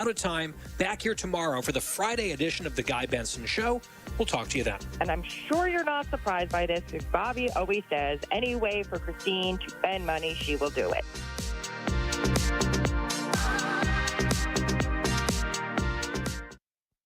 Out of time. Back here tomorrow for the Friday edition of The Guy Benson Show. We'll talk to you then. And I'm sure you're not surprised by this, because Bobby always says, any way for Christine to spend money, she will do it.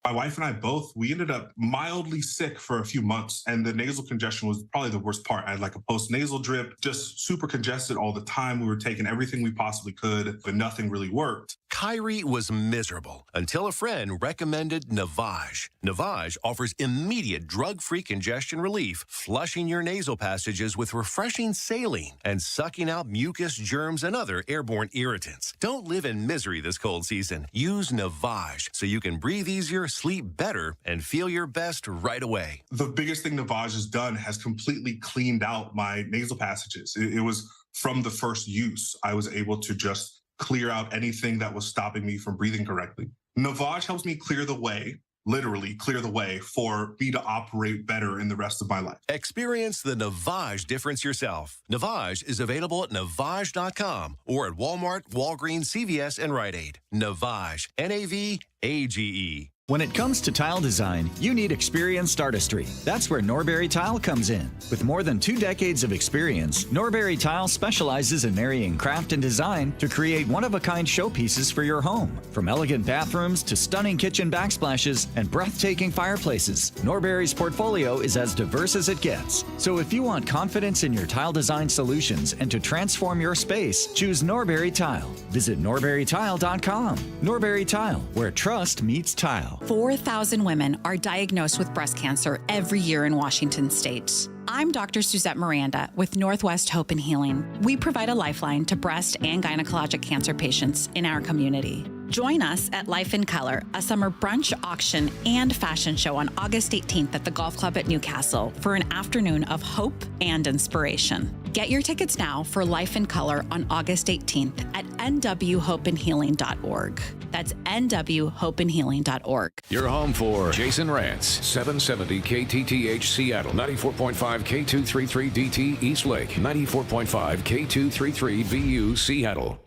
My wife and I both, we ended up mildly sick for a few months, and the nasal congestion was probably the worst part. I had like a post-nasal drip, just super congested all the time. We were taking everything we possibly could, but nothing really worked. Kyrie was miserable until a friend recommended Navage. Navage offers immediate drug-free congestion relief, flushing your nasal passages with refreshing saline and sucking out mucus, germs, and other airborne irritants. Don't live in misery this cold season. Use Navage so you can breathe easier, sleep better, and feel your best right away. The biggest thing Navage has done has completely cleaned out my nasal passages. It was from the first use. I was able to just clear out anything that was stopping me from breathing correctly. Navage helps me clear the way, literally clear the way, for me to operate better in the rest of my life. Experience the Navage difference yourself. Navage is available at Navage.com or at Walmart, Walgreens, CVS, and Rite Aid. Navage, N-A-V-A-G-E. When it comes to tile design, you need experienced artistry. That's where Norbury Tile comes in. With more than 2 decades of experience, Norbury Tile specializes in marrying craft and design to create one-of-a-kind showpieces for your home. From elegant bathrooms to stunning kitchen backsplashes and breathtaking fireplaces, Norbury's portfolio is as diverse as it gets. So if you want confidence in your tile design solutions and to transform your space, choose Norbury Tile. Visit norburytile.com. Norbury Tile, where trust meets tile. 4,000 women are diagnosed with breast cancer every year in Washington state. I'm Dr. Suzette Miranda with Northwest Hope and Healing. We provide a lifeline to breast and gynecologic cancer patients in our community. Join us at Life in Color, a summer brunch, auction, and fashion show on August 18th at the Golf Club at Newcastle for an afternoon of hope and inspiration. Get your tickets now for Life in Color on August 18th at nwhopeandhealing.org. That's nwhopeandhealing.org. Your home for Jason Rantz, 770 KTTH Seattle, 94.5 K233DT East Lake, 94.5 K233 VU Seattle.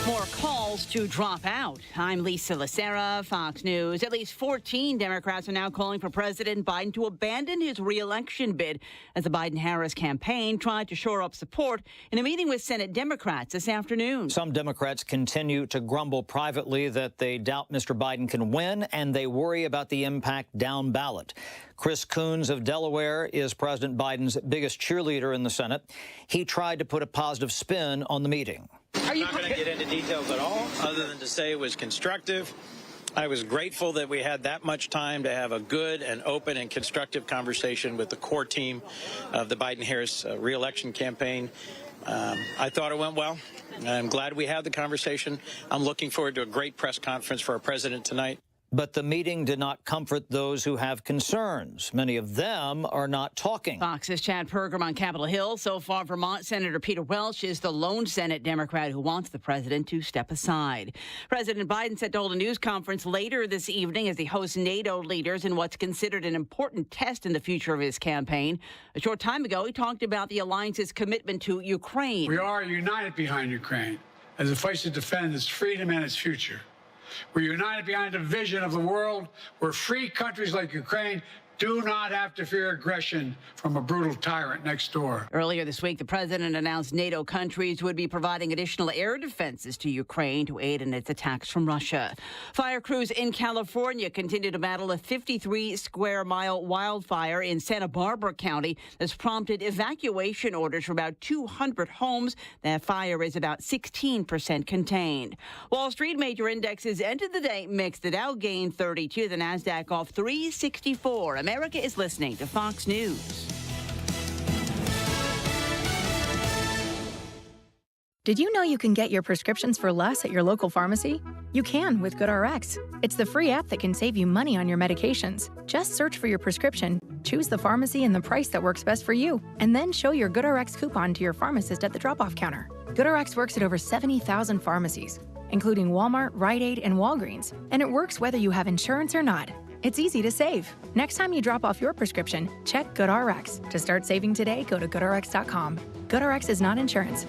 More calls to drop out. I'm Lisa Lacera, Fox News. At least 14 Democrats are now calling for President Biden to abandon his re-election bid as the Biden-Harris campaign tried to shore up support in a meeting with Senate Democrats this afternoon. Some Democrats continue to grumble privately that they doubt Mr. Biden can win, and they worry about the impact down ballot. Chris Coons of Delaware is President Biden's biggest cheerleader in the Senate. He tried to put a positive spin on the meeting. I'm not going to get into details at all, other than to say it was constructive. I was grateful that we had that much time to have a good and open and constructive conversation with the core team of the Biden-Harris re-election campaign. I thought it went well. I'm glad we had the conversation. I'm looking forward to a great press conference for our president tonight. But the meeting did not comfort those who have concerns. Many of them are not talking. Fox's Chad Pergram on Capitol Hill. So far, Vermont Senator Peter Welch is the lone Senate Democrat who wants the president to step aside. President Biden set to hold a news conference later this evening as he hosts NATO leaders in what's considered an important test in the future of his campaign. A short time ago, he talked about the alliance's commitment to Ukraine. We are united behind Ukraine as it fights to defend its freedom and its future. We're united behind a vision of the world where free countries like Ukraine do not have to fear aggression from a brutal tyrant next door. Earlier this week, the president announced NATO countries would be providing additional air defenses to Ukraine to aid in its attacks from Russia. Fire crews in California continue to battle a 53-square-mile wildfire in Santa Barbara County that's prompted evacuation orders for about 200 homes. That fire is about 16% contained. Wall Street major indexes ended the day mixed. The Dow gained 32, the Nasdaq off 364. America is listening to Fox News. Did you know you can get your prescriptions for less at your local pharmacy? You can with GoodRx. It's the free app that can save you money on your medications. Just search for your prescription, choose the pharmacy and the price that works best for you, and then show your GoodRx coupon to your pharmacist at the drop-off counter. GoodRx works at over 70,000 pharmacies, including Walmart, Rite Aid, and Walgreens, and it works whether you have insurance or not. It's easy to save. Next time you drop off your prescription, check GoodRx. To start saving today, go to GoodRx.com. GoodRx is not insurance.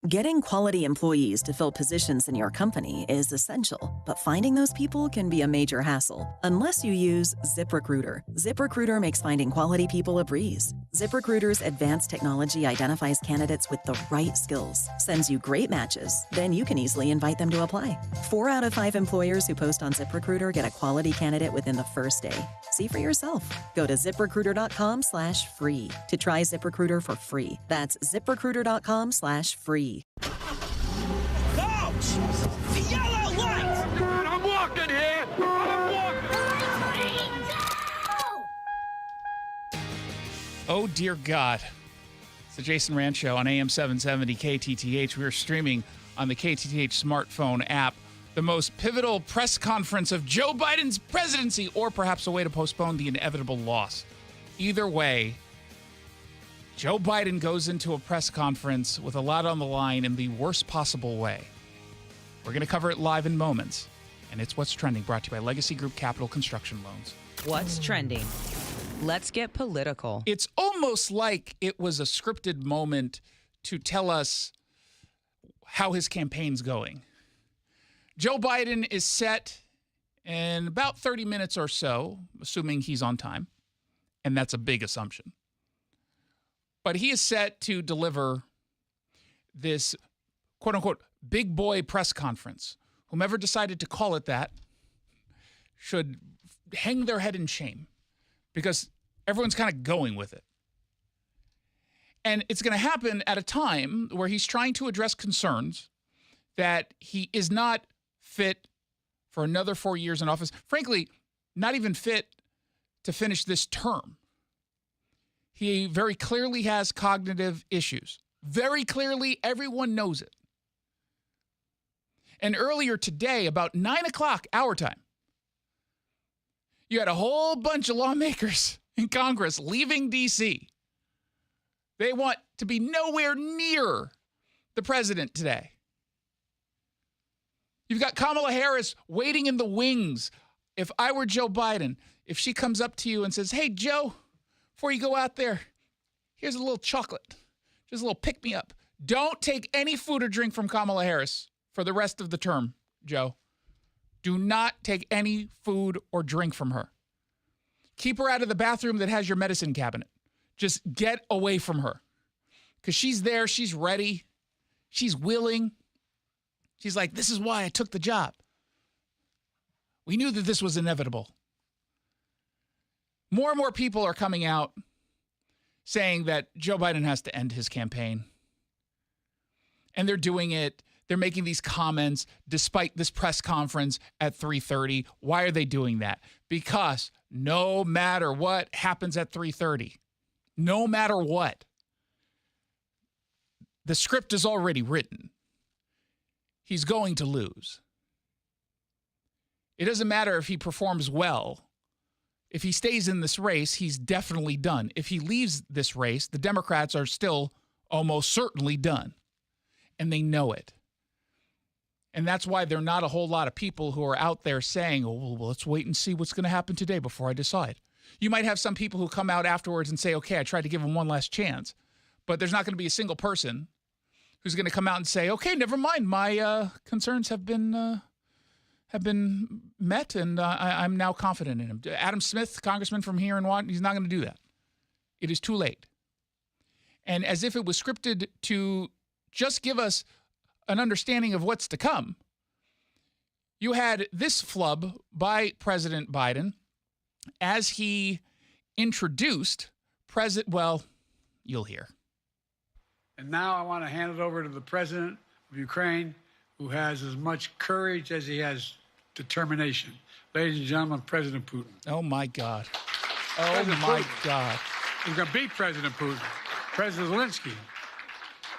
Getting quality employees to fill positions in your company is essential, but finding those people can be a major hassle unless you use ZipRecruiter. ZipRecruiter makes finding quality people a breeze. ZipRecruiter's advanced technology identifies candidates with the right skills, sends you great matches, then you can easily invite them to apply. 4 out of 5 employers who post on ZipRecruiter get a quality candidate within the first day. See for yourself. Go to ZipRecruiter.com/free to try ZipRecruiter for free. That's ZipRecruiter.com/free. Coach! The yellow light! I'm walking here! I'm walking! Oh, dear God. It's the Jason Rantz Show on AM 770 KTTH. We are streaming on the KTTH smartphone app. The most pivotal press conference of Joe Biden's presidency, or perhaps a way to postpone the inevitable loss. Either way, Joe Biden goes into a press conference with a lot on the line in the worst possible way. We're going to cover it live in moments. And it's What's Trending, brought to you by Legacy Group Capital Construction Loans. What's trending? Let's get political. It's almost like it was a scripted moment to tell us how his campaign's going. Joe Biden is set in about 30 minutes or so, assuming he's on time. And that's a big assumption. But he is set to deliver this, quote unquote, big boy press conference. Whomever decided to call it that should hang their head in shame, because everyone's kind of going with it. And it's going to happen at a time where he's trying to address concerns that he is not fit for another 4 years in office. Frankly, not even fit to finish this term. He very clearly has cognitive issues. Very clearly, everyone knows it. And earlier today, about 9 o'clock our time, you had a whole bunch of lawmakers in Congress leaving D.C. They want to be nowhere near the president today. You've got Kamala Harris waiting in the wings. If I were Joe Biden, if she comes up to you and says, hey, Joe, before you go out there, here's a little chocolate, just a little pick-me-up. Don't take any food or drink from Kamala Harris for the rest of the term, Joe. Do not take any food or drink from her. Keep her out of the bathroom that has your medicine cabinet. Just get away from her. Because she's there, she's ready, she's willing. She's like, this is why I took the job. We knew that this was inevitable. More and more people are coming out saying that Joe Biden has to end his campaign. And they're doing it. They're making these comments despite this press conference at 3:30. Why are they doing that? Because no matter what happens at 3:30, no matter what, the script is already written. He's going to lose. It doesn't matter if he performs well. If he stays in this race, he's definitely done. If he leaves this race, the Democrats are still almost certainly done. And they know it. And that's why there are not a whole lot of people who are out there saying, oh, well, let's wait and see what's going to happen today before I decide. You might have some people who come out afterwards and say, okay, I tried to give him one last chance. But there's not going to be a single person who's going to come out and say, okay, never mind, my concerns have been met, and I'm now confident in him. Adam Smith, congressman from here in Washington, he's not going to do that. It is too late. And as if it was scripted to just give us an understanding of what's to come, you had this flub by President Biden as he introduced well, you'll hear. And now I want to hand it over to the president of Ukraine, who has as much courage as he has determination. Ladies and gentlemen, President Putin. Oh, my God. President my Putin. God. He's going to beat President Putin. President Zelensky.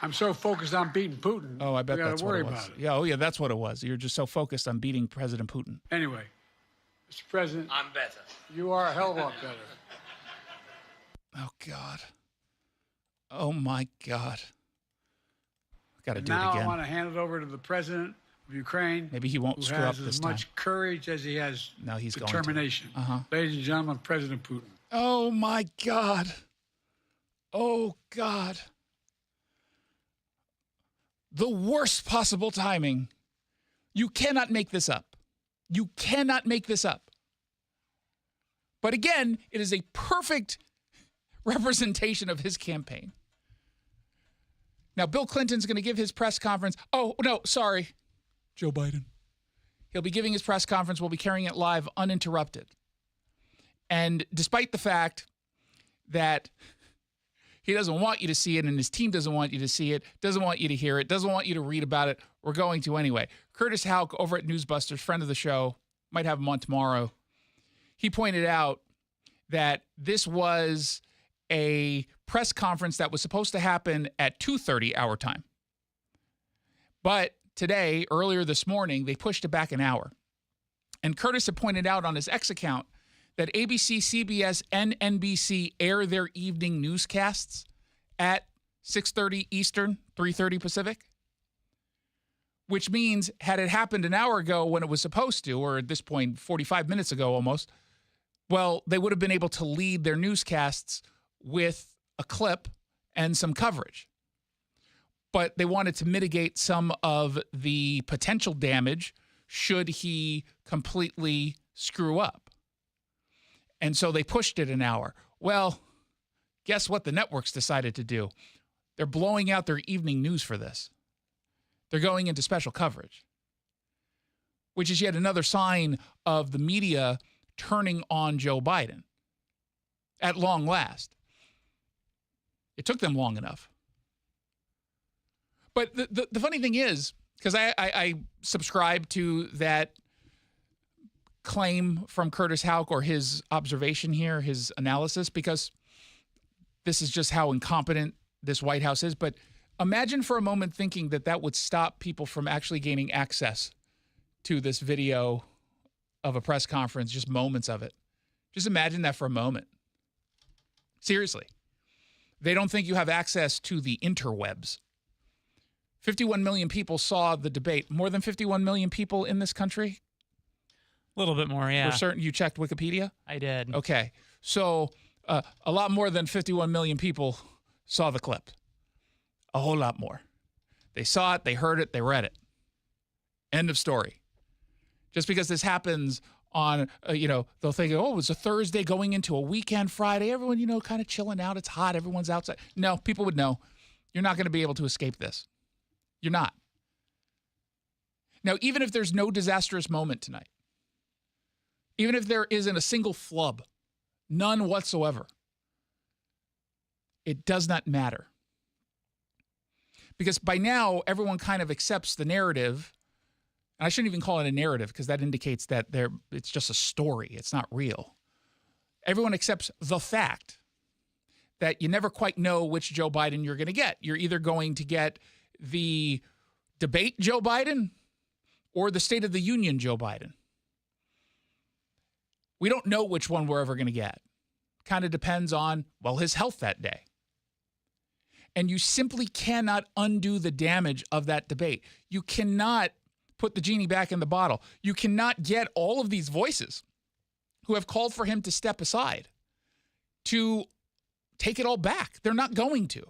I'm so focused on beating Putin. Oh, I bet that's what it was. about it. Yeah, yeah, that's what it was. You're just so focused on beating President Putin. Anyway, Mr. President. I'm better. You are a hell of a lot better. Oh, God. Oh, my God. Got to do it now again. I want to hand it over to the president of Ukraine. Maybe he won't who screw up has this as time. much courage as he has No, he's determination. going to. Uh-huh. Ladies and gentlemen, President Putin. Oh, my God. Oh, God. the worst possible timing. You cannot make this up. You cannot make this up. But again, it is a perfect representation of his campaign. Now, Bill Clinton's going to give his press conference. Oh, no, sorry. Joe Biden. He'll be giving his press conference. We'll be carrying it live uninterrupted. And despite the fact that he doesn't want you to see it and his team doesn't want you to see it, doesn't want you to hear it, doesn't want you to read about it, we're going to anyway. Curtis Houck over at Newsbusters, friend of the show, might have him on tomorrow. He pointed out that this was a press conference that was supposed to happen at 2:30 our time. But today, earlier this morning, they pushed it back an hour. And Curtis had pointed out on his X account that ABC, CBS, and NBC air their evening newscasts at 6:30 Eastern, 3:30 Pacific. Which means, had it happened an hour ago when it was supposed to, or at this point, 45 minutes ago almost, well, they would have been able to lead their newscasts with a clip and some coverage. But they wanted to mitigate some of the potential damage should he completely screw up. And so they pushed it an hour. Well, guess what the networks decided to do? They're blowing out their evening news for this. They're going into special coverage, which is yet another sign of the media turning on Joe Biden at long last. It took them long enough. But the funny thing is, because I subscribe to that claim from Curtis Houck, or his observation here, his analysis, because this is just how incompetent this White House is. But imagine for a moment thinking that that would stop people from actually gaining access to this video of a press conference, just moments of it. Just imagine that for a moment. Seriously. They don't think you have access to the interwebs. 51 million people saw the debate. More than 51 million people in this country? A little bit more, yeah. We're certain you checked Wikipedia? I did. Okay. So a lot more than 51 million people saw the clip. A whole lot more. They saw it, they heard it, they read it. End of story. Just because this happens on, they'll think, oh, it's a Thursday going into a weekend Friday. Everyone, kind of chilling out. It's hot. Everyone's outside. No, people would know. You're not going to be able to escape this. You're not. Now, even if there's no disastrous moment tonight, even if there isn't a single flub, none whatsoever, it does not matter. Because by now, everyone kind of accepts the narrative. And I shouldn't even call it a narrative, because that indicates that it's just a story. It's not real. Everyone accepts the fact that you never quite know which Joe Biden you're going to get. You're either going to get the debate Joe Biden or the State of the Union Joe Biden. We don't know which one we're ever going to get. Kind of depends on, his health that day. And you simply cannot undo the damage of that debate. You cannot put the genie back in the bottle. You cannot get all of these voices who have called for him to step aside to take it all back. They're not going to.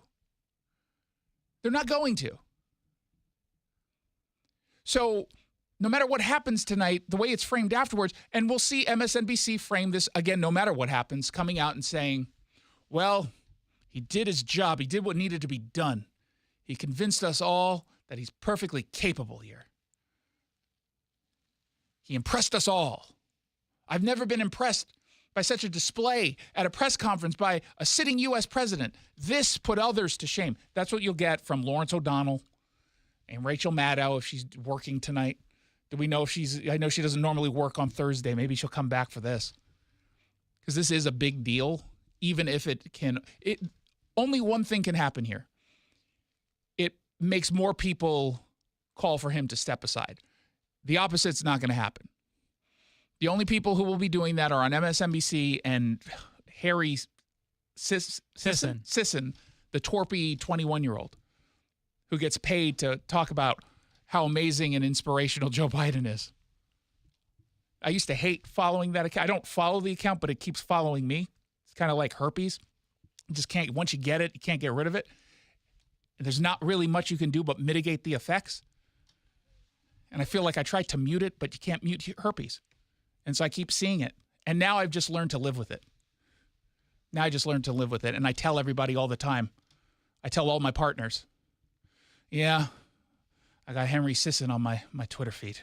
They're not going to. So no matter what happens tonight, the way it's framed afterwards, and we'll see MSNBC frame this again, no matter what happens, coming out and saying, well, he did his job. He did what needed to be done. He convinced us all that he's perfectly capable here. He impressed us all. I've never been impressed by such a display at a press conference by a sitting U.S. president. This put others to shame. That's what you'll get from Lawrence O'Donnell and Rachel Maddow if she's working tonight. Do we know if I know she doesn't normally work on Thursday. Maybe she'll come back for this. Because this is a big deal, even if only one thing can happen here. It makes more people call for him to step aside. The opposite's not going to happen. The only people who will be doing that are on MSNBC and Harry Sisson, the torpy 21-year-old who gets paid to talk about how amazing and inspirational Joe Biden is. I used to hate following that account. I don't follow the account, but it keeps following me. It's kind of like herpes. You just can't, once you get it, you can't get rid of it. there's not really much you can do but mitigate the effects. And I feel like I tried to mute it, but you can't mute herpes. And so I keep seeing it. And now I've just learned to live with it. Now I just learned to live with it. And I tell everybody all the time. I tell all my partners. Yeah, I got Henry Sisson on my Twitter feed.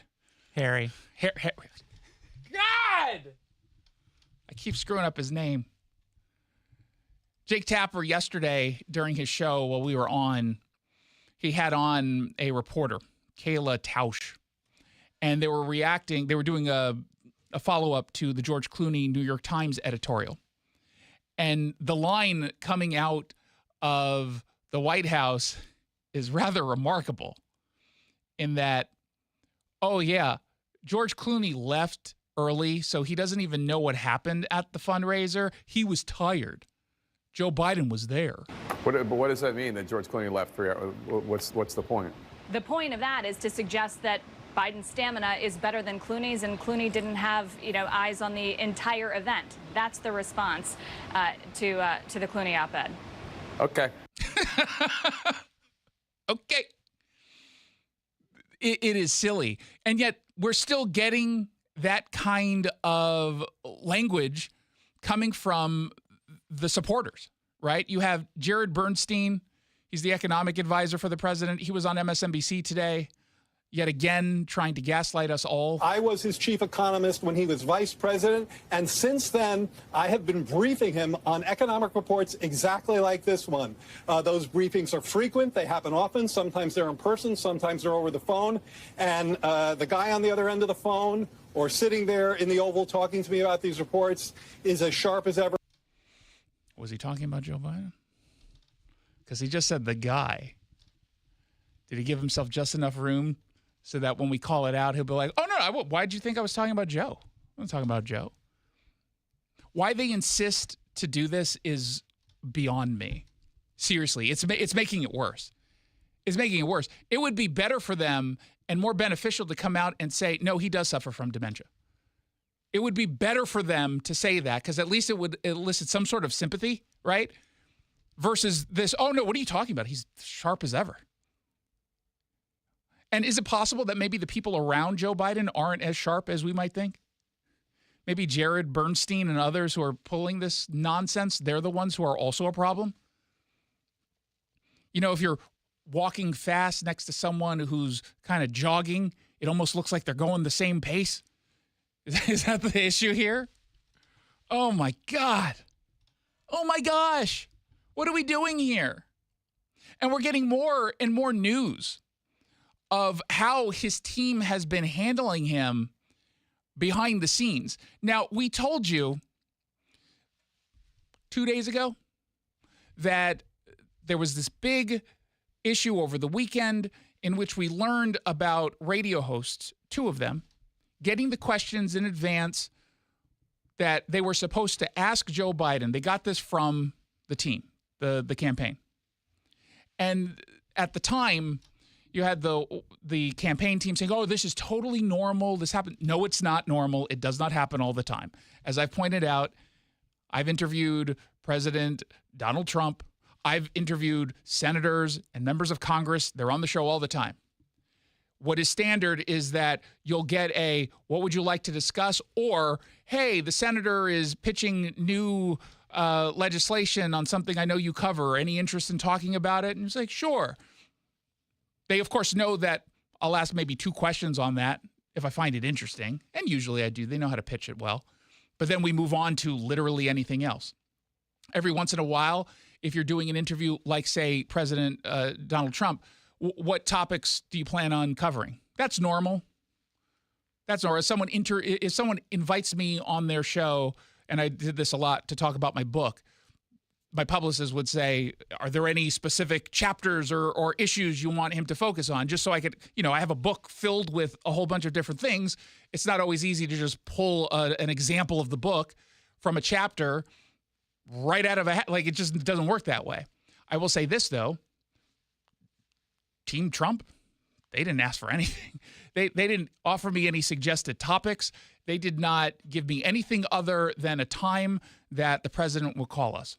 Harry. God! I keep screwing up his name. Jake Tapper yesterday during his show while we were on, he had on a reporter, Kayla Tausch, and they were doing a follow-up to the George Clooney New York Times editorial. And the line coming out of the White House is rather remarkable in that, oh yeah, George Clooney left early, so he doesn't even know what happened at the fundraiser. He was tired. Joe Biden was there. But what does that mean that George Clooney left 3 hours? What's the point? The point of that is to suggest that Biden's stamina is better than Clooney's, and Clooney didn't have, eyes on the entire event. That's the response to the Clooney op-ed. Okay. Okay. It is silly. And yet we're still getting that kind of language coming from the supporters, right? You have Jared Bernstein. He's the economic advisor for the president. He was on MSNBC today, yet again, trying to gaslight us all. I was his chief economist when he was vice president, and since then, I have been briefing him on economic reports exactly like this one. Those briefings are frequent. They happen often. Sometimes they're in person. Sometimes they're over the phone. And the guy on the other end of the phone or sitting there in the Oval talking to me about these reports is as sharp as ever. Was he talking about Joe Biden? Because he just said the guy. Did he give himself just enough room so that when we call it out, he'll be like, oh, no, why'd you think I was talking about Joe? I'm not talking about Joe. Why they insist to do this is beyond me. Seriously, it's making it worse. It's making it worse. It would be better for them and more beneficial to come out and say, no, he does suffer from dementia. It would be better for them to say that because at least it would elicit some sort of sympathy, right? Versus this, oh, no, what are you talking about? He's sharp as ever. And is it possible that maybe the people around Joe Biden aren't as sharp as we might think? Maybe Jared Bernstein and others who are pulling this nonsense, they're the ones who are also a problem? If you're walking fast next to someone who's kind of jogging, it almost looks like they're going the same pace. Is that the issue here? Oh, my God. Oh, my gosh. What are we doing here? And we're getting more and more news of how his team has been handling him behind the scenes. Now, we told you 2 days ago that there was this big issue over the weekend in which we learned about radio hosts, 2 of them, getting the questions in advance that they were supposed to ask Joe Biden. They got this from the team, the campaign. And at the time, you had the campaign team saying, oh, this is totally normal. This happened. No, it's not normal. It does not happen all the time. As I've pointed out, I've interviewed President Donald Trump. I've interviewed senators and members of Congress. They're on the show all the time. What is standard is that you'll get a, what would you like to discuss? Or, hey, the senator is pitching new legislation on something I know you cover. Any interest in talking about it? And it's like, sure. They, of course, know that I'll ask maybe 2 questions on that if I find it interesting. And usually I do. They know how to pitch it well. But then we move on to literally anything else. Every once in a while, if you're doing an interview like, say, President Donald Trump, what topics do you plan on covering? That's normal. That's normal. If someone invites me on their show, and I did this a lot to talk about my book, my publicist would say, are there any specific chapters or issues you want him to focus on? Just so I could, I have a book filled with a whole bunch of different things. It's not always easy to just pull an example of the book from a chapter right out of a hat. Like, it just doesn't work that way. I will say this, though. Team Trump, they didn't ask for anything. They didn't offer me any suggested topics. They did not give me anything other than a time that the president will call us.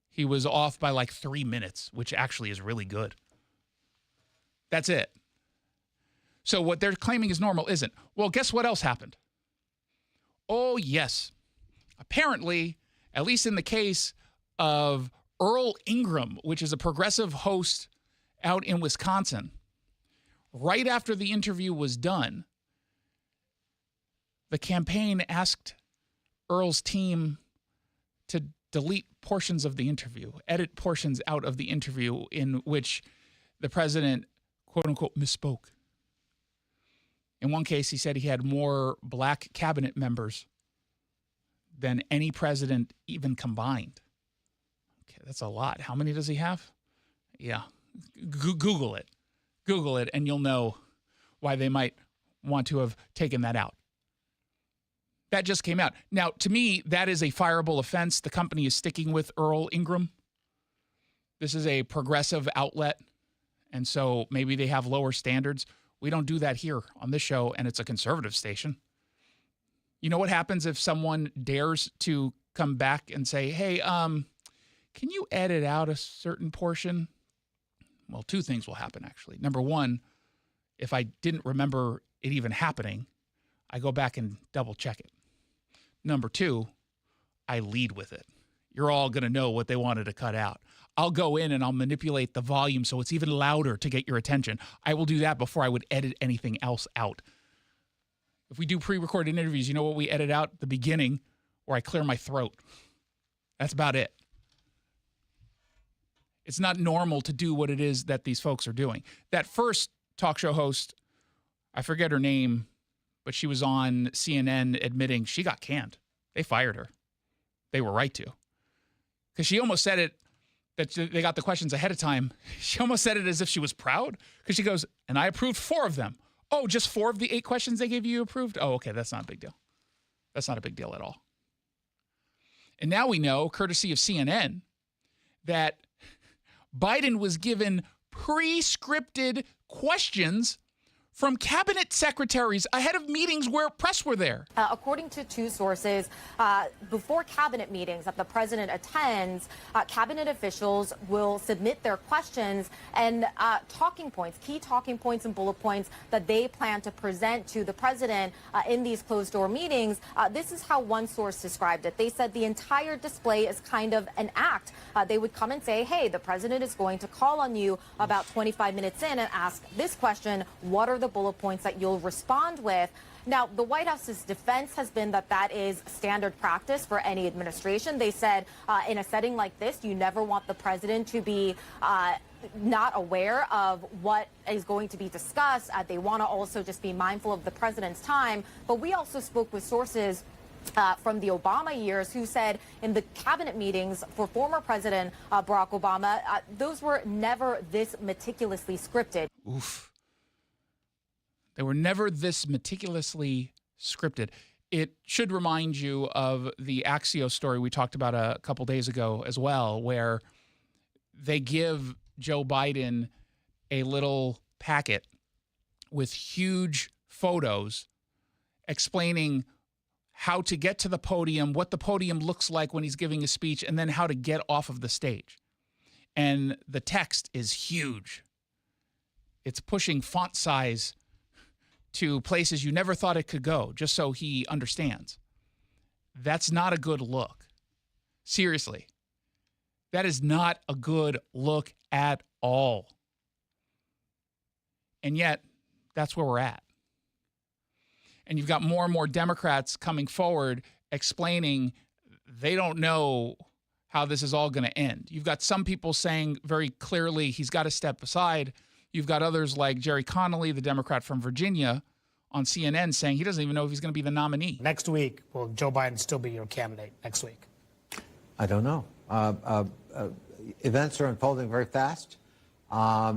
He was off by like 3 minutes, which actually is really good. That's it. So what they're claiming is normal isn't. Well, guess what else happened? Oh, yes. Apparently, at least in the case of Earl Ingram, which is a progressive host out in Wisconsin, right after the interview was done, the campaign asked Earl's team to delete portions of the interview, edit portions out of the interview in which the president, quote unquote, misspoke. In one case, he said he had more black cabinet members than any president even combined. Okay, that's a lot. How many does he have? Yeah. Google it. Google it, and you'll know why they might want to have taken that out. That just came out. Now, to me, that is a fireable offense. The company is sticking with Earl Ingram. This is a progressive outlet, and so maybe they have lower standards. We don't do that here on this show, and it's a conservative station. You know what happens if someone dares to come back and say, hey, can you edit out a certain portion? Well, two things will happen, actually. Number one, if I didn't remember it even happening, I go back and double check it. Number two, I lead with it. You're all going to know what they wanted to cut out. I'll go in and I'll manipulate the volume so it's even louder to get your attention. I will do that before I would edit anything else out. If we do pre-recorded interviews, you know what we edit out? The beginning, where I clear my throat. That's about it. It's not normal to do what it is that these folks are doing. That first talk show host, I forget her name, but she was on CNN admitting she got canned. They fired her. They were right to. Because she almost said it, that they got the questions ahead of time. She almost said it as if she was proud. Because she goes, and I approved 4 of them. Oh, just 4 of the 8 questions they gave you approved? Oh, okay, that's not a big deal. That's not a big deal at all. And now we know, courtesy of CNN, that Biden was given pre-scripted questions from cabinet secretaries ahead of meetings where press were there. According to 2 sources, before cabinet meetings that the president attends, cabinet officials will submit their questions and talking points, key talking points and bullet points that they plan to present to the president in these closed-door meetings. This is how one source described it. They said the entire display is kind of an act. They would come and say, hey, the president is going to call on you about 25 minutes in and ask this question, what are the bullet points that you'll respond with? Now, the White House's defense has been that that is standard practice for any administration. They said in a setting like this, you never want the president to be not aware of what is going to be discussed. They want to also just be mindful of the president's time. But we also spoke with sources from the Obama years who said in the cabinet meetings for former President Barack Obama, those were never this meticulously scripted. Oof. They were never this meticulously scripted. It should remind you of the Axios story we talked about a couple days ago as well, where they give Joe Biden a little packet with huge photos explaining how to get to the podium, what the podium looks like when he's giving a speech, and then how to get off of the stage. And the text is huge. It's pushing font size to places you never thought it could go, just so he understands. That's not a good look. Seriously. That is not a good look at all. And yet, that's where we're at. And you've got more and more Democrats coming forward explaining they don't know how this is all going to end. You've got some people saying very clearly he's got to step aside. You've got others like Jerry Connolly, the Democrat from Virginia, on CNN saying he doesn't even know if he's going to be the nominee. Next week, will Joe Biden still be your candidate next week? I don't know. Events are unfolding very fast. I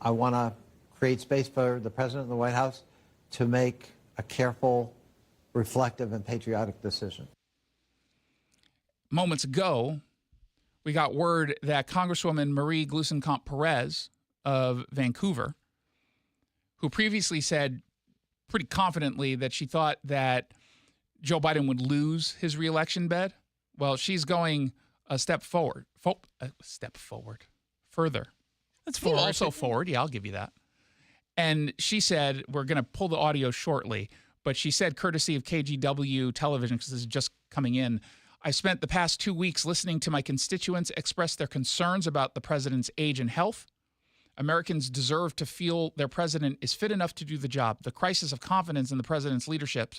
want to create space for the president and the White House to make a careful, reflective, and patriotic decision. Moments ago, we got word that Congresswoman Marie Gluesenkamp-Perez of Vancouver, who previously said pretty confidently that she thought that Joe Biden would lose his reelection bid, well, she's going a step forward. Further. That's Well, forward. also forward. Yeah, I'll give you that. And she said, we're going to pull the audio shortly, but she said, courtesy of KGW television, because this is just coming in, I spent the past 2 weeks listening to my constituents express their concerns about the president's age and health. Americans deserve to feel their president is fit enough to do the job. The crisis of confidence in the president's leadership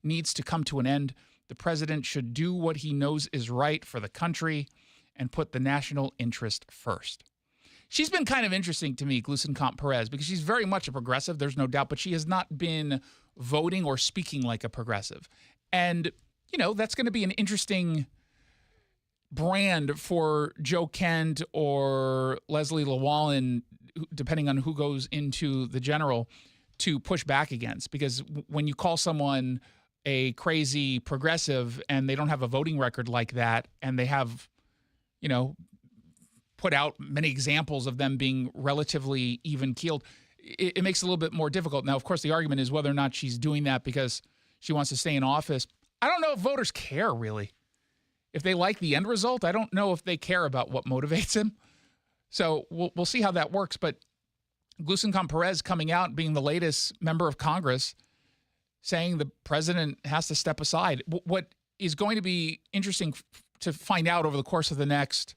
needs to come to an end. The president should do what he knows is right for the country and put the national interest first. She's been kind of interesting to me, Glusenkamp Perez, because she's very much a progressive, there's no doubt, but she has not been voting or speaking like a progressive. And, you know, that's going to be an interesting brand for Joe Kent or Leslie Llewellyn, depending on who goes into the general, to push back against. Because when you call someone a crazy progressive and they don't have a voting record like that, and they have, you know, put out many examples of them being relatively even-keeled, it makes it a little bit more difficult. Now, of course, the argument is whether or not she's doing that because she wants to stay in office. I don't know if voters care, really. If they like the end result, I don't know if they care about what motivates him. So we'll see how that works. But Glusenkamp Perez coming out, being the latest member of Congress, saying the president has to step aside. What is going to be interesting to find out over the course of the next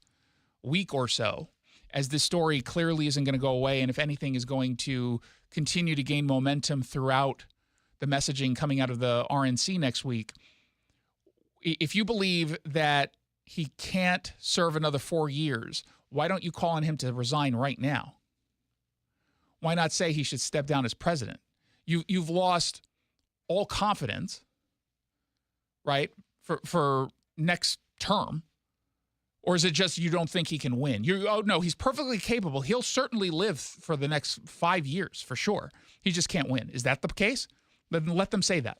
week or so, as this story clearly isn't going to go away, and if anything is going to continue to gain momentum throughout the messaging coming out of the RNC next week, if you believe that he can't serve another 4 years, why don't you call on him to resign right now? Why not say he should step down as president? You've lost all confidence, right, for next term. Or is it just you don't think he can win? Oh, no, he's perfectly capable. He'll certainly live for the next 5 years, for sure. He just can't win. Is that the case? Then let them say that.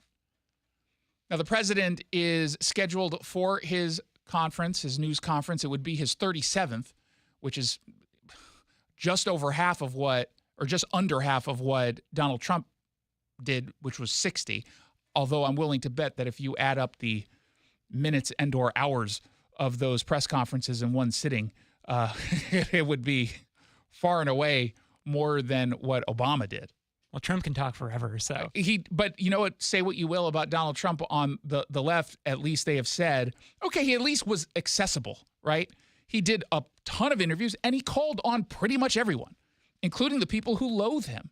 Now, the president is scheduled for his conference, his news conference. It would be his 37th, which is just over half of what, or just under half of what Donald Trump did, which was 60. Although I'm willing to bet that if you add up the minutes and or hours of those press conferences in one sitting, it would be far and away more than what Obama did. Well, Trump can talk forever, so. But you know what? Say what you will about Donald Trump on the left, at least they have said, okay, he at least was accessible, right? He did a ton of interviews, and he called on pretty much everyone, including the people who loathe him.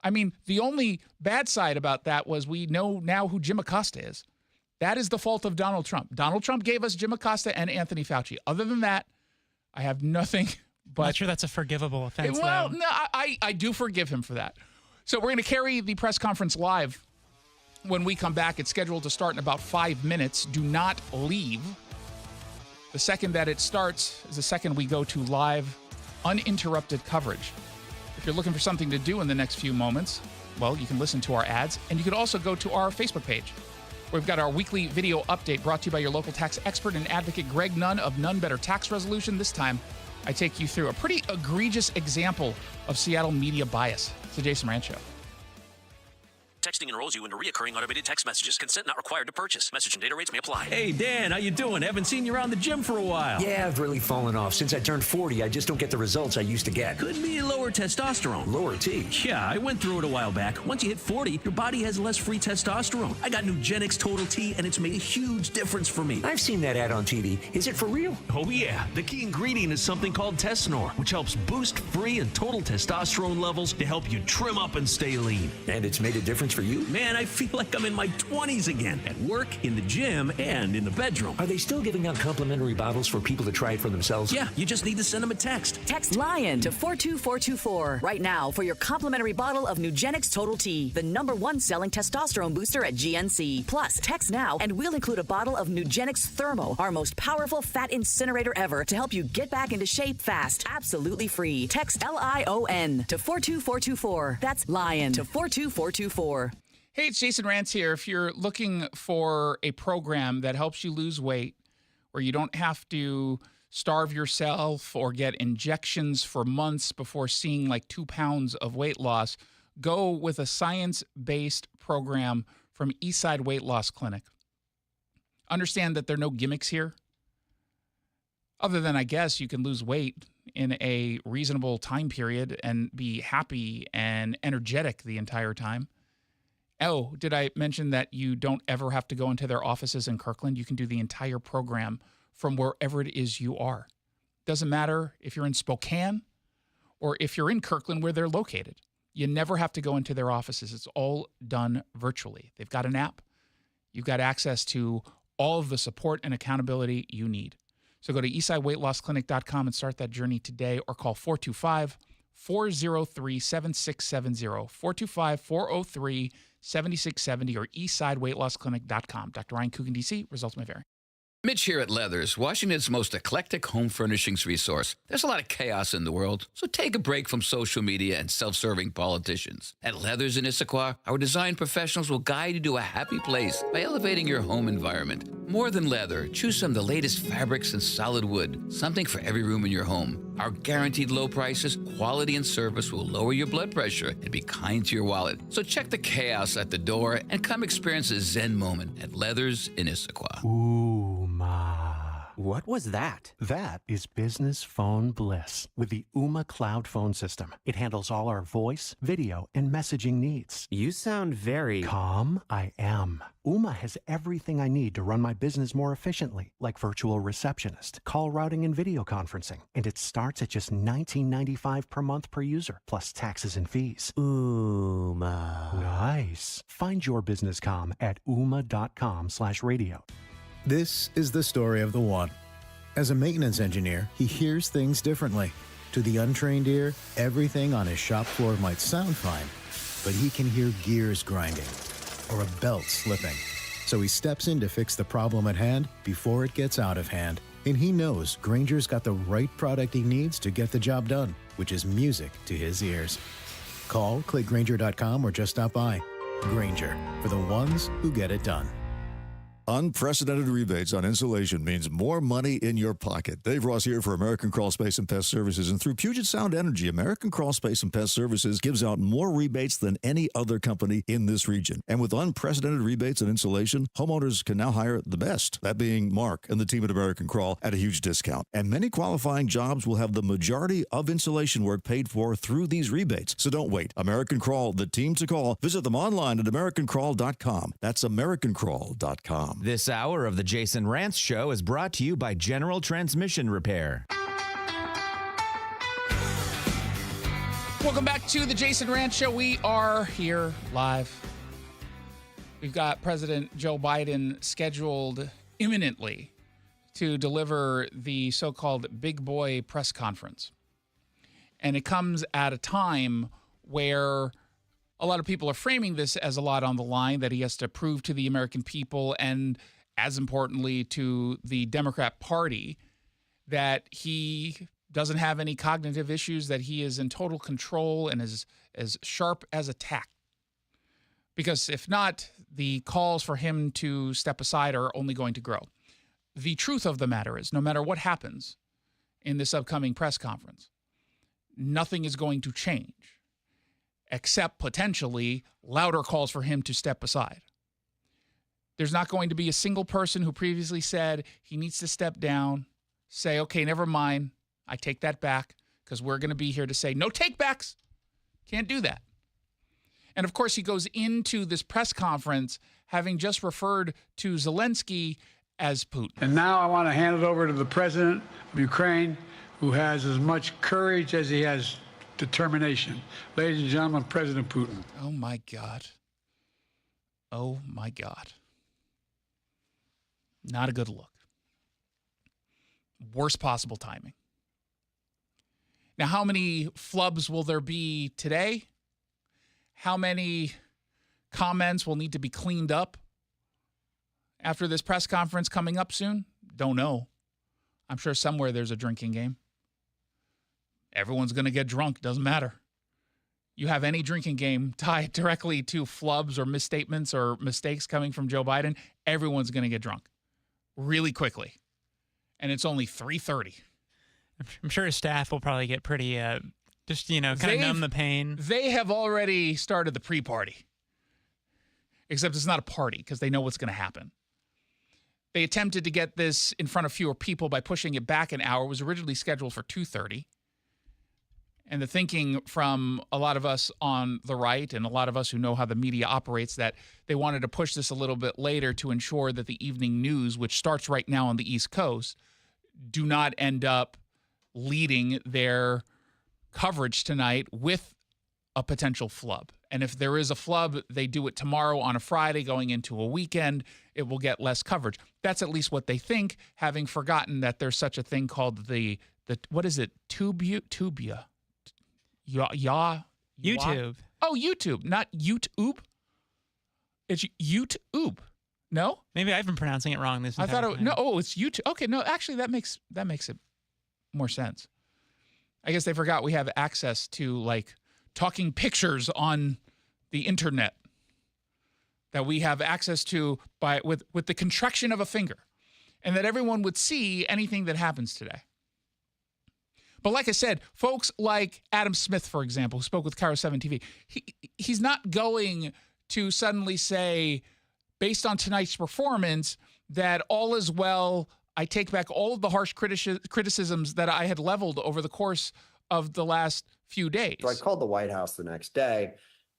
I mean, the only bad side about that was we know now who Jim Acosta is. That is the fault of Donald Trump. Donald Trump gave us Jim Acosta and Anthony Fauci. Other than that, I have nothing but... I'm not sure that's a forgivable offense, Well, though. no, I do forgive him for that. So we're going to carry the press conference live when we come back. It's scheduled to start in about 5 minutes. Do not leave. The second that it starts is the second we go to live, uninterrupted coverage. If you're looking for something to do in the next few moments, well, you can listen to our ads, and you can also go to our Facebook page. We've got our weekly video update brought to you by your local tax expert and advocate, Greg Nunn of Nunn Better Tax Resolution. This time, I take you through a pretty egregious example of Seattle media bias. It's the Jason Rantz Show. Texting enrolls you into reoccurring automated text messages. Consent not required to purchase. Message and data rates may apply. Hey, Dan, how you doing? Haven't seen you around the gym for a while. Yeah, I've really fallen off. Since I turned 40, I just don't get the results I used to get. Could be lower testosterone. Lower T? Yeah, I went through it a while back. Once you hit 40, your body has less free testosterone. I got Nugenix Total T, and it's made a huge difference for me. I've seen that ad on TV. Is it for real? Oh, yeah. The key ingredient is something called Tesnor, which helps boost free and total testosterone levels to help you trim up and stay lean. And it's made a difference for you? Man, I feel like I'm in my 20s again, at work, in the gym, and in the bedroom. Are they still giving out complimentary bottles for people to try it for themselves? Yeah, you just need to send them a text. Text LION to 42424 right now for your complimentary bottle of Nugenix Total T, the #1 selling testosterone booster at GNC. Plus, text now and we'll include a bottle of Nugenix Thermo, our most powerful fat incinerator ever, to help you get back into shape fast. Absolutely free. Text LION to 42424. That's LION to 42424. Hey, it's Jason Rantz here. If you're looking for a program that helps you lose weight, where you don't have to starve yourself or get injections for months before seeing like 2 pounds of weight loss, go with a science-based program from Eastside Weight Loss Clinic. Understand that there are no gimmicks here. Other than, I guess, you can lose weight in a reasonable time period and be happy and energetic the entire time. Oh, did I mention that you don't ever have to go into their offices in Kirkland? You can do the entire program from wherever it is you are. Doesn't matter if you're in Spokane or if you're in Kirkland where they're located. You never have to go into their offices. It's all done virtually. They've got an app. You've got access to all of the support and accountability you need. So go to eastsideweightlossclinic.com and start that journey today, or call 425-403-7670, 425-403-7670, or eastsideweightlossclinic.com. Dr. Ryan Coogan, D.C., results may vary. Mitch here at Leathers, Washington's most eclectic home furnishings resource. There's a lot of chaos in the world, so take a break from social media and self-serving politicians. At Leathers in Issaquah, our design professionals will guide you to a happy place by elevating your home environment. More than leather, choose from the latest fabrics and solid wood, something for every room in your home. Our guaranteed low prices, quality, and service will lower your blood pressure and be kind to your wallet. So check the chaos at the door and come experience a Zen moment at Leathers in Issaquah. Ooh, ma. What was that? That is business phone bliss with the Ooma Cloud phone system. It handles all our voice, video, and messaging needs. You sound very... Calm? I am. Ooma has everything I need to run my business more efficiently, like virtual receptionist, call routing, and video conferencing. And it starts at just $19.95 per month per user, plus taxes and fees. Ooma. Nice. Find your business comm at ooma.com/radio. This is the story of the one. As a maintenance engineer, he hears things differently. To the untrained ear, everything on his shop floor might sound fine, but he can hear gears grinding or a belt slipping. So he steps in to fix the problem at hand before it gets out of hand. And he knows Grainger's got the right product he needs to get the job done, which is music to his ears. Call, click Grainger.com, or just stop by. Grainger, for the ones who get it done. Unprecedented rebates on insulation means more money in your pocket. Dave Ross here for American Crawl Space and Pest Services. And through Puget Sound Energy, American Crawl Space and Pest Services gives out more rebates than any other company in this region. And with unprecedented rebates on insulation, homeowners can now hire the best, that being Mark and the team at American Crawl, at a huge discount. And many qualifying jobs will have the majority of insulation work paid for through these rebates. So don't wait. American Crawl, the team to call. Visit them online at AmericanCrawl.com. That's AmericanCrawl.com. This hour of the Jason Rantz Show is brought to you by General Transmission Repair. Welcome back to the Jason Rantz Show. We are here live. We've got President Joe Biden scheduled imminently to deliver the so-called big boy press conference. And it comes at a time where a lot of people are framing this as a lot on the line, that he has to prove to the American people and, as importantly, to the Democrat Party, that he doesn't have any cognitive issues, that he is in total control and is as sharp as a tack. Because if not, the calls for him to step aside are only going to grow. The truth of the matter is, no matter what happens in this upcoming press conference, nothing is going to change, except potentially louder calls for him to step aside. There's not going to be a single person who previously said he needs to step down, say, okay, never mind, I take that back, because we're going to be here to say no takebacks. Can't do that. And of course, he goes into this press conference having just referred to Zelensky as Putin. And now I want to hand it over to the president of Ukraine, who has as much courage as he has determination. Ladies and gentlemen, President Putin. Oh, my God. Oh, my God. Not a good look. Worst possible timing. Now, how many flubs will there be today? How many comments will need to be cleaned up after this press conference coming up soon? Don't know. I'm sure somewhere there's a drinking game. Everyone's going to get drunk. Doesn't matter. You have any drinking game tied directly to flubs or misstatements or mistakes coming from Joe Biden, everyone's going to get drunk really quickly. And it's only 3:30. I'm sure his staff will probably get pretty, just, kind of numb the pain. They have already started the pre-party. Except it's not a party because they know what's going to happen. They attempted to get this in front of fewer people by pushing it back an hour. It was originally scheduled for 2:30. And the thinking from a lot of us on the right and a lot of us who know how the media operates, that they wanted to push this a little bit later to ensure that the evening news, which starts right now on the East Coast, do not end up leading their coverage tonight with a potential flub. And if there is a flub, they do it tomorrow on a Friday going into a weekend. It will get less coverage. That's at least what they think, having forgotten that there's such a thing called the what is it? Tubia. YouTube. Oh, YouTube, not YouTube. It's YouTube. No? Maybe I've been pronouncing it wrong this entire I thought time. no. Oh, it's YouTube. Okay, no. Actually, that makes it more sense. I guess they forgot we have access to like talking pictures on the internet that we have access to with the contraction of a finger, and that everyone would see anything that happens today. But like I said, folks like Adam Smith, for example, who spoke with Cairo 7 TV, he's not going to suddenly say, based on tonight's performance, that all is well. I take back all of the harsh criticisms that I had leveled over the course of the last few days. So I called the White House the next day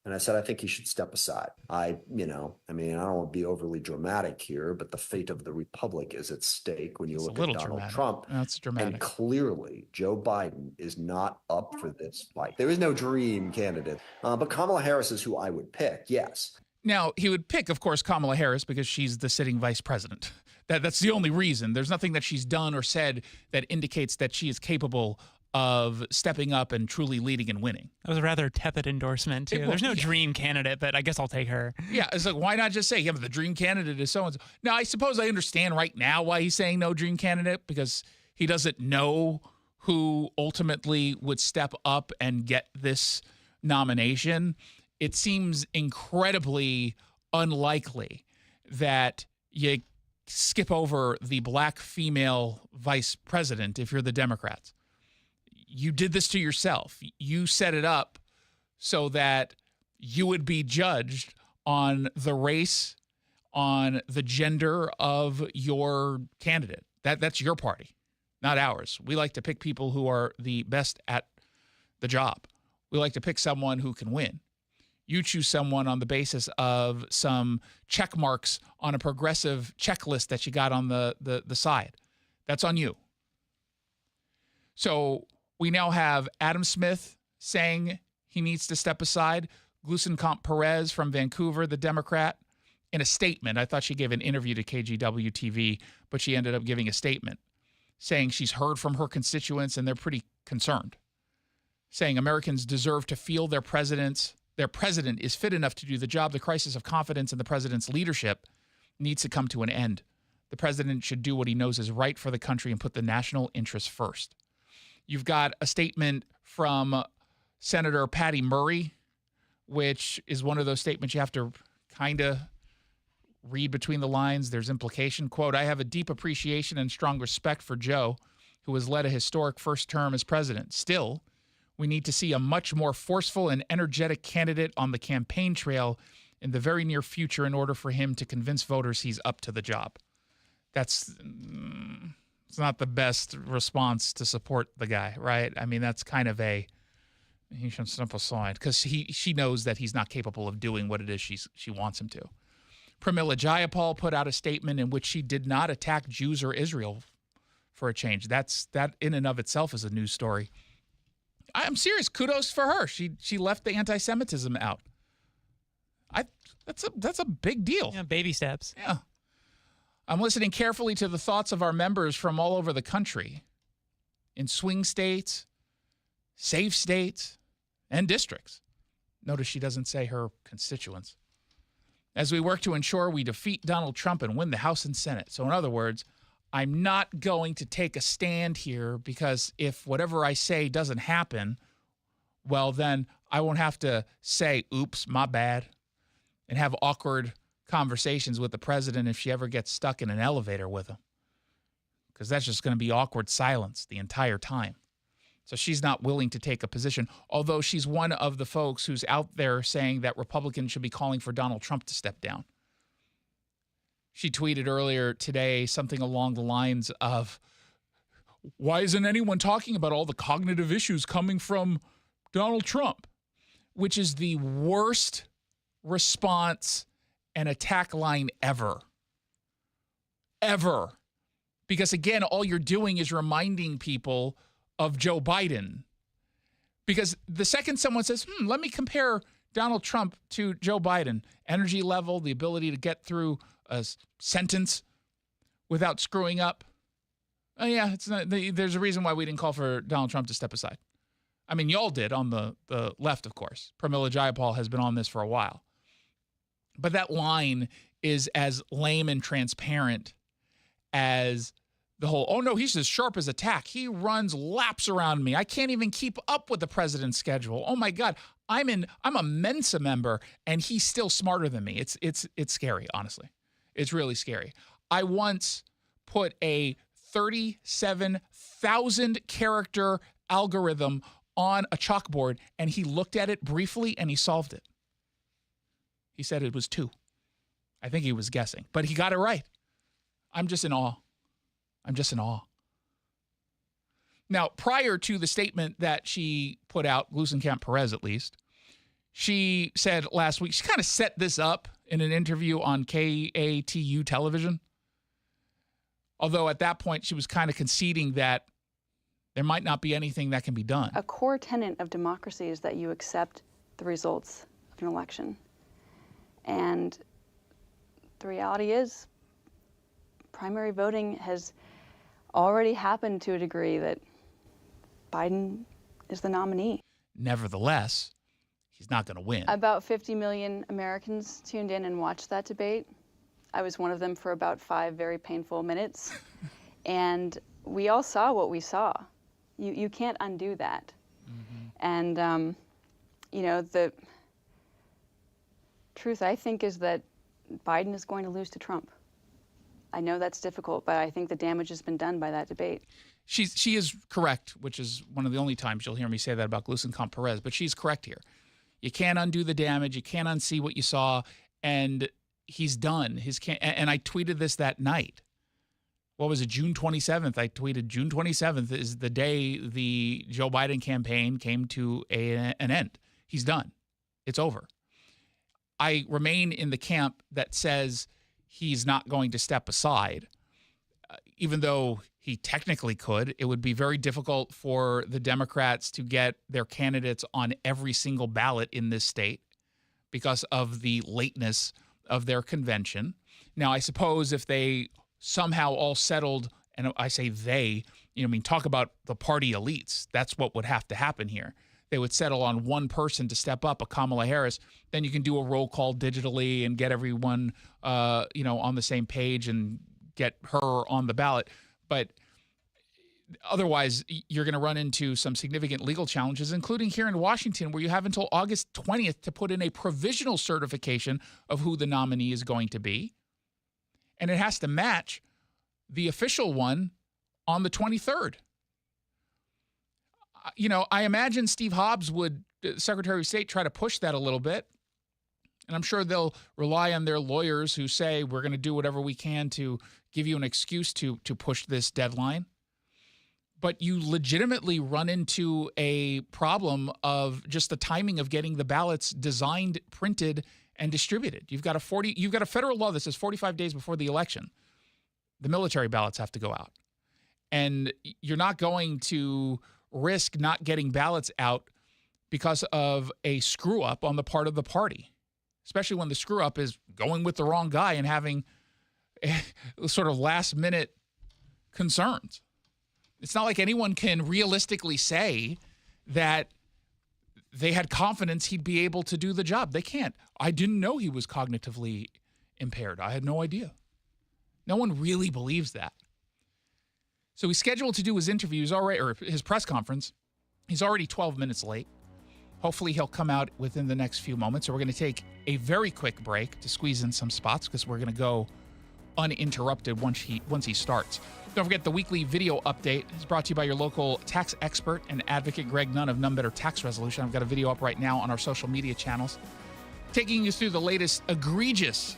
and I said, I think he should step aside. I don't want to be overly dramatic here, but the fate of the republic is at stake when you look at Donald Trump. That's dramatic. And clearly, Joe Biden is not up for this fight. There is no dream candidate, but Kamala Harris is who I would pick, yes. Now, he would pick, of course, Kamala Harris because she's the sitting vice president. That's the only reason. There's nothing that she's done or said that indicates that she is capable of stepping up and truly leading and winning. That was a rather tepid endorsement, too. There's no dream candidate, but I guess I'll take her. Yeah, it's like, why not just say, yeah, but the dream candidate is so-and-so. Now, I suppose I understand right now why he's saying no dream candidate, because he doesn't know who ultimately would step up and get this nomination. It seems incredibly unlikely that you skip over the black female vice president if you're the Democrats. You did this to yourself. You set it up so that you would be judged on the race, on the gender of your candidate. That's your party, not ours. We like to pick people who are the best at the job. We like to pick someone who can win. You choose someone on the basis of some check marks on a progressive checklist that you got on the side. That's on you. So we now have Adam Smith saying he needs to step aside. Glusenkamp Perez from Vancouver, the Democrat, in a statement. I thought she gave an interview to KGW TV, but she ended up giving a statement saying she's heard from her constituents and they're pretty concerned, saying Americans deserve to feel their president is fit enough to do the job. The crisis of confidence in the president's leadership needs to come to an end. The president should do what he knows is right for the country and put the national interest first. You've got a statement from Senator Patty Murray, which is one of those statements you have to kind of read between the lines. There's implication. Quote, I have a deep appreciation and strong respect for Joe, who has led a historic first term as president. Still, we need to see a much more forceful and energetic candidate on the campaign trail in the very near future in order for him to convince voters he's up to the job. It's not the best response to support the guy, right? I mean, that's kind of he should step aside because she knows that he's not capable of doing what it is she wants him to. Pramila Jayapal put out a statement in which she did not attack Jews or Israel for a change. That in and of itself is a news story. I'm serious. Kudos for her. She left the anti-Semitism out. That's a big deal. Yeah, baby steps. Yeah. I'm listening carefully to the thoughts of our members from all over the country, in swing states, safe states, and districts. Notice she doesn't say her constituents. As we work to ensure we defeat Donald Trump and win the House and Senate. So in other words, I'm not going to take a stand here because if whatever I say doesn't happen, well, then I won't have to say, oops, my bad, and have awkward conversations with the president if she ever gets stuck in an elevator with him, because that's just going to be awkward silence the entire time. So she's not willing to take a position, although she's one of the folks who's out there saying that Republicans should be calling for Donald Trump to step down. She tweeted earlier today something along the lines of, why isn't anyone talking about all the cognitive issues coming from Donald Trump? Which is the worst response and attack line ever. Ever. Because again, all you're doing is reminding people of Joe Biden. Because the second someone says, let me compare Donald Trump to Joe Biden, energy level, the ability to get through a sentence without screwing up. Oh yeah, it's not, there's a reason why we didn't call for Donald Trump to step aside. I mean, y'all did on the left, of course. Pramila Jayapal has been on this for a while. But that line is as lame and transparent as the whole, oh no, he's as sharp as a tack. He runs laps around me. I can't even keep up with the president's schedule. Oh my God, I'm a Mensa member and he's still smarter than me. It's scary, honestly. It's really scary. I once put a 37,000 character algorithm on a chalkboard and he looked at it briefly and he solved it. He said it was 2. I think he was guessing, but he got it right. I'm just in awe. I'm just in awe. Now, prior to the statement that she put out, Gluesenkamp-Perez at least, she said last week, she kind of set this up in an interview on KATU television. Although at that point, she was kind of conceding that there might not be anything that can be done. A core tenet of democracy is that you accept the results of an election. And the reality is, primary voting has already happened to a degree that Biden is the nominee. Nevertheless, he's not going to win. About 50 million Americans tuned in and watched that debate. I was one of them for about 5 very painful minutes. And we all saw what we saw. You can't undo that. And, you know, the truth, I think, is that Biden is going to lose to Trump. I know that's difficult, but I think the damage has been done by that debate. She is correct, which is one of the only times you'll hear me say that about Gluesenkamp-Perez, but she's correct here. You can't undo the damage. You can't unsee what you saw, and he's done. And I tweeted this that night. What was it, June 27th? I tweeted June 27th is the day the Joe Biden campaign came to an end. He's done. It's over. I remain in the camp that says he's not going to step aside. Even though he technically could, it would be very difficult for the Democrats to get their candidates on every single ballot in this state because of the lateness of their convention. Now, I suppose if they somehow all settled, and I say they, talk about the party elites, that's what would have to happen here. They would settle on one person to step up, a Kamala Harris. Then you can do a roll call digitally and get everyone, on the same page and get her on the ballot. But otherwise, you're going to run into some significant legal challenges, including here in Washington, where you have until August 20th to put in a provisional certification of who the nominee is going to be. And it has to match the official one on the 23rd. I imagine Steve Hobbs would, Secretary of State, try to push that a little bit. And I'm sure they'll rely on their lawyers who say, we're going to do whatever we can to give you an excuse to push this deadline. But you legitimately run into a problem of just the timing of getting the ballots designed, printed, and distributed. You've got a federal law that says 45 days before the election, the military ballots have to go out. And you're not going to risk not getting ballots out because of a screw up on the part of the party, especially when the screw up is going with the wrong guy and having sort of last minute concerns. It's not like anyone can realistically say that they had confidence he'd be able to do the job. They can't. I didn't know he was cognitively impaired. I had no idea. No one really believes that. So he's scheduled to do his interviews already, or his press conference. He's already 12 minutes late. Hopefully he'll come out within the next few moments. So we're going to take a very quick break to squeeze in some spots because we're going to go uninterrupted once he starts. Don't forget the weekly video update is brought to you by your local tax expert and advocate, Greg Nunn of None Better Tax Resolution. I've got a video up right now on our social media channels taking you through the latest egregious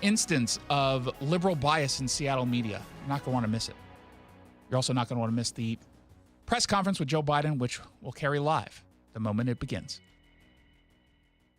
instance of liberal bias in Seattle media. You're not going to want to miss it. You're also not going to want to miss the press conference with Joe Biden, which will carry live the moment it begins.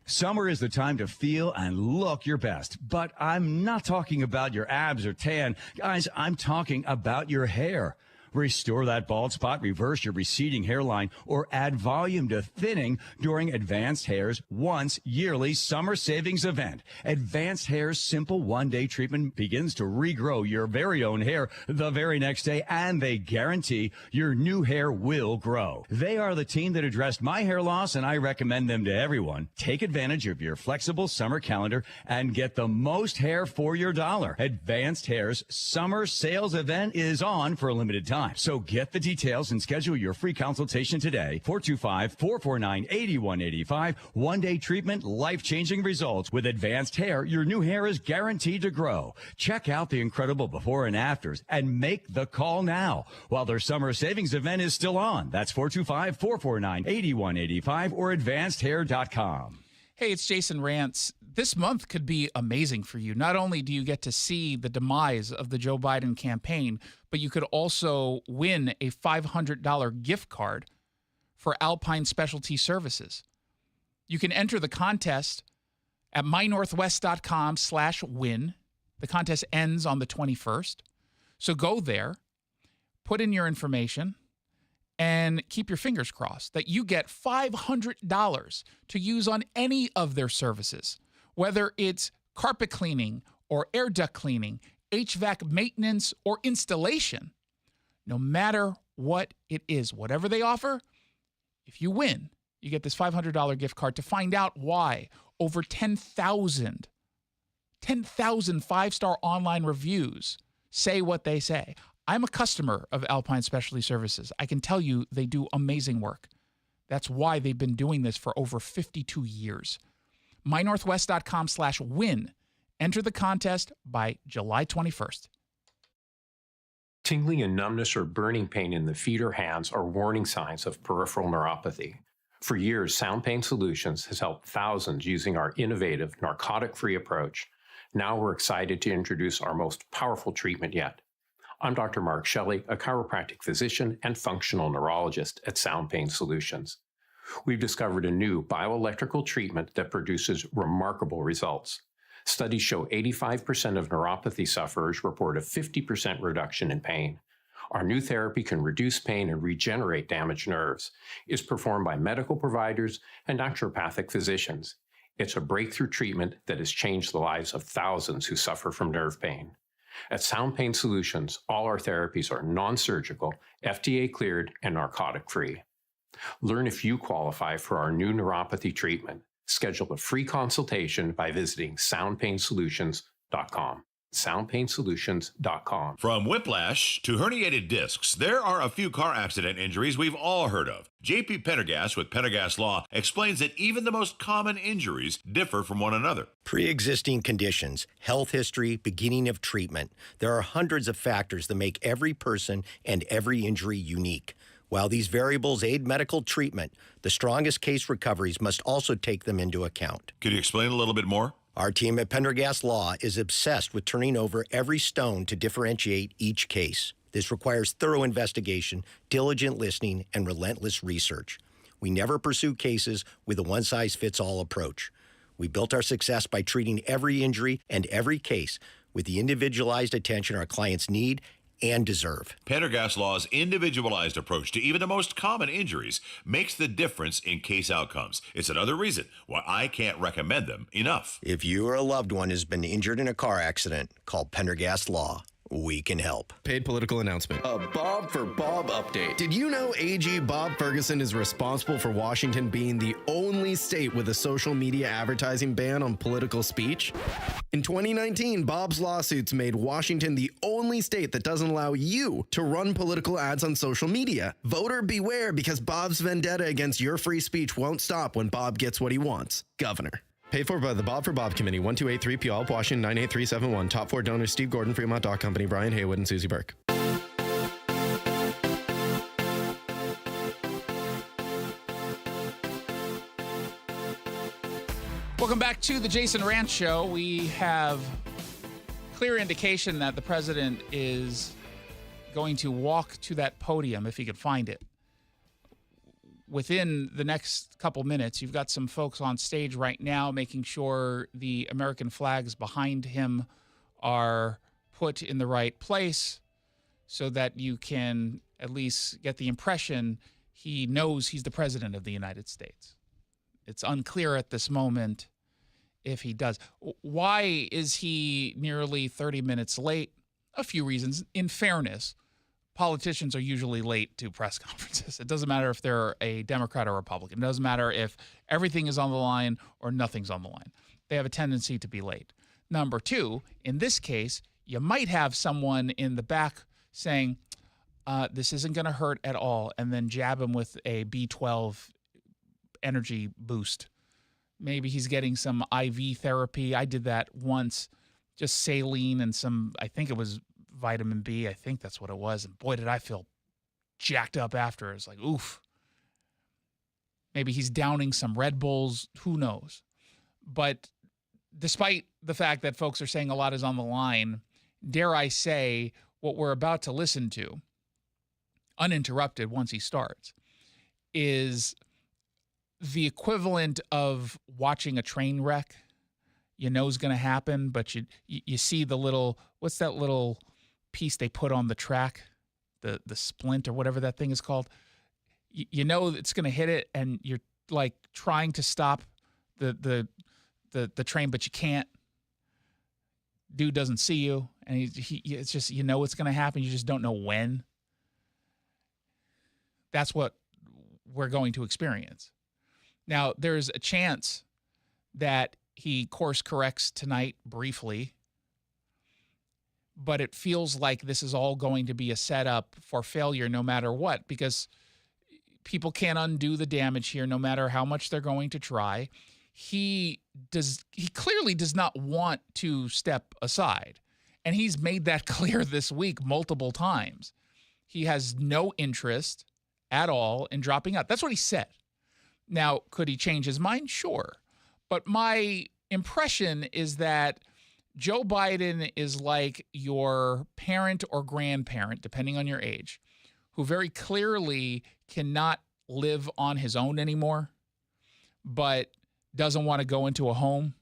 Summer is the time to feel and look your best, but I'm not talking about your abs or tan. Guys, I'm talking about your hair. Restore that bald spot, reverse your receding hairline, or add volume to thinning during Advanced Hair's once yearly summer savings event. Advanced Hair's simple one-day treatment begins to regrow your very own hair the very next day, and they guarantee your new hair will grow. They are the team that addressed my hair loss, and I recommend them to everyone. Take advantage of your flexible summer calendar and get the most hair for your dollar. Advanced Hair's summer sales event is on for a limited time. So get the details and schedule your free consultation today. 425-449-8185. One-day treatment, life-changing results. With Advanced Hair, your new hair is guaranteed to grow. Check out the incredible before and afters and make the call now while their summer savings event is still on. That's 425-449-8185 or advancedhair.com. Hey, it's Jason Rantz. This month could be amazing for you. Not only do you get to see the demise of the Joe Biden campaign, but you could also win a $500 gift card for Alpine Specialty Services. You can enter the contest at mynorthwest.com/win. The contest ends on the 21st. So go there, put in your information, and keep your fingers crossed that you get $500 to use on any of their services, whether it's carpet cleaning or air duct cleaning, HVAC maintenance or installation. No matter what it is, whatever they offer, if you win, you get this $500 gift card. To find out why, over 10,000 five-star online reviews say what they say. I'm a customer of Alpine Specialty Services. I can tell you they do amazing work. That's why they've been doing this for over 52 years. mynorthwest.com/win. Enter the contest by July 21st. Tingling and numbness or burning pain in the feet or hands are warning signs of peripheral neuropathy. For years, Sound Pain Solutions has helped thousands using our innovative narcotic-free approach. Now we're excited to introduce our most powerful treatment yet. I'm Dr. Mark Shelley, a chiropractic physician and functional neurologist at Sound Pain Solutions. We've discovered a new bioelectrical treatment that produces remarkable results. Studies show 85% of neuropathy sufferers report a 50% reduction in pain. Our new therapy can reduce pain and regenerate damaged nerves. It's performed by medical providers and naturopathic physicians. It's a breakthrough treatment that has changed the lives of thousands who suffer from nerve pain. At Sound Pain Solutions, all our therapies are non-surgical, FDA-cleared, and narcotic-free. Learn if you qualify for our new neuropathy treatment. Schedule a free consultation by visiting soundpainsolutions.com. soundpainsolutions.com. From whiplash to herniated discs, there are a few car accident injuries we've all heard of. JP Pendergast with Pendergast Law explains that even the most common injuries differ from one another. Pre-existing conditions, health history, beginning of treatment. There are hundreds of factors that make every person and every injury unique. While these variables aid medical treatment, the strongest case recoveries must also take them into account. Could you explain a little bit more? Our team at Pendergast Law is obsessed with turning over every stone to differentiate each case. This requires thorough investigation, diligent listening, and relentless research. We never pursue cases with a one-size-fits-all approach. We built our success by treating every injury and every case with the individualized attention our clients need and deserve. Pendergast Law's individualized approach to even the most common injuries makes the difference in case outcomes. It's another reason why I can't recommend them enough. If you or a loved one has been injured in a car accident, call Pendergast Law. We can help. Paid political announcement. A Bob for Bob update. Did you know AG Bob Ferguson is responsible for Washington being the only state with a social media advertising ban on political speech? In 2019, Bob's lawsuits made Washington the only state that doesn't allow you to run political ads on social media. Voter beware, because Bob's vendetta against your free speech won't stop when Bob gets what he wants. Governor. Paid for by the Bob for Bob Committee, 1283 Puyallup, Washington, 98371. Top 4 donors: Steve Gordon, Fremont Dock Company, Brian Haywood, and Susie Burke. Welcome back to the Jason Rantz Show. We have clear indication that the president is going to walk to that podium if he could find it. Within the next couple minutes, you've got some folks on stage right now making sure the American flags behind him are put in the right place so that you can at least get the impression he knows he's the president of the United States. It's unclear at this moment if he does. Why is he nearly 30 minutes late? A few reasons. In fairness, politicians are usually late to press conferences. It doesn't matter if they're a Democrat or Republican. It doesn't matter if everything is on the line or nothing's on the line. They have a tendency to be late. Number two, in this case, you might have someone in the back saying, this isn't going to hurt at all, and then jab him with a B12 energy boost. Maybe he's getting some IV therapy. I did that once, just saline and some, I think it was vitamin B. I think that's what it was. And boy, did I feel jacked up after. It's like, oof. Maybe he's downing some Red Bulls. Who knows? But despite the fact that folks are saying a lot is on the line, dare I say what we're about to listen to, uninterrupted once he starts, is the equivalent of watching a train wreck. You know is going to happen, but you see the little, what's that little piece they put on the track, the splint or whatever that thing is called. You know it's going to hit it, and you're like trying to stop the train, but you can't. Dude doesn't see you, and it's just, you know it's going to happen. You just don't know when. That's what we're going to experience. Now, there's a chance that he course corrects tonight briefly, but it feels like this is all going to be a setup for failure no matter what, because people can't undo the damage here no matter how much they're going to try. He clearly does not want to step aside, and he's made that clear this week multiple times. He has no interest at all in dropping out. That's what he said. Now, could he change his mind? Sure. But my impression is that Joe Biden is like your parent or grandparent, depending on your age, who very clearly cannot live on his own anymore, but doesn't want to go into a home.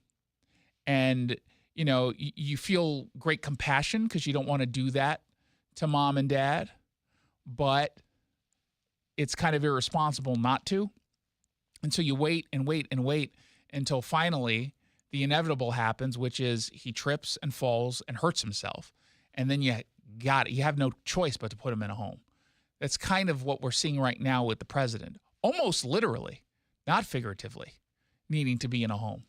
And, you know, you feel great compassion because you don't want to do that to mom and dad, but it's kind of irresponsible not to. And so you wait and wait and wait until finally the inevitable happens, which is he trips and falls and hurts himself. And then you have no choice but to put him in a home. That's kind of what we're seeing right now with the president, almost literally, not figuratively, needing to be in a home.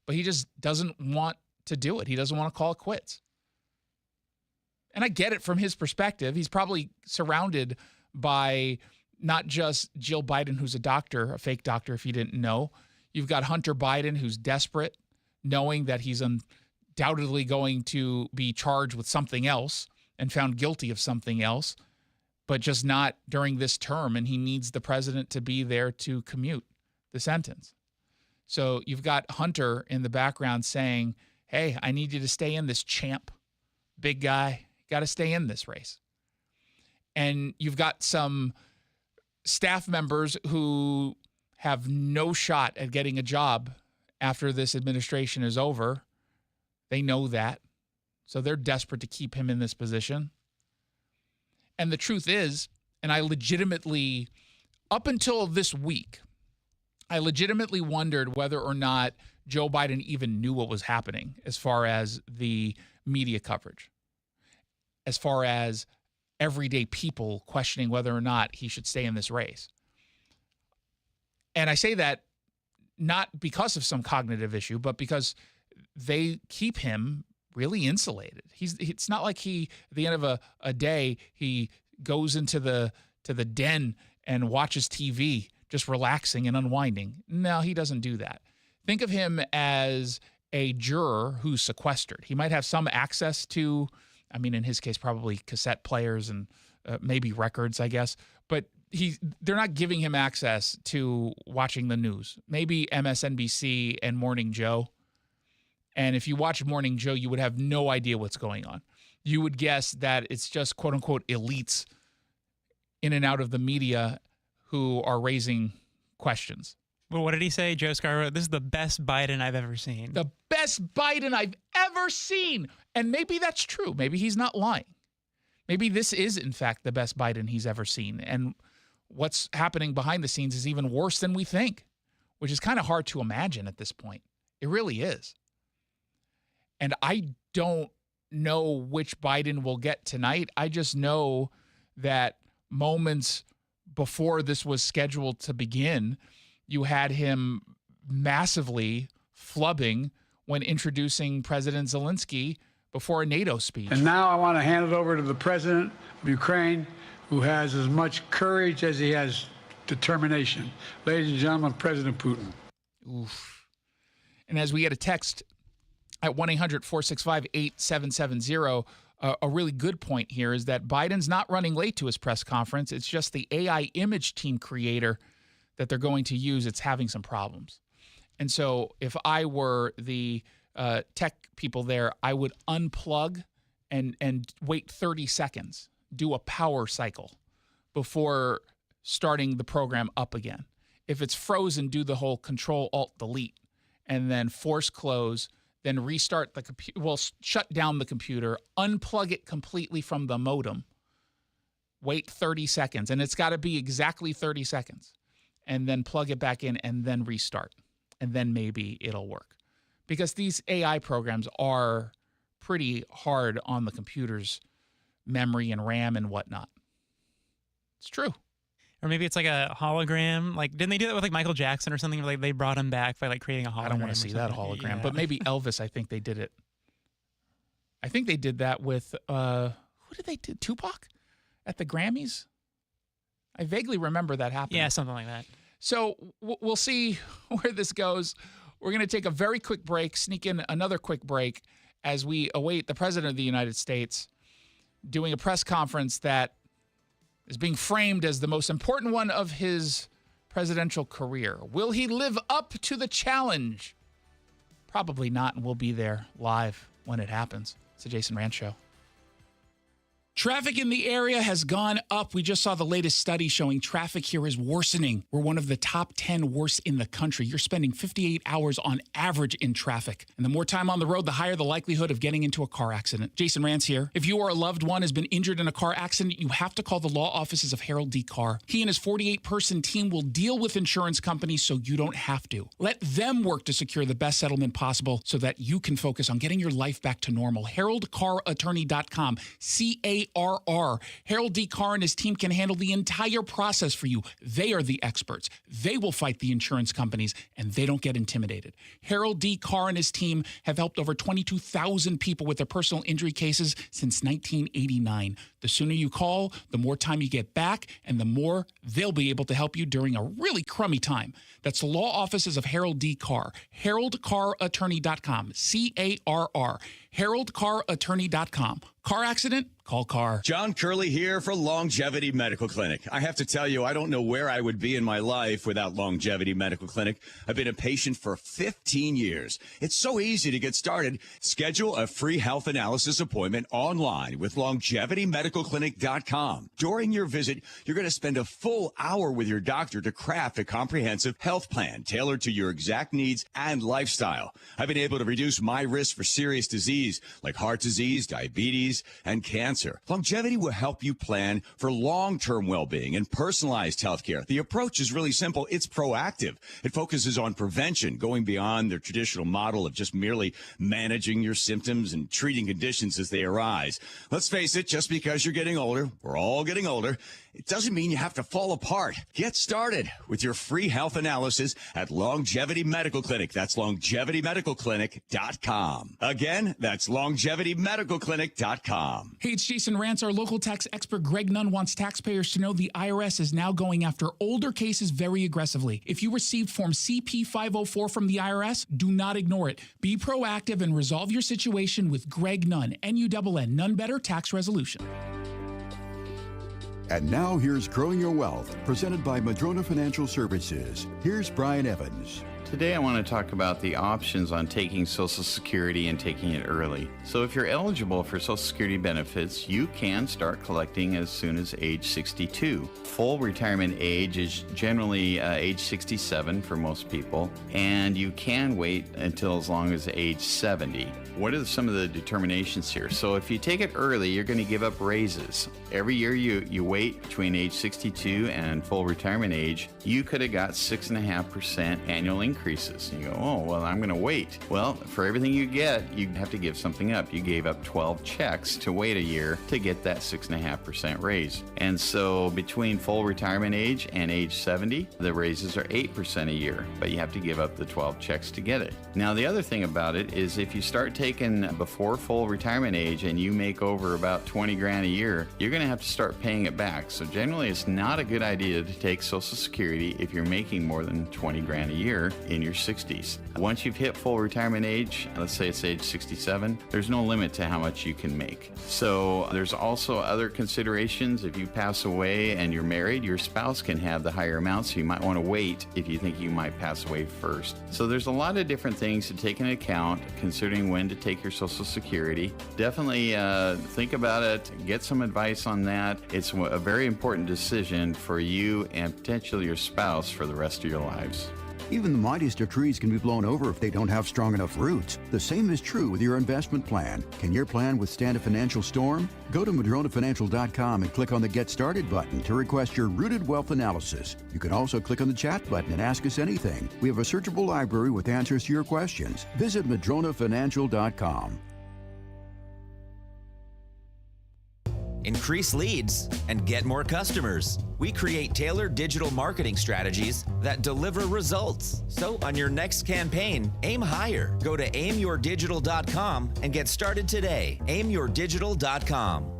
But he just doesn't want to do it. He doesn't want to call it quits. And I get it from his perspective. He's probably surrounded by not just Jill Biden, who's a doctor, a fake doctor, if you didn't know. You've got Hunter Biden, who's desperate, knowing that he's undoubtedly going to be charged with something else and found guilty of something else, but just not during this term. And he needs the president to be there to commute the sentence. So you've got Hunter in the background saying, hey, I need you to stay in this, champ. Big guy, got to stay in this race. And you've got some staff members who have no shot at getting a job after this administration is over. They know that. So they're desperate to keep him in this position. And the truth is, and I legitimately, up until this week, I legitimately wondered whether or not Joe Biden even knew what was happening as far as the media coverage, as far as everyday people questioning whether or not he should stay in this race. And I say that not because of some cognitive issue, but because they keep him really insulated. It's not like he, at the end of a day, he goes into the den and watches TV, just relaxing and unwinding. No, he doesn't do that. Think of him as a juror who's sequestered. He might have some access to, I mean, in his case, probably cassette players and maybe records, I guess. But they're not giving him access to watching the news. Maybe MSNBC and Morning Joe. And if you watch Morning Joe, you would have no idea what's going on. You would guess that it's just quote unquote elites in and out of the media who are raising questions. Well, what did he say, Joe Scarborough? This is the best Biden I've ever seen. The best Biden I've ever seen. And maybe that's true. Maybe he's not lying. Maybe this is, in fact, the best Biden he's ever seen. And what's happening behind the scenes is even worse than we think, which is kind of hard to imagine at this point. It really is. And I don't know which Biden we'll get tonight. I just know that moments before this was scheduled to begin, you had him massively flubbing when introducing President Zelensky before a NATO speech. And now I want to hand it over to the president of Ukraine, who has as much courage as he has determination. Ladies and gentlemen, President Putin. Oof. And as we get a text at 1-800-465-8770, a really good point here is that Biden's not running late to his press conference. It's just the AI image team creator that they're going to use. It's having some problems. And so if I were the tech people there, I would unplug and wait 30 seconds, do a power cycle before starting the program up again. If it's frozen, do the whole Control-Alt-Delete and then force close, then restart the computer, well, shut down the computer, unplug it completely from the modem, wait 30 seconds, and it's got to be exactly 30 seconds, and then plug it back in and then restart, and then maybe it'll work. Because these AI programs are pretty hard on the computer's memory and RAM and whatnot. It's true. Or maybe it's like a hologram. Like, didn't they do that with like Michael Jackson or something? Like they brought him back by like creating a hologram. I don't want to see that hologram, yeah. But maybe Elvis. I think they did it. I think they did that with who did they do? Tupac at the Grammys. I vaguely remember that happening. Yeah, something like that. So we'll see where this goes. We're going to take a very quick break, sneak in another quick break as we await the President of the United States doing a press conference that is being framed as the most important one of his presidential career. Will he live up to the challenge? Probably not, and we'll be there live when it happens. It's the Jason Rantz Show. Traffic in the area has gone up. We just saw the latest study showing traffic here is worsening. We're one of the top 10 worst in the country. You're spending 58 hours on average in traffic. And the more time on the road, the higher the likelihood of getting into a car accident. Jason Rantz here. If you or a loved one has been injured in a car accident, you have to call the law offices of Harold D. Carr. He and his 48-person team will deal with insurance companies so you don't have to. Let them work to secure the best settlement possible so that you can focus on getting your life back to normal. HaroldCarrattorney.com. CARR. Harold D. Carr and his team can handle the entire process for you. They are the experts. They will fight the insurance companies, and they don't get intimidated. Harold D. Carr and his team have helped over 22,000 people with their personal injury cases since 1989. The sooner you call, the more time you get back, and the more they'll be able to help you during a really crummy time. That's the law offices of Harold D. Carr. HaroldCarrattorney.com. CARR. HaroldCarrattorney.com. Car accident? Call Carr. John Curley here for Longevity Medical Clinic. I have to tell you, I don't know where I would be in my life without Longevity Medical Clinic. I've been a patient for 15 years. It's so easy to get started. Schedule a free health analysis appointment online with LongevityMedicalClinic.com. During your visit, you're going to spend a full hour with your doctor to craft a comprehensive health plan tailored to your exact needs and lifestyle. I've been able to reduce my risk for serious disease like heart disease, diabetes, and cancer. Longevity will help you plan for long-term well-being and personalized health care. The approach is really simple. It's proactive. It focuses on prevention, going beyond the traditional model of just merely managing your symptoms and treating conditions as they arise. Let's face it, just because you're getting older, we're all getting older, it doesn't mean you have to fall apart. Get started with your free health analysis at Longevity Medical Clinic. That's LongevityMedicalClinic.com. Again, that's LongevityMedicalClinic.com. Hey, it's Jason Rantz. Our local tax expert Greg Nunn wants taxpayers to know the IRS is now going after older cases very aggressively. If you received Form CP-504 from the IRS, do not ignore it. Be proactive and resolve your situation with Greg Nunn, N-U-N-N, None Better Tax Resolution. And now here's Growing Your Wealth, presented by Madrona Financial Services. Here's Brian Evans. Today I want to talk about the options on taking Social Security and taking it early. So if you're eligible for Social Security benefits, you can start collecting as soon as age 62. Full retirement age is generally age 67 for most people, and you can wait until as long as age 70. What are some of the determinations here? So if you take it early, you're going to give up raises. Every year you wait between age 62 and full retirement age, you could have got 6.5% annual increases. And you go, oh, well, I'm going to wait. Well, for everything you get, you have to give something up. You gave up 12 checks to wait a year to get that 6.5% raise. And so between full retirement age and age 70, the raises are 8% a year, but you have to give up the 12 checks to get it. Now, the other thing about it is if you start taking before full retirement age and you make over about 20 grand a year, you're going to have to start paying it back. So generally, it's not a good idea to take Social Security if you're making more than 20 grand a year in your 60s. Once you've hit full retirement age, let's say it's age 67, there's no limit to how much you can make. So there's also other considerations. If you pass away and you're married, your spouse can have the higher amount, so you might want to wait if you think you might pass away first. So there's a lot of different things to take into account considering when to take your Social Security. Definitely think about it, get some advice on that. It's a very important decision for you and potentially your spouse for the rest of your lives. Even the mightiest of trees can be blown over if they don't have strong enough roots. The same is true with your investment plan. Can your plan withstand a financial storm? Go to madronafinancial.com and click on the Get Started button to request your Rooted Wealth Analysis. You can also click on the chat button and ask us anything. We have a searchable library with answers to your questions. Visit madronafinancial.com. Increase leads and get more customers. We create tailored digital marketing strategies that deliver results. So on your next campaign, aim higher. Go to aimyourdigital.com and get started today. aimyourdigital.com.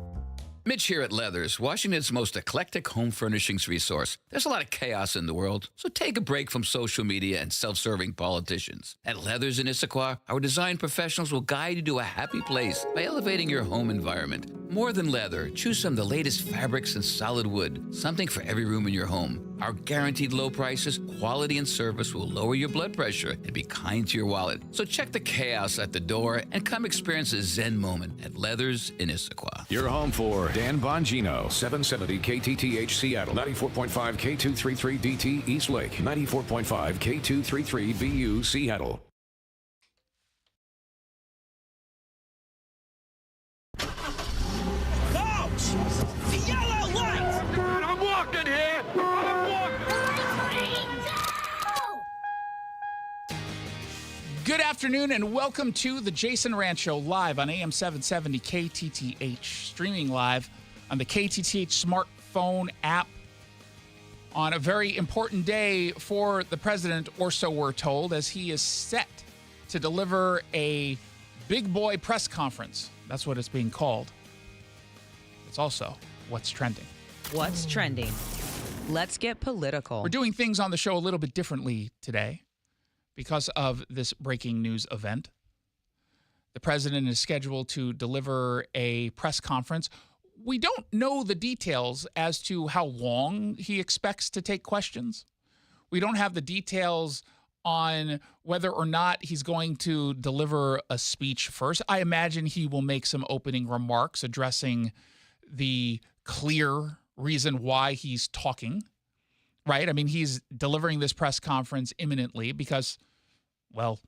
Mitch here at Leathers, Washington's most eclectic home furnishings resource. There's a lot of chaos in the world, so take a break from social media and self-serving politicians. At Leathers in Issaquah, our design professionals will guide you to a happy place by elevating your home environment. More than leather, choose from the latest fabrics and solid wood, something for every room in your home. Our guaranteed low prices, quality, and service will lower your blood pressure and be kind to your wallet. So check the chaos at the door and come experience a Zen moment at Leathers in Issaquah. You're home for Dan Bongino, 770 KTTH Seattle, 94.5 K233DT East Lake, 94.5 K233BU Seattle. Folks! The yellow light! I'm walking here! I'm walking! Good afternoon and welcome to the Jason Rantz Show live on AM 770 KTTH, streaming live on the KTTH smartphone app on a very important day for the president, or so we're told, as he is set to deliver a big boy press conference. That's what it's being called. It's also what's trending. What's trending? Let's get political. We're doing things on the show a little bit differently today because of this breaking news event. The president is scheduled to deliver a press conference. We don't know the details as to how long he expects to take questions. We don't have the details on whether or not he's going to deliver a speech first. I imagine he will make some opening remarks addressing the clear reason why he's talking, right? I mean, he's delivering this press conference imminently because, well,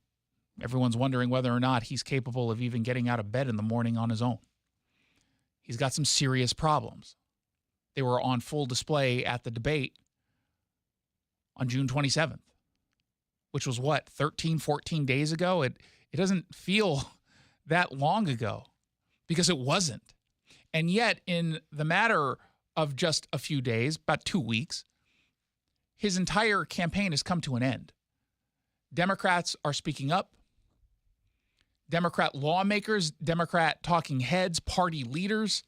everyone's wondering whether or not he's capable of even getting out of bed in the morning on his own. He's got some serious problems. They were on full display at the debate on June 27th, which was what, 13, 14 days ago? It doesn't feel that long ago because it wasn't. And yet, in the matter of just a few days, about 2 weeks, his entire campaign has come to an end. Democrats are speaking up. Democrat lawmakers, Democrat talking heads, party leaders,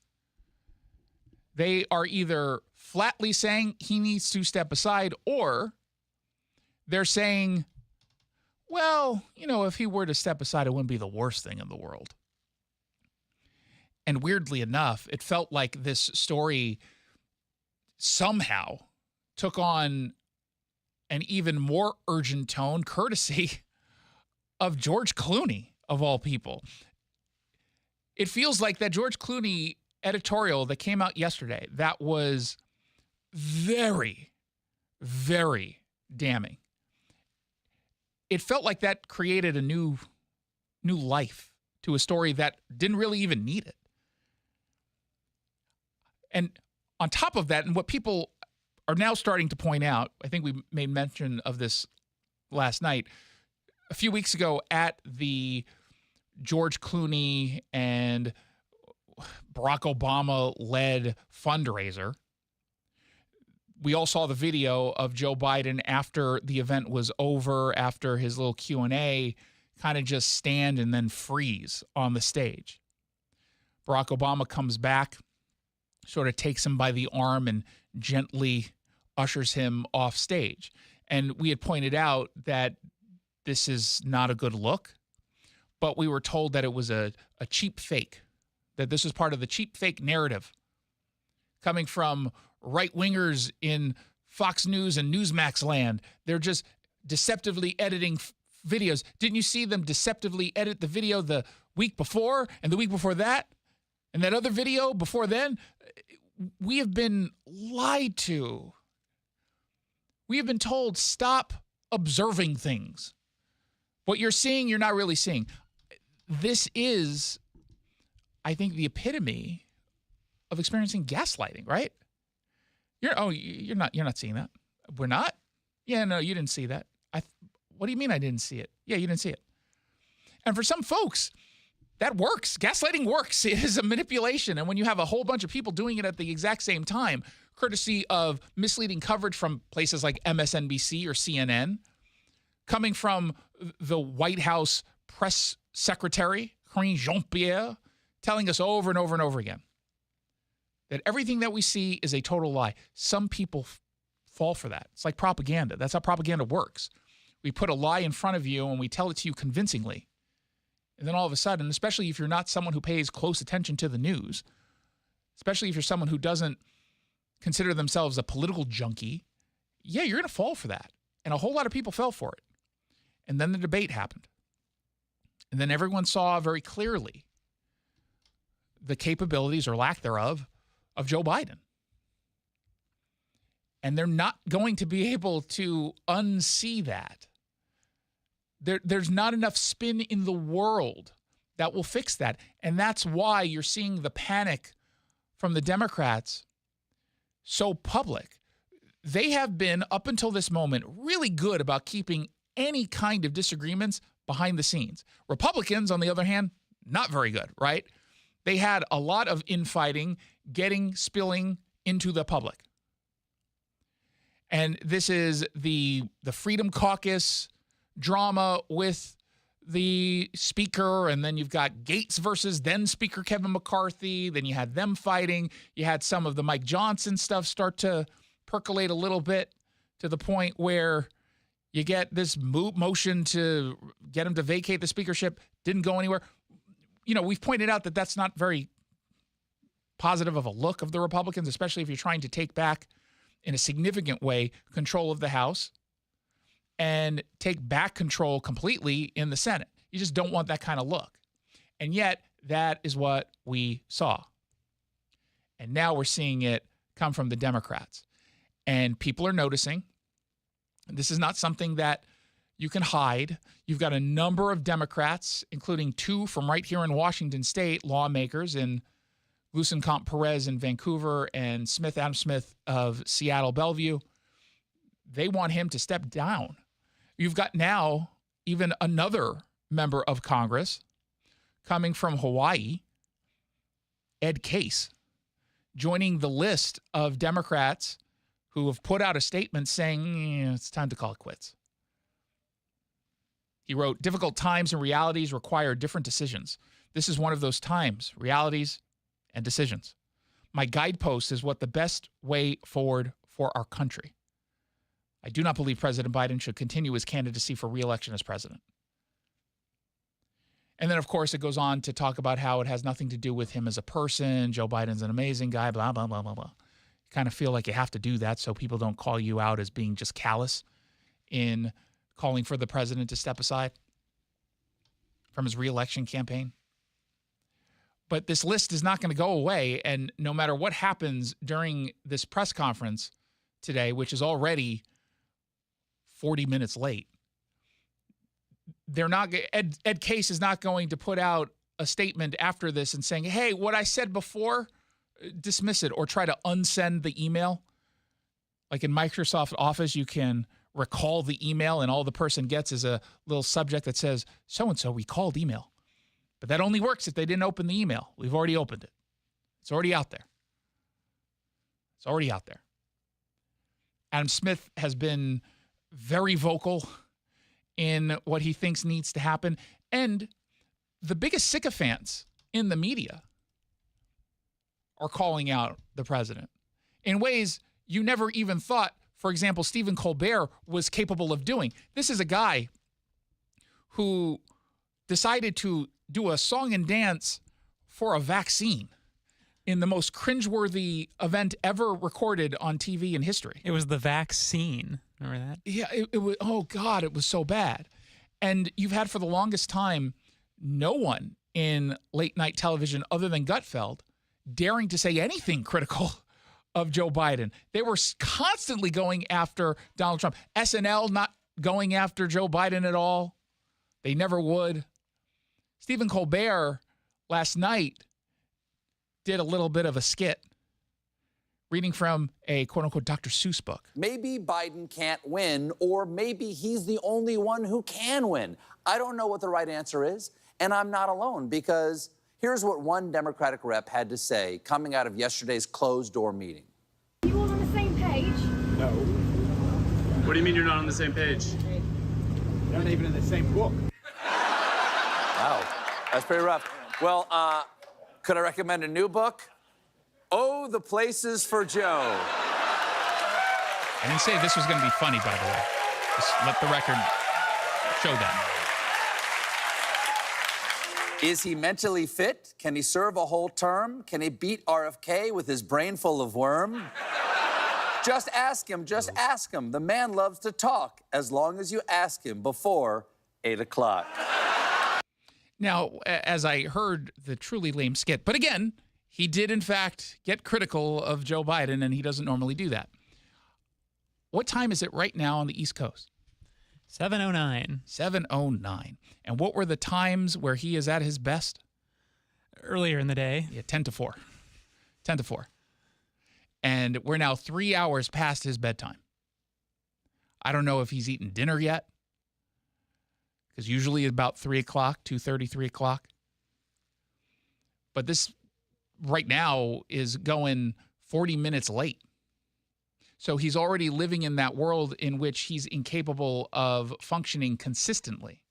they are either flatly saying he needs to step aside, or they're saying, well, you know, if he were to step aside, it wouldn't be the worst thing in the world. And weirdly enough, it felt like this story somehow took on an even more urgent tone, courtesy of George Clooney, of all people. It feels like that George Clooney editorial that came out yesterday, that was very, very damning. It felt like that created a new life to a story that didn't really even need it. And on top of that, and what people are now starting to point out, I think we made mention of this last night, a few weeks ago at the George Clooney and Barack Obama-led fundraiser, we all saw the video of Joe Biden after the event was over, after his little Q&A, kind of just stand and then freeze on the stage. Barack Obama comes back, sort of takes him by the arm and gently ushers him off stage. And we had pointed out that this is not a good look, but we were told that it was a cheap fake, that this was part of the cheap fake narrative coming from right-wingers in Fox News and Newsmax land. They're just deceptively editing videos. Didn't you see them deceptively edit the video the week before and the week before that? And that other video before then? We have been lied to. We have been told, stop observing things. What you're seeing, you're not really seeing. This is, I think, the epitome of experiencing gaslighting, right? You're not seeing that. We're not? Yeah, no, you didn't see that. What do you mean I didn't see it? Yeah, you didn't see it. And for some folks, that works. Gaslighting works. It is a manipulation. And when you have a whole bunch of people doing it at the exact same time, courtesy of misleading coverage from places like MSNBC or CNN, coming from the White House press secretary, Karine Jean-Pierre, telling us over and over and over again that everything that we see is a total lie. Some people fall for that. It's like propaganda. That's how propaganda works. We put a lie in front of you and we tell it to you convincingly. And then all of a sudden, especially if you're not someone who pays close attention to the news, especially if you're someone who doesn't consider themselves a political junkie, yeah, you're going to fall for that. And a whole lot of people fell for it. And then the debate happened. And then everyone saw very clearly the capabilities or lack thereof of Joe Biden. And they're not going to be able to unsee that. There's not enough spin in the world that will fix that. And that's why you're seeing the panic from the Democrats so public. They have been, up until this moment, really good about keeping any kind of disagreements behind the scenes. Republicans, on the other hand, not very good, right? They had a lot of infighting spilling into the public. And this is the Freedom Caucus drama with the speaker, and then you've got Gaetz versus then Speaker Kevin McCarthy. Then you had them fighting. You had some of the Mike Johnson stuff start to percolate a little bit to the point where you get this motion to get him to vacate the speakership. Didn't go anywhere. You know, we've pointed out that that's not very positive of a look of the Republicans, especially if you're trying to take back in a significant way control of the House and take back control completely in the Senate. You just don't want that kind of look. And yet, that is what we saw. And now we're seeing it come from the Democrats. And people are noticing. This is not something that you can hide. You've got a number of Democrats, including two from right here in Washington State, lawmakers in Glueson Perez in Vancouver and Adam Smith of Seattle Bellevue. They want him to step down. You've got now even another member of Congress coming from Hawaii, Ed Case, joining the list of Democrats who have put out a statement saying it's time to call it quits. He wrote, "Difficult times and realities require different decisions. This is one of those times, realities and decisions. My guidepost is what the best way forward for our country. I do not believe President Biden should continue his candidacy for re-election as president." And then, of course, it goes on to talk about how it has nothing to do with him as a person. Joe Biden's an amazing guy, blah, blah, blah, blah, blah. You kind of feel like you have to do that so people don't call you out as being just callous in calling for the president to step aside from his reelection campaign. But this list is not going to go away, and no matter what happens during this press conference today, which is already 40 minutes late, Ed Case is not going to put out a statement after this and saying, hey, what I said before, dismiss it or try to unsend the email. Like in Microsoft Office, you can recall the email and all the person gets is a little subject that says, so-and-so recalled email. But that only works if they didn't open the email. We've already opened it. It's already out there. It's already out there. Adam Smith has been very vocal in what he thinks needs to happen. And the biggest sycophants in the media are calling out the president in ways you never even thought, for example, Stephen Colbert was capable of doing. This is a guy who decided to do a song and dance for a vaccine in the most cringeworthy event ever recorded on TV in history. It was the vaccine. Remember that? Yeah, it was, oh God, it was so bad. And you've had for the longest time no one in late night television other than Gutfeld daring to say anything critical of Joe Biden. They were constantly going after Donald Trump. SNL not going after Joe Biden at all. They never would. Stephen Colbert last night did a little bit of a skit reading from a quote-unquote Dr. Seuss book. Maybe Biden can't win, or maybe he's the only one who can win. I don't know what the right answer is, and I'm not alone, because here's what one Democratic rep had to say coming out of yesterday's closed-door meeting. You all on the same page? No. What do you mean you're not on the same page? You're not even in the same book. Wow, that's pretty rough. Well, could I recommend a new book? Oh, the Places for Joe. I didn't say this was going to be funny, by the way. Just let the record show that. Is he mentally fit? Can he serve a whole term? Can he beat RFK with his brain full of worm? Just ask him, just ask him. The man loves to talk as long as you ask him before 8 o'clock. Now, as I heard the truly lame skit, but again, he did, in fact, get critical of Joe Biden, and he doesn't normally do that. What time is it right now on the East Coast? 7:09. 7:09. And what were the times where he is at his best? Earlier in the day. Yeah, 10 to 4. 10 to 4. And we're now 3 hours past his bedtime. I don't know if he's eaten dinner yet, because usually about 3 o'clock, 2:30, 3 o'clock. But this right now is going 40 minutes late. So he's already living in that world in which he's incapable of functioning consistently.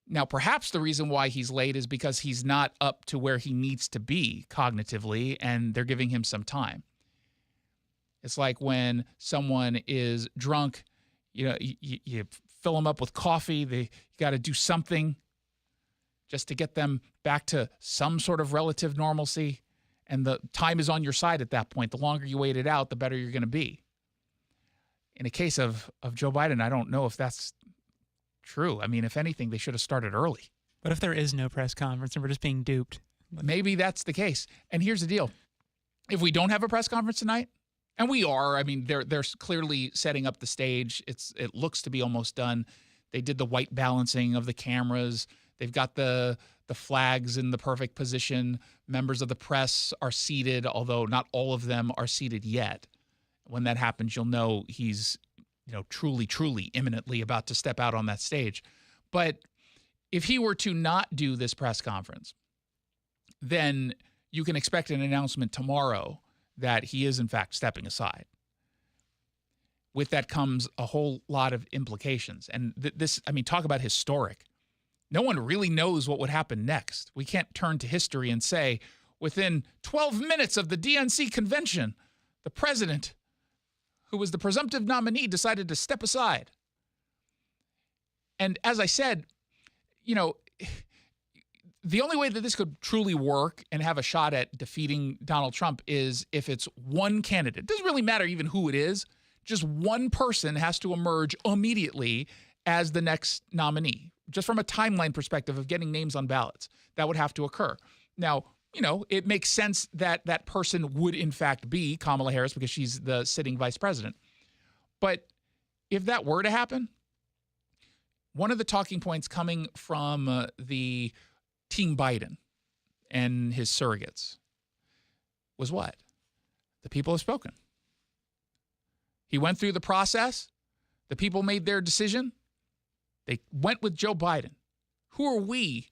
Now, perhaps the reason why he's late is because he's not up to where he needs to be cognitively, and they're giving him some time. It's like when someone is drunk, you fill them up with coffee. You got to do something just to get them back to some sort of relative normalcy. And the time is on your side at that point. The longer you wait it out, the better you're going to be. In a case of Joe Biden, I don't know if that's true. I mean, if anything, they should have started early. What if there is no press conference and we're just being duped? Maybe that's the case. And here's the deal. If we don't have a press conference tonight, and we are, I mean, they're clearly setting up the stage. It looks to be almost done. They did the white balancing of the cameras. They've got the flags in the perfect position. Members of the press are seated, although not all of them are seated yet. When that happens, you'll know he's, truly, truly imminently about to step out on that stage. But if he were to not do this press conference, then you can expect an announcement tomorrow that he is, in fact, stepping aside. With that comes a whole lot of implications. And talk about historic. No one really knows what would happen next. We can't turn to history and say, within 12 minutes of the DNC convention, the president, who was the presumptive nominee, decided to step aside. And as I said, the only way that this could truly work and have a shot at defeating Donald Trump is if it's one candidate. It doesn't really matter even who it is, Just one person has to emerge immediately as the next nominee, just from a timeline perspective of getting names on ballots. That would have to occur. Now, it makes sense that that person would, in fact, be Kamala Harris because she's the sitting vice president. But if that were to happen, one of the talking points coming from the Team Biden and his surrogates was what? The people have spoken. He went through the process. The people made their decision. They went with Joe Biden. Who are we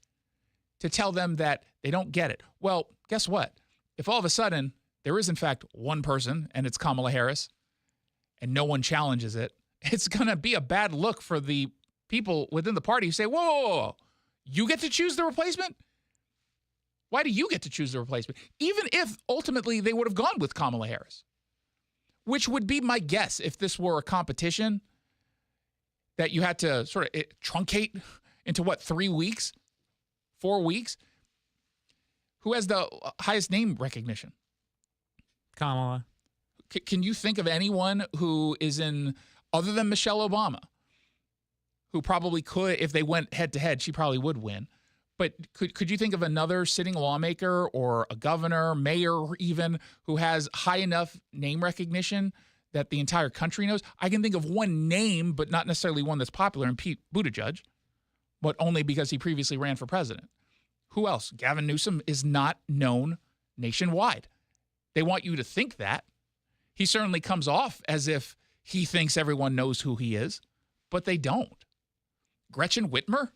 to tell them that they don't get it? Well, guess what? If all of a sudden there is, in fact, one person and it's Kamala Harris and no one challenges it, it's going to be a bad look for the people within the party who say, whoa, you get to choose the replacement? Why do you get to choose the replacement? Even if ultimately they would have gone with Kamala Harris, which would be my guess if this were a competition that you had to sort of truncate into 3 weeks, 4 weeks? Who has the highest name recognition? Kamala. Can you think of anyone who is in, other than Michelle Obama, who probably could, if they went head to head, she probably would win. But could you think of another sitting lawmaker or a governor, mayor even, who has high enough name recognition that the entire country knows? I can think of one name, but not necessarily one that's popular, in Pete Buttigieg, but only because he previously ran for president. Who else? Gavin Newsom is not known nationwide. They want you to think that. He certainly comes off as if he thinks everyone knows who he is, but they don't. Gretchen Whitmer?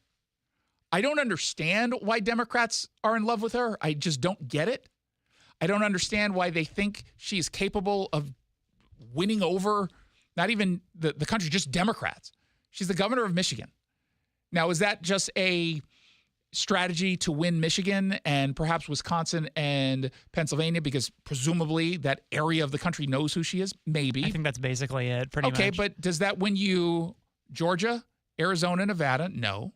I don't understand why Democrats are in love with her. I just don't get it. I don't understand why they think she's capable of winning over not even the country, just Democrats. She's the governor of Michigan. Now, is that just a strategy to win Michigan and perhaps Wisconsin and Pennsylvania because presumably that area of the country knows who she is? Maybe. I think that's basically it, pretty much. Okay, but does that win you Georgia, Arizona, Nevada? No.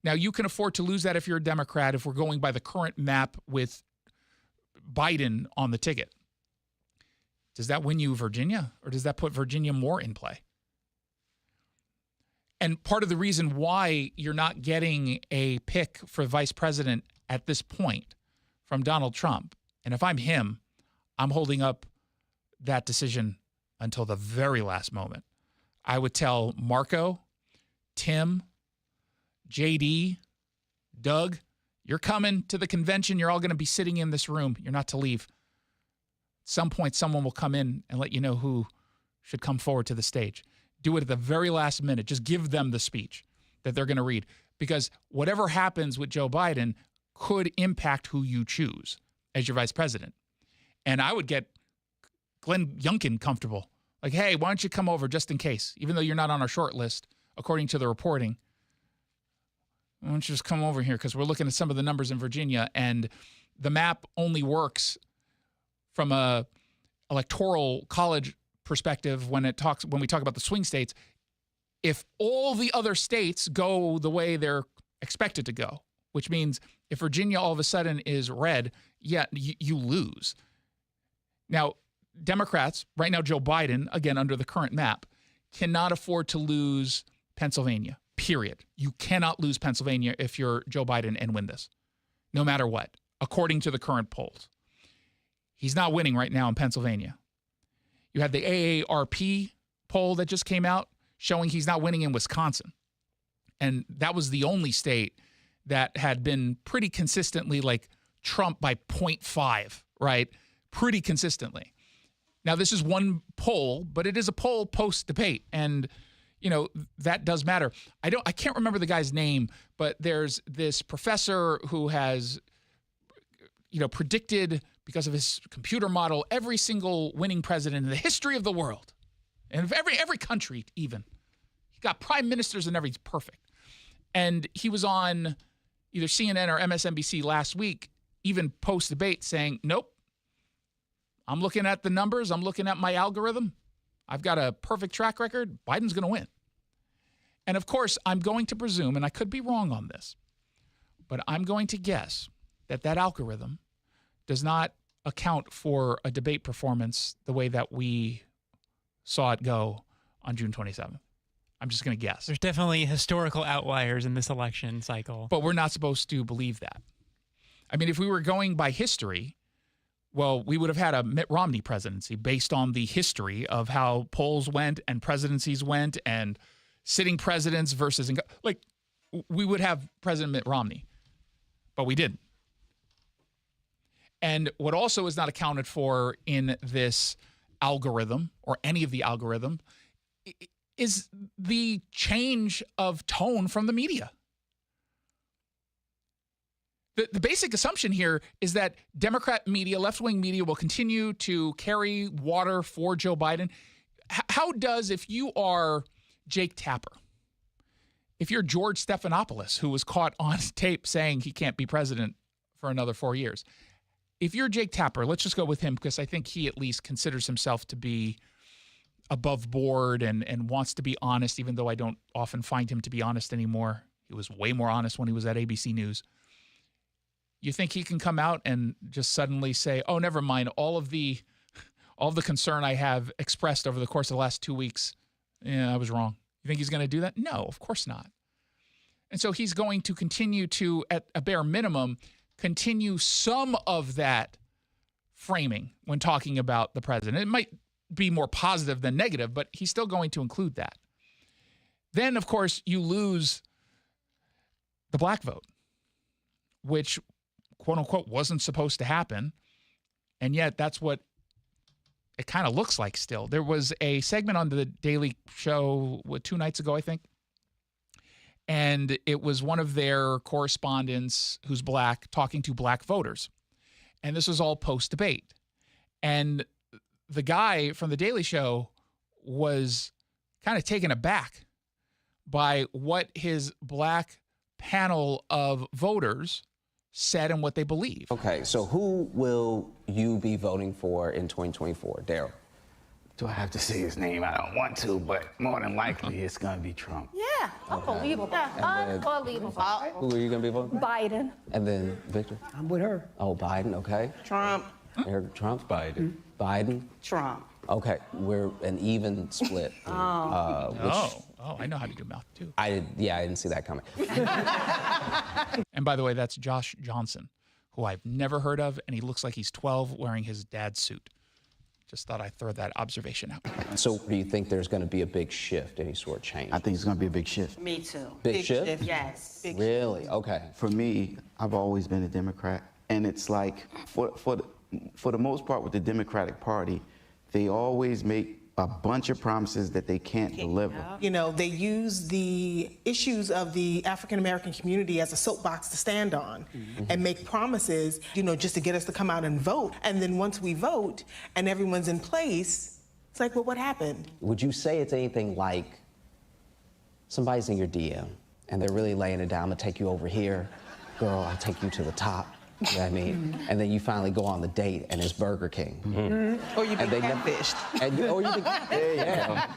Now, you can afford to lose that if you're a Democrat, if we're going by the current map with Biden on the ticket. Does that win you Virginia, or does that put Virginia more in play? And part of the reason why you're not getting a pick for vice president at this point from Donald Trump, and if I'm him, I'm holding up that decision until the very last moment. I would tell Marco, Tim, JD, Doug, you're coming to the convention. You're all going to be sitting in this room. You're not to leave. At some point, someone will come in and let you know who should come forward to the stage. Do it at the very last minute. Just give them the speech that they're going to read. Because whatever happens with Joe Biden could impact who you choose as your vice president. And I would get Glenn Youngkin comfortable. Like, hey, why don't you come over just in case? Even though you're not on our short list, according to the reporting. Why don't you just come over here? Because we're looking at some of the numbers in Virginia, and the map only works from a electoral college perspective when we talk about the swing states. If all the other states go the way they're expected to go, which means if Virginia all of a sudden is red, you lose. Now, Democrats, right now Joe Biden, again under the current map, cannot afford to lose Pennsylvania. Period. You cannot lose Pennsylvania if you're Joe Biden and win this, no matter what, according to the current polls. He's not winning right now in Pennsylvania. You had the AARP poll that just came out showing he's not winning in Wisconsin. And that was the only state that had been pretty consistently like Trump by 0.5, right? Pretty consistently. Now, this is one poll, but it is a poll post-debate. And that does matter. I can't remember the guy's name, but there's this professor who has, predicted because of his computer model every single winning president in the history of the world, and of every country even. He got prime ministers and everything's perfect. And he was on either CNN or MSNBC last week, even post-debate, saying, nope, I'm looking at the numbers. I'm looking at my algorithm. I've got a perfect track record. Biden's going to win. And of course, I'm going to presume, and I could be wrong on this, but I'm going to guess that algorithm does not account for a debate performance the way that we saw it go on June 27th. I'm just going to guess. There's definitely historical outliers in this election cycle. But we're not supposed to believe that. I mean, if we were going by history, well, we would have had a Mitt Romney presidency based on the history of how polls went and presidencies went and sitting presidents versus, like, we would have President Mitt Romney, but we didn't. And what also is not accounted for in this algorithm or any of the algorithm is the change of tone from the media. The basic assumption here is that Democrat media, left-wing media, will continue to carry water for Joe Biden. How does, if you are Jake Tapper, if you're George Stephanopoulos, who was caught on tape saying he can't be president for another 4 years, if you're Jake Tapper, let's just go with him because I think he at least considers himself to be above board and wants to be honest, even though I don't often find him to be honest anymore. He was way more honest when he was at ABC News. You think he can come out and just suddenly say, oh, never mind, all of the concern I have expressed over the course of the last 2 weeks, yeah, I was wrong. You think he's going to do that? No, of course not. And so he's going to continue to, at a bare minimum, continue some of that framing when talking about the president. It might be more positive than negative, but he's still going to include that. Then, of course, you lose the black vote, which, quote unquote, wasn't supposed to happen. And yet that's what it kind of looks like still. There was a segment on the Daily Show 2 nights ago, I think. And it was one of their correspondents who's black talking to black voters. And this was all post-debate. And the guy from the Daily Show was kind of taken aback by what his black panel of voters said and what they believe. Okay, so who will you be voting for in 2024, Daryl? Do I have to say his name? I don't want to, but more than likely it's going to be Trump. Yeah, unbelievable. Unbelievable. Who are you going to be voting for? Biden. And then Victor? I'm with her. Oh, Biden, okay. Trump. Trump? Biden. Biden? Trump. Okay, we're an even split. I know how to do math too. I didn't see that coming. And by the way, that's Josh Johnson, who I've never heard of, and he looks like he's 12 wearing his dad's suit. Just thought I'd throw that observation out. So do you think there's going to be a big shift, any sort of change? I think it's going to be a big shift. Me too. Big shift? Yes. Big really? Okay. For me, I've always been a Democrat, and it's like for the most part with the Democratic Party, they always make a bunch of promises that they can't deliver. You know, they use the issues of the African American community as a soapbox to stand on and make promises, you know, just to get us to come out and vote. And then once we vote and everyone's in place, it's like, well, what happened? Would you say it's anything like somebody's in your DM and they're really laying it down, I'm gonna take you over here, girl, I'll take you to the top. You know what I mean? And then you finally go on the date and it's Burger King. Or you be catfished.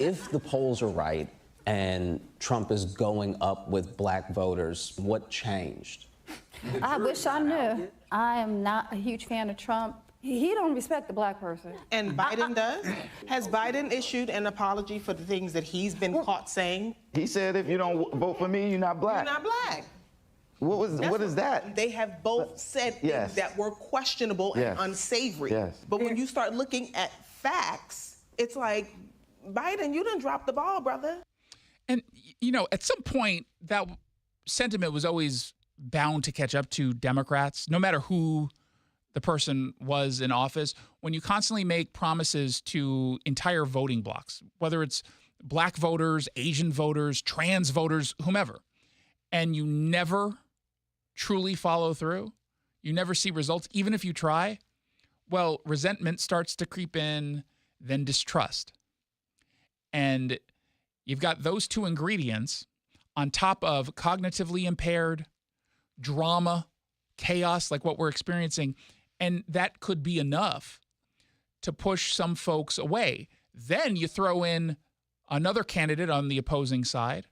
If the polls are right and Trump is going up with black voters, what changed? I wish I knew. I am not a huge fan of Trump. He don't respect the black person. And Biden does? Has Biden issued an apology for the things that he's been caught saying? He said, if you don't vote for me, you're not black. You're not black. What is that? They have both said things that were questionable and unsavory. But when you start looking at facts, it's like, Biden, you done dropped the ball, brother. And, you know, at some point, that sentiment was always bound to catch up to Democrats, no matter who the person was in office. When you constantly make promises to entire voting blocks, whether it's black voters, Asian voters, trans voters, whomever, and you never truly follow through, you never see results, even if you try, well, resentment starts to creep in, then distrust. And you've got those two ingredients on top of cognitively impaired, drama, chaos, like what we're experiencing, and that could be enough to push some folks away. Then you throw in another candidate on the opposing side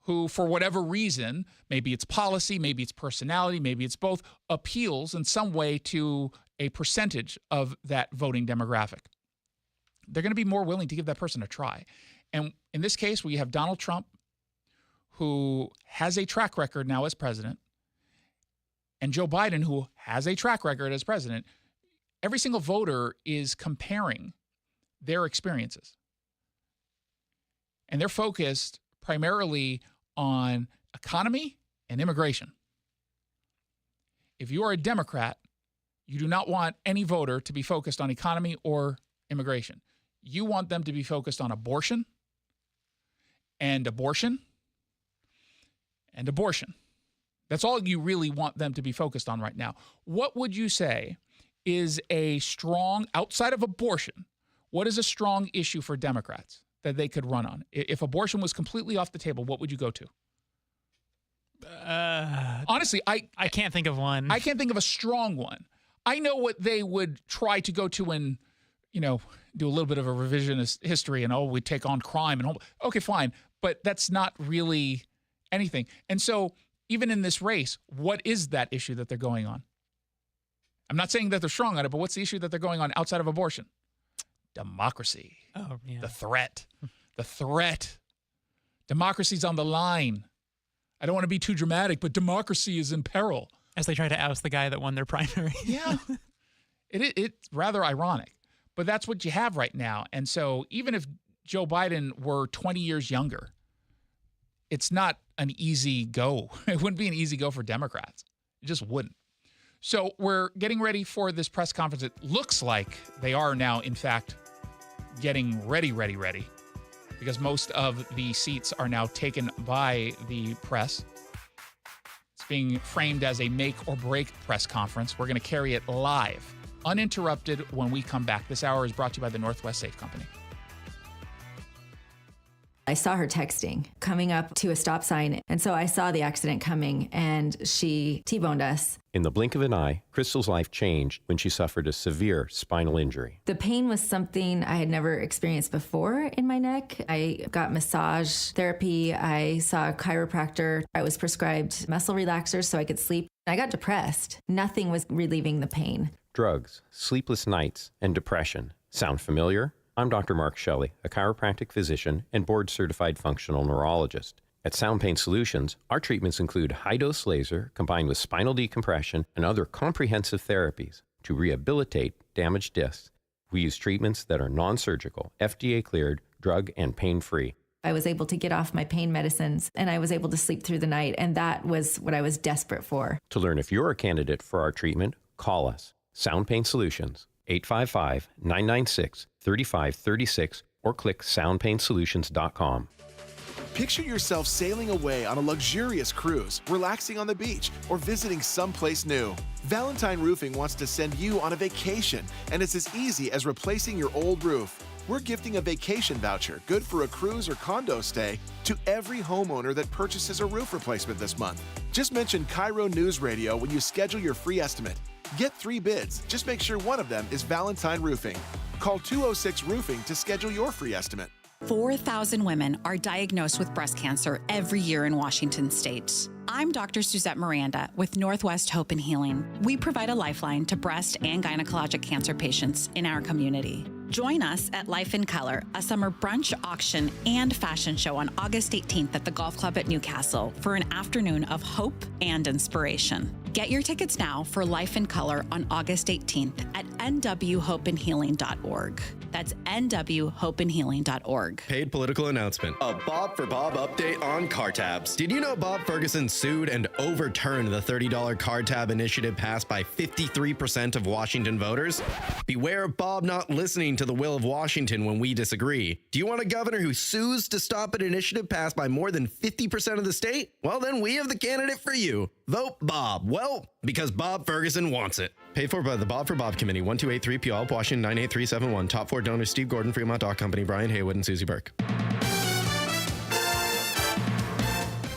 who, for whatever reason, maybe it's policy, maybe it's personality, maybe it's both, appeals in some way to a percentage of that voting demographic. they're going to be more willing to give that person a try. And in this case, we have Donald Trump, who has a track record now as president, and Joe Biden, who has a track record as president. Every single voter is comparing their experiences. And they're focused primarily on economy and immigration. If you are a Democrat, you do not want any voter to be focused on economy or immigration. You want them to be focused on abortion and abortion and abortion. That's all you really want them to be focused on right now. What would you say is a strong, outside of abortion, what is a strong issue for Democrats that they could run on? If abortion was completely off the table, what would you go to? Honestly, I can't think of one. I can't think of a strong one. I know what they would try to go to and, do a little bit of a revisionist history and, we take on crime and okay, fine. But that's not really anything. And so even in this race, what is that issue that they're going on? I'm not saying that they're strong on it, but what's the issue that they're going on outside of abortion? Democracy. Oh, yeah. The threat. The threat. Democracy's on the line. I don't want to be too dramatic, but democracy is in peril. As they try to oust the guy that won their primary. Yeah. It's rather ironic. But that's what you have right now. And so even if Joe Biden were 20 years younger, it's not an easy go. It wouldn't be an easy go for Democrats. It just wouldn't. So we're getting ready for this press conference. It looks like they are now, in fact, getting ready, because most of the seats are now taken by the press. It's being framed as a make or break press conference. We're going to carry it live, uninterrupted when we come back. This hour is brought to you by the Northwest Safe Company. I saw her texting, coming up to a stop sign. And so I saw the accident coming and she T-boned us. In the blink of an eye, Crystal's life changed when she suffered a severe spinal injury. The pain was something I had never experienced before in my neck. I got massage therapy. I saw a chiropractor. I was prescribed muscle relaxers so I could sleep. I got depressed. Nothing was relieving the pain. Drugs, sleepless nights, and depression. Sound familiar? I'm Dr. Mark Shelley, a chiropractic physician and board-certified functional neurologist. At Sound Pain Solutions, our treatments include high-dose laser combined with spinal decompression and other comprehensive therapies to rehabilitate damaged discs. We use treatments that are non-surgical, FDA-cleared, drug and pain-free. I was able to get off my pain medicines and I was able to sleep through the night, and that was what I was desperate for. To learn if you're a candidate for our treatment, call us. Sound Pain Solutions, 855-996-3536, or click soundpainsolutions.com. Picture yourself sailing away on a luxurious cruise, relaxing on the beach, or visiting someplace new. Valentine Roofing wants to send you on a vacation, and it's as easy as replacing your old roof. We're gifting a vacation voucher, good for a cruise or condo stay, to every homeowner that purchases a roof replacement this month. Just mention Cairo News Radio when you schedule your free estimate. Get 3 bids. Just make sure one of them is Valentine Roofing. Call 206 Roofing to schedule your free estimate. 4,000 women are diagnosed with breast cancer every year in Washington state. I'm Dr. Suzette Miranda with Northwest Hope and Healing. We provide a lifeline to breast and gynecologic cancer patients in our community. Join us at Life in Color, a summer brunch, auction, and fashion show on August 18th at the Golf Club at Newcastle for an afternoon of hope and inspiration. Get your tickets now for Life in Color on August 18th at nwhopeandhealing.org. That's nwhopeandhealing.org. Paid political announcement. A Bob for Bob update on car tabs. Did you know Bob Ferguson sued and overturned the $30 car tab initiative passed by 53% of Washington voters? Beware of Bob not listening to the will of Washington when we disagree. Do you want a governor who sues to stop an initiative passed by more than 50% of the state? Well, then we have the candidate for you. Vote Bob. Well, because Bob Ferguson wants it. Paid for by the Bob for Bob Committee, 1283 Puyallup, Washington 98371. Top 4 donors: Steve Gordon, Fremont Dock Company, Brian Haywood, and Susie Burke.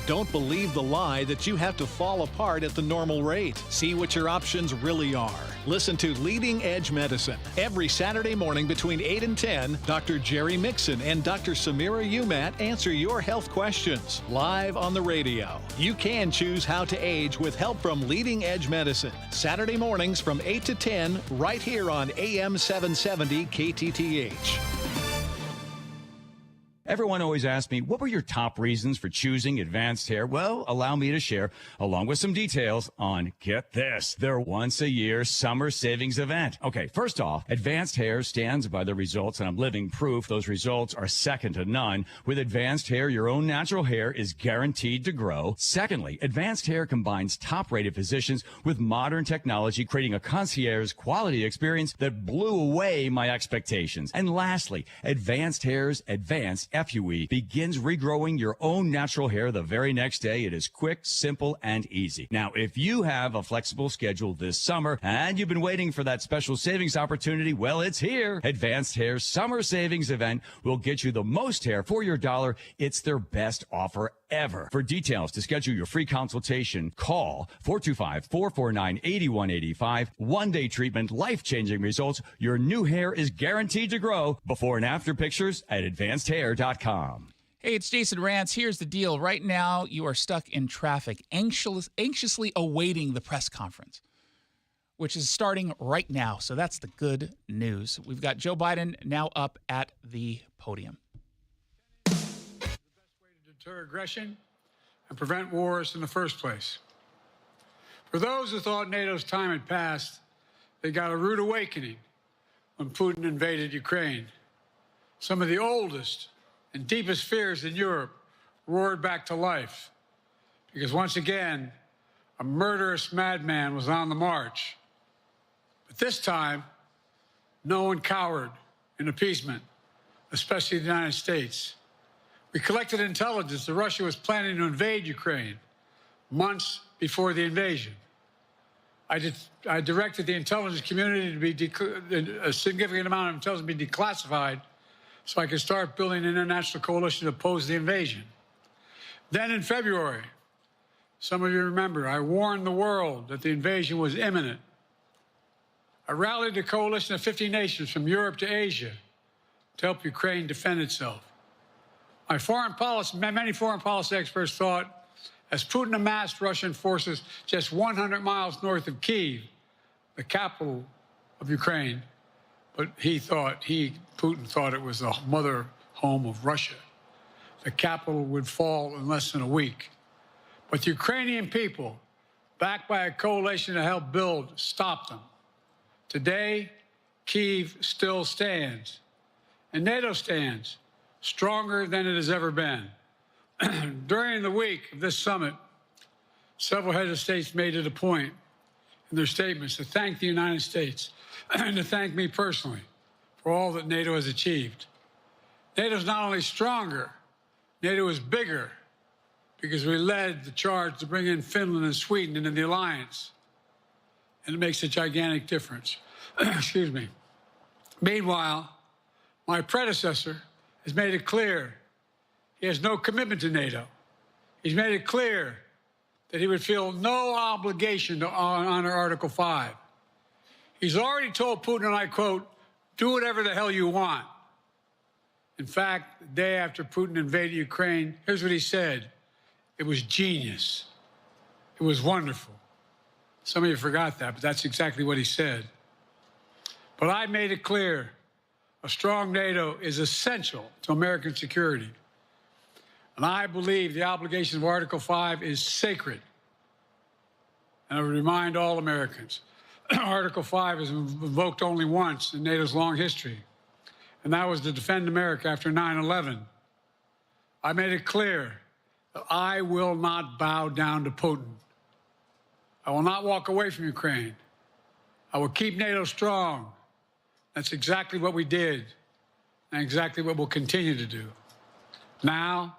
Don't believe the lie that you have to fall apart at the normal rate. See what your options really are. Listen to Leading Edge Medicine. Every Saturday morning between 8 and 10, Dr. Jerry Mixon and Dr. Samira Umat answer your health questions live on the radio. You can choose how to age with help from Leading Edge Medicine. Saturday mornings from 8 to 10, right here on AM 770 KTTH. Everyone always asks me, what were your top reasons for choosing Advanced Hair? Well, allow me to share, along with some details on, get this, their once-a-year summer savings event. Okay, first off, Advanced Hair stands by the results, and I'm living proof those results are second to none. With Advanced Hair, your own natural hair is guaranteed to grow. Secondly, Advanced Hair combines top-rated physicians with modern technology, creating a concierge quality experience that blew away my expectations. And lastly, Advanced Hair's Advanced FUE begins regrowing your own natural hair the very next day. It is quick, simple, and easy. Now, if you have a flexible schedule this summer and you've been waiting for that special savings opportunity, well, it's here. Advanced Hair's Summer Savings Event will get you the most hair for your dollar. It's their best offer ever. For details to schedule your free consultation, call 425-449-8185. One-day treatment, life-changing results. Your new hair is guaranteed to grow. Before and after pictures at advancedhair.com. Hey, it's Jason Rantz. Here's the deal. Right now, you are stuck in traffic, anxiously awaiting the press conference, which is starting right now. So that's the good news. We've got Joe Biden now up at the podium. Deter aggression and prevent wars in the first place. For those who thought NATO's time had passed, they got a rude awakening when Putin invaded Ukraine. Some of the oldest and deepest fears in Europe roared back to life because once again, a murderous madman was on the march. But this time, no one cowered in appeasement, especially the United States. We collected intelligence that Russia was planning to invade Ukraine months before the invasion. I directed the intelligence community to be a significant amount of intelligence to be declassified so I could start building an international coalition to oppose the invasion. Then in February, some of you remember, I warned the world that the invasion was imminent. I rallied a coalition of 50 nations from Europe to Asia to help Ukraine defend itself. Many foreign policy experts thought as Putin amassed Russian forces just 100 miles north of Kyiv, the capital of Ukraine, but Putin thought it was the mother home of Russia. The capital would fall in less than a week. But the Ukrainian people, backed by a coalition to help build, stopped them. Today, Kyiv still stands, and NATO stands stronger than it has ever been. During the week of this summit, several heads of states made it a point in their statements to thank the United States and to thank me personally for all that NATO has achieved. NATO is not only stronger, NATO is bigger because we led the charge to bring in Finland and Sweden into the alliance, and it makes a gigantic difference. Excuse me. Meanwhile, my predecessor has made it clear he has no commitment to NATO. He's made it clear that he would feel no obligation to honor Article 5. He's already told Putin, and I quote, "Do whatever the hell you want." In fact, the day after Putin invaded Ukraine, here's what he said. It was genius. It was wonderful. Some of you forgot that, but that's exactly what he said. But I made it clear a strong NATO is essential to American security. And I believe the obligation of Article 5 is sacred. And I would remind all Americans, Article 5 is invoked only once in NATO's long history, and that was to defend America after 9/11. I made it clear that I will not bow down to Putin. I will not walk away from Ukraine. I will keep NATO strong. That's exactly what we did, and exactly what we'll continue to do. Now,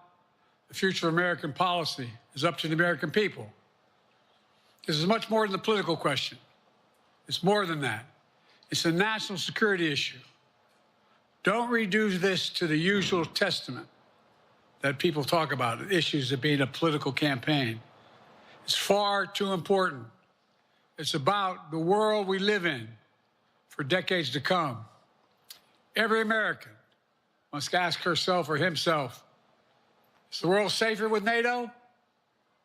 the future of American policy is up to the American people. This is much more than a political question. It's more than that. It's a national security issue. Don't reduce this to the usual testament that people talk about, issues of being a political campaign. It's far too important. It's about the world we live in for decades to come. Every American must ask herself or himself, is the world safer with NATO?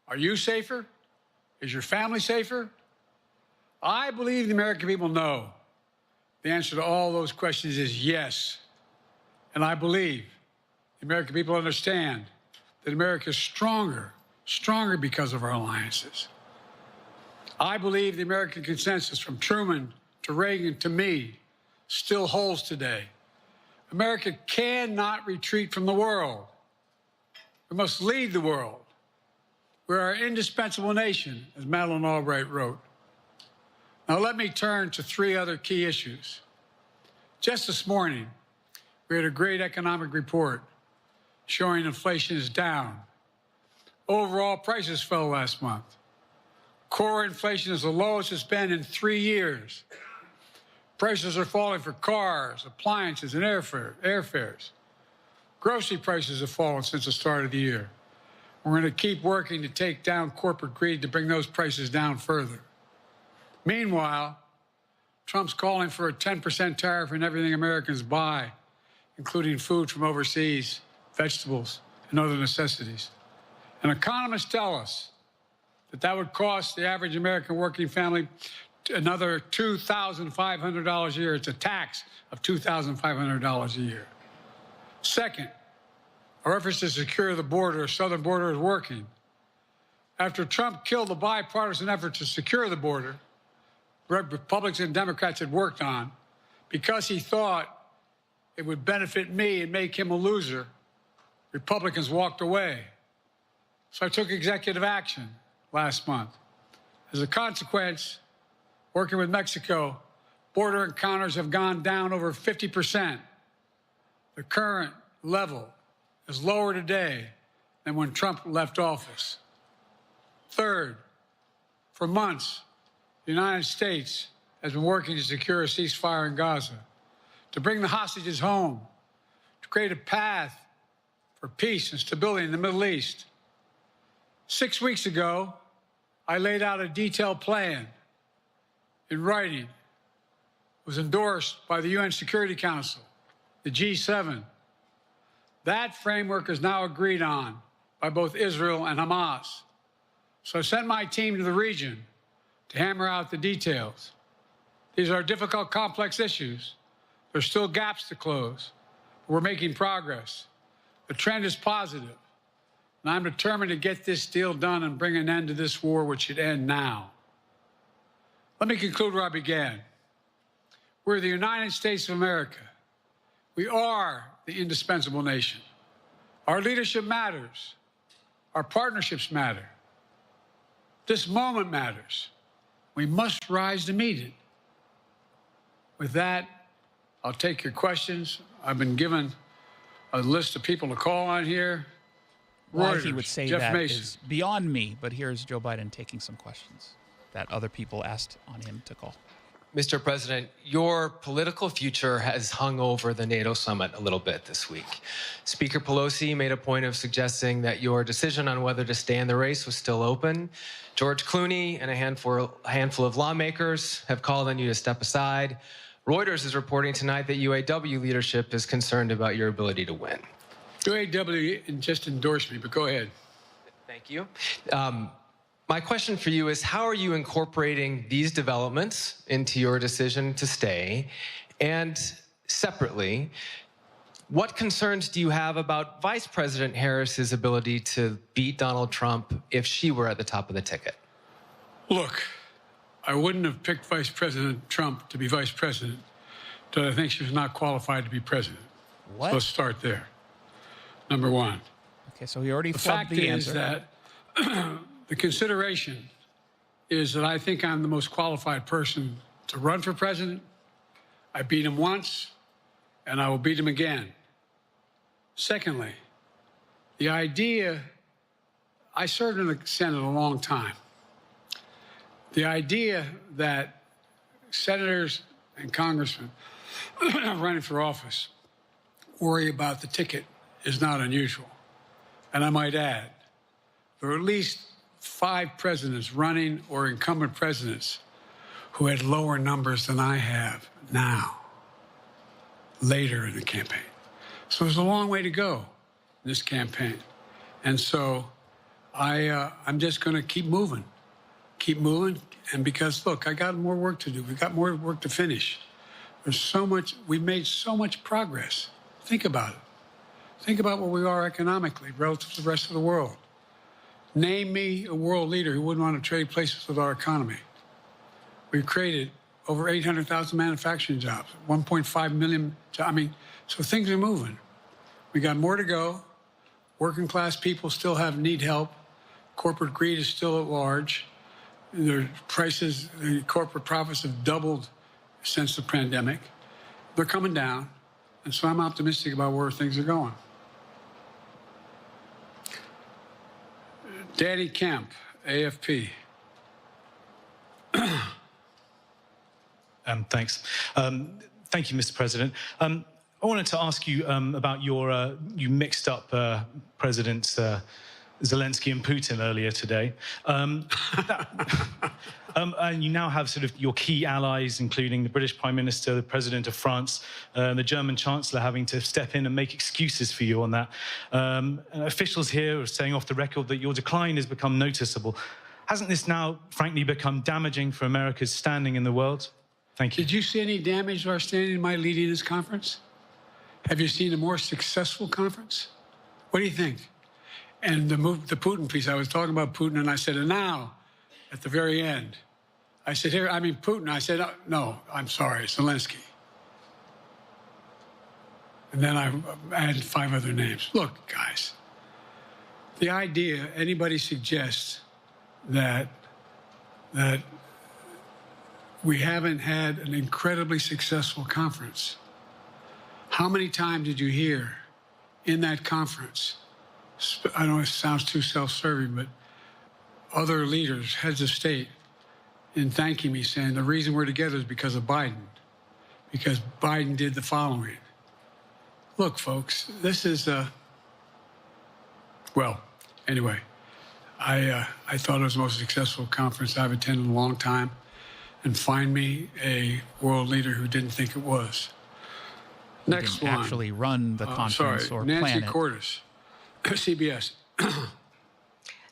Are you safer? Is your family safer? I believe the American people know the answer to all those questions is yes. And I believe the American people understand that America is stronger because of our alliances. I believe the American consensus from Truman to Reagan to me still holds today. America cannot retreat from the world. We must lead the world. We're an indispensable nation, as Madeleine Albright wrote. Now let me turn to three other key issues. Just this morning, we had a great economic report showing inflation is down. Overall prices fell last month. Core inflation is the lowest it's been in 3 years. Prices are falling for cars, appliances, and airfares. Grocery prices have fallen since the start of the year. We're going to keep working to take down corporate greed to bring those prices down further. Meanwhile, Trump's calling for a 10% tariff on everything Americans buy, including food from overseas, vegetables, and other necessities. And economists tell us that that would cost the average American working family another $2,500 a year. It's a tax of $2,500 a year. Second, our efforts to secure the border, the southern border, is working. After Trump killed the bipartisan effort to secure the border, Republicans and Democrats had worked on, because he thought it would benefit me and make him a loser, Republicans walked away. So I took executive action last month. As a consequence, working with Mexico, border encounters have gone down over 50%. The current level is lower today than when Trump left office. Third, for months, the United States has been working to secure a ceasefire in Gaza, to bring the hostages home, to create a path for peace and stability in the Middle East. 6 weeks ago, I laid out a detailed plan in writing. It was endorsed by the UN Security Council, the G7. That framework is now agreed on by both Israel and Hamas. So I sent my team to the region to hammer out the details. These are difficult, complex issues. There's still gaps to close. We're making progress. The trend is positive, and I'm determined to get this deal done and bring an end to this war, which should end now. Let me conclude where I began. We're the United States of America. We are the indispensable nation. Our leadership matters. Our partnerships matter. This moment matters. We must rise to meet it. With that, I'll take your questions. I've been given a list of people to call on here. Why Reuters, he would say Jeff that Mason. is beyond me, but here's Joe Biden taking some questions that other people asked on him to call. Mr. President, your political future has hung over the NATO summit a little bit this week. Speaker Pelosi made a point of suggesting that your decision on whether to stay in the race was still open. George Clooney and a handful of lawmakers have called on you to step aside. Reuters is reporting tonight that UAW leadership is concerned about your ability to win. UAW just endorsed me, but go ahead. Thank you. My question for you is, how are you incorporating these developments into your decision to stay? And separately, what concerns do you have about Vice President Harris's ability to beat Donald Trump if she were at the top of the ticket? Look, I wouldn't have picked Vice President Trump to be vice president, but I think she was not qualified to be president. What? So let's start there. Number one. Okay, so he already The flubbed fact the is answer. that the consideration is that I think I'm the most qualified person to run for president. I beat him once, and I will beat him again. Secondly, the idea, I served in the Senate a long time. The idea that senators and congressmen running for office worry about the ticket is not unusual. And I might add, there are at least 5 presidents running or incumbent presidents who had lower numbers than I have now, later in the campaign. So there's a long way to go in this campaign. And so I'm just going to keep moving. And because, look, I got more work to do. We got more work to finish. There's so much, we've made so much progress. Think about it. Think about where we are economically relative to the rest of the world. Name me a world leader who wouldn't want to trade places with our economy. We've created over 800,000 manufacturing jobs, 1.5 million jobs. I mean, so things are moving. We got more to go. Working class people still need help. Corporate greed is still at large. Their prices, the corporate profits have doubled since the pandemic. They're coming down. And so I'm optimistic about where things are going. Danny Kemp, AFP. Thanks. Thank you, Mr. President. I wanted to ask you about you mixed up Presidents Zelensky and Putin earlier today. And you now have sort of your key allies, including the British Prime Minister, the President of France, and the German Chancellor having to step in and make excuses for you on that. And officials here are saying off the record that your decline has become noticeable. Hasn't this now, frankly, become damaging for America's standing in the world? Thank you. Did you see any damage to our standing by leading this conference? Have you seen a more successful conference? What do you think? And the Putin piece, I was talking about Putin, and I said, and now, at the very end, I said, here, I mean, Putin. I said, no, I'm sorry, Zelensky. And then I added 5 other names. Look, guys, the idea anybody suggests that we haven't had an incredibly successful conference. How many times did you hear in that conference, I know it sounds too self-serving, but other leaders, heads of state, in thanking me, saying the reason we're together is because of Biden, because Biden did the following. Look, folks, this is, well, anyway, I thought it was the most successful conference I've attended in a long time, and find me a world leader who didn't think it was. Next one. Actually run the conference or Nancy plan it. Cordes, CBS.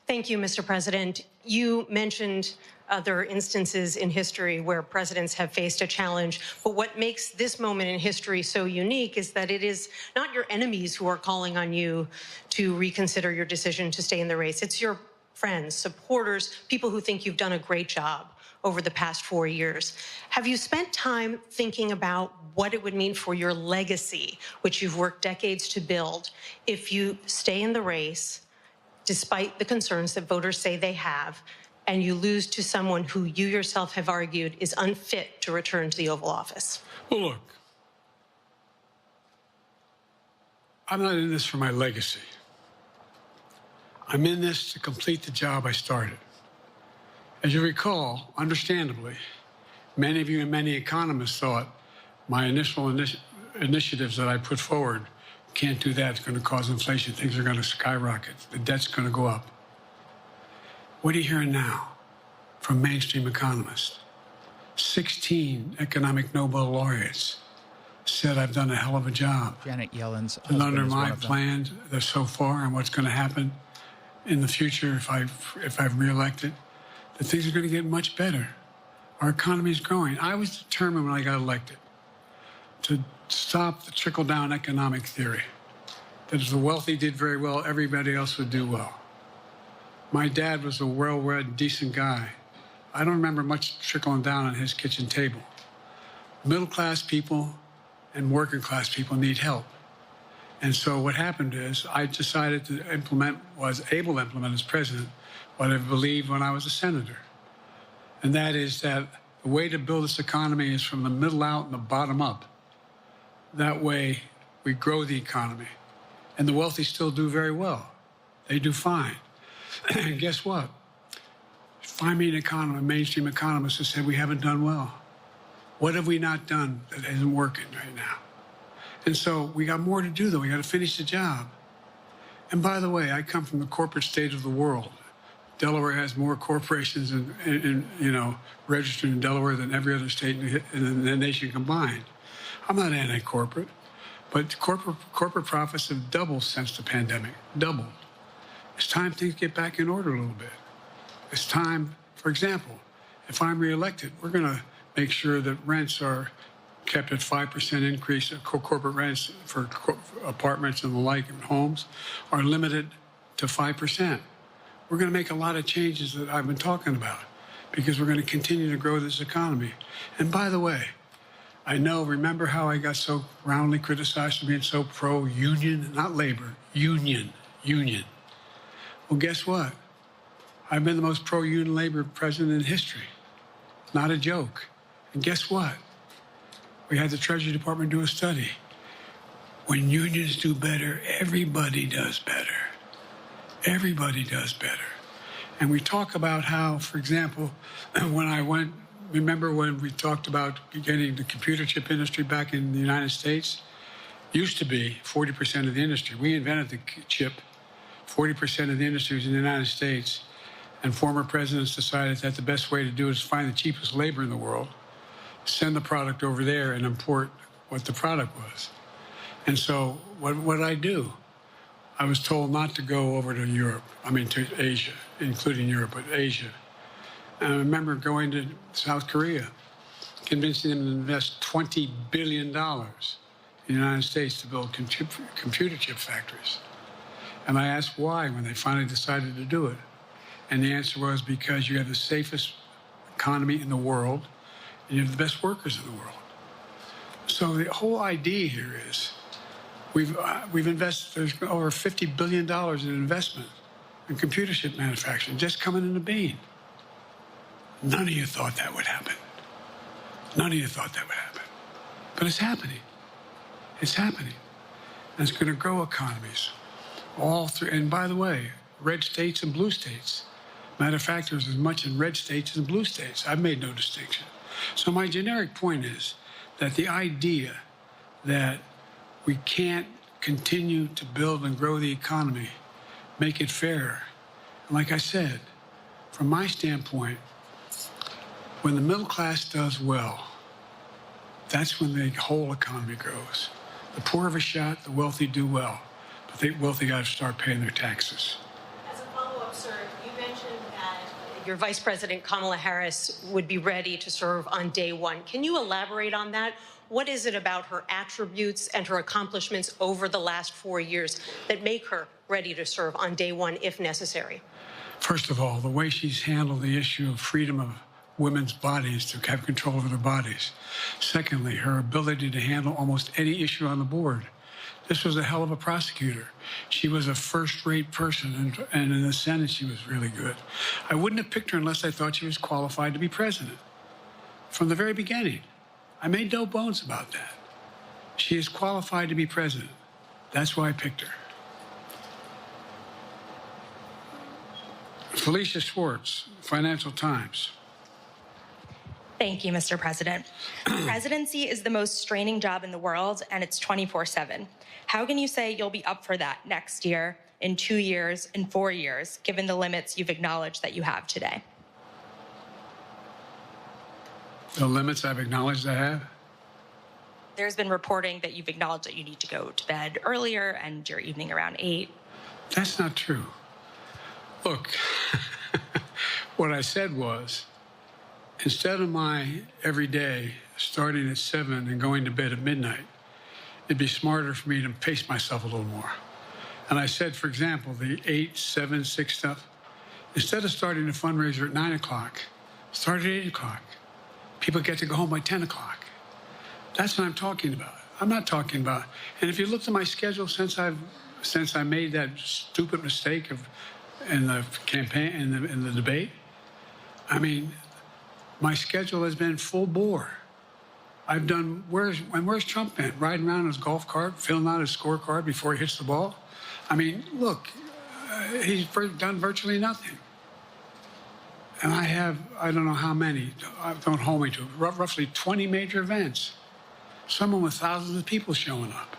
Thank you, Mr. President. You mentioned other instances in history where presidents have faced a challenge, but what makes this moment in history so unique is that it is not your enemies who are calling on you to reconsider your decision to stay in the race. It's your friends, supporters, people who think you've done a great job over the past 4 years. Have you spent time thinking about what it would mean for your legacy, which you've worked decades to build, if you stay in the race, despite the concerns that voters say they have, and you lose to someone who you yourself have argued is unfit to return to the Oval Office? Well, look, I'm not in this for my legacy. I'm in this to complete the job I started. As you recall, understandably, many of you and many economists thought my initial initiatives that I put forward, can't do that, it's going to cause inflation, things are going to skyrocket, the debt's going to go up. What are you hearing now from mainstream economists? 16 economic Nobel laureates said I've done a hell of a job. Janet Yellen's And husband under is one my of them. plans so far and what's going to happen in the future if I'm reelected, that things are going to get much better. Our economy is growing. I was determined when I got elected to stop the trickle-down economic theory, that if the wealthy did very well, everybody else would do well. My dad was a well-read, decent guy. I don't remember much trickling down on his kitchen table. Middle-class people and working-class people need help. And so what happened is I decided to was able to implement as president what I believed when I was a senator. And that is that the way to build this economy is from the middle out and the bottom up. That way, we grow the economy. And the wealthy still do very well. They do fine. And guess what? Find me an mainstream economist who said we haven't done well. What have we not done that isn't working right now? And so we got more to do, though. We got to finish the job. And by the way, I come from the corporate state of the world. Delaware has more corporations registered in Delaware than every other state in the nation combined. I'm not anti-corporate, but corporate profits have doubled since the pandemic, doubled. It's time things get back in order a little bit. It's time, for example, if I'm reelected, we're going to make sure that rents are kept at 5% increase of corporate rents for apartments and the like and homes are limited to 5%. We're going to make a lot of changes that I've been talking about because we're going to continue to grow this economy. And by the way, remember how I got so roundly criticized for being so pro-union, not labor, union. Well, guess what? I've been the most pro-union labor president in history. Not a joke. And guess what? We had the Treasury Department do a study. When unions do better, everybody does better. Everybody does better. And we talk about how, for example, remember when we talked about getting the computer chip industry back in the United States? Used to be 40% of the industry. We invented the chip. 40% of the industry was in the United States. And former presidents decided that the best way to do it is find the cheapest labor in the world, send the product over there and import what the product was. And so what did I do? I was told not to go over to Europe, to Asia, including Europe, but Asia. And I remember going to South Korea, convincing them to invest $20 billion in the United States to build computer chip factories. And I asked why when they finally decided to do it. And the answer was because you have the safest economy in the world and you have the best workers in the world. So the whole idea here is we've invested, there's over $50 billion in investment in computer chip manufacturing just coming in the bean. None of you thought that would happen. None of you thought that would happen. But it's happening. It's happening. And it's going to grow economies all through. And by the way, red states and blue states. Matter of fact, there's as much in red states as in blue states. I've made no distinction. So my generic point is that the idea that we can't continue to build and grow the economy, make it fair. And like I said, from my standpoint, when the middle class does well, that's when the whole economy grows. The poor have a shot, the wealthy do well, but the wealthy got to start paying their taxes. As a follow-up, sir, you mentioned that your Vice President Kamala Harris would be ready to serve on day one. Can you elaborate on that? What is it about her attributes and her accomplishments over the last 4 years that make her ready to serve on day one if necessary? First of all, the way she's handled the issue of freedom of women's bodies to have control over their bodies. Secondly, her ability to handle almost any issue on the board. This was a hell of a prosecutor. She was a first-rate person, and in the Senate, she was really good. I wouldn't have picked her unless I thought she was qualified to be president. From the very beginning, I made no bones about that. She is qualified to be president. That's why I picked her. Felicia Schwartz, Financial Times. Thank you, Mr. President. Presidency is the most straining job in the world, and it's 24/7. How can you say you'll be up for that next year, in 2 years, in 4 years, given the limits you've acknowledged that you have today? The limits I've acknowledged I have? There's been reporting that you've acknowledged that you need to go to bed earlier and your evening around 8. That's not true. Look, what I said was, instead of my every day starting at 7 and going to bed at midnight, it'd be smarter for me to pace myself a little more. And I said, for example, the 8, 7, 6 stuff, instead of starting a fundraiser at 9 o'clock, start at 8 o'clock. People get to go home by 10 o'clock. That's what I'm talking about. I'm not talking about, and if you look at my schedule since I made that stupid mistake in the campaign, in the debate, I mean, my schedule has been full bore. I've done, where's Trump been? Riding around in his golf cart, filling out his scorecard before he hits the ball? I mean, look, he's done virtually nothing. And I have, I don't know how many, don't hold me to it, roughly 20 major events. Some with thousands of people showing up.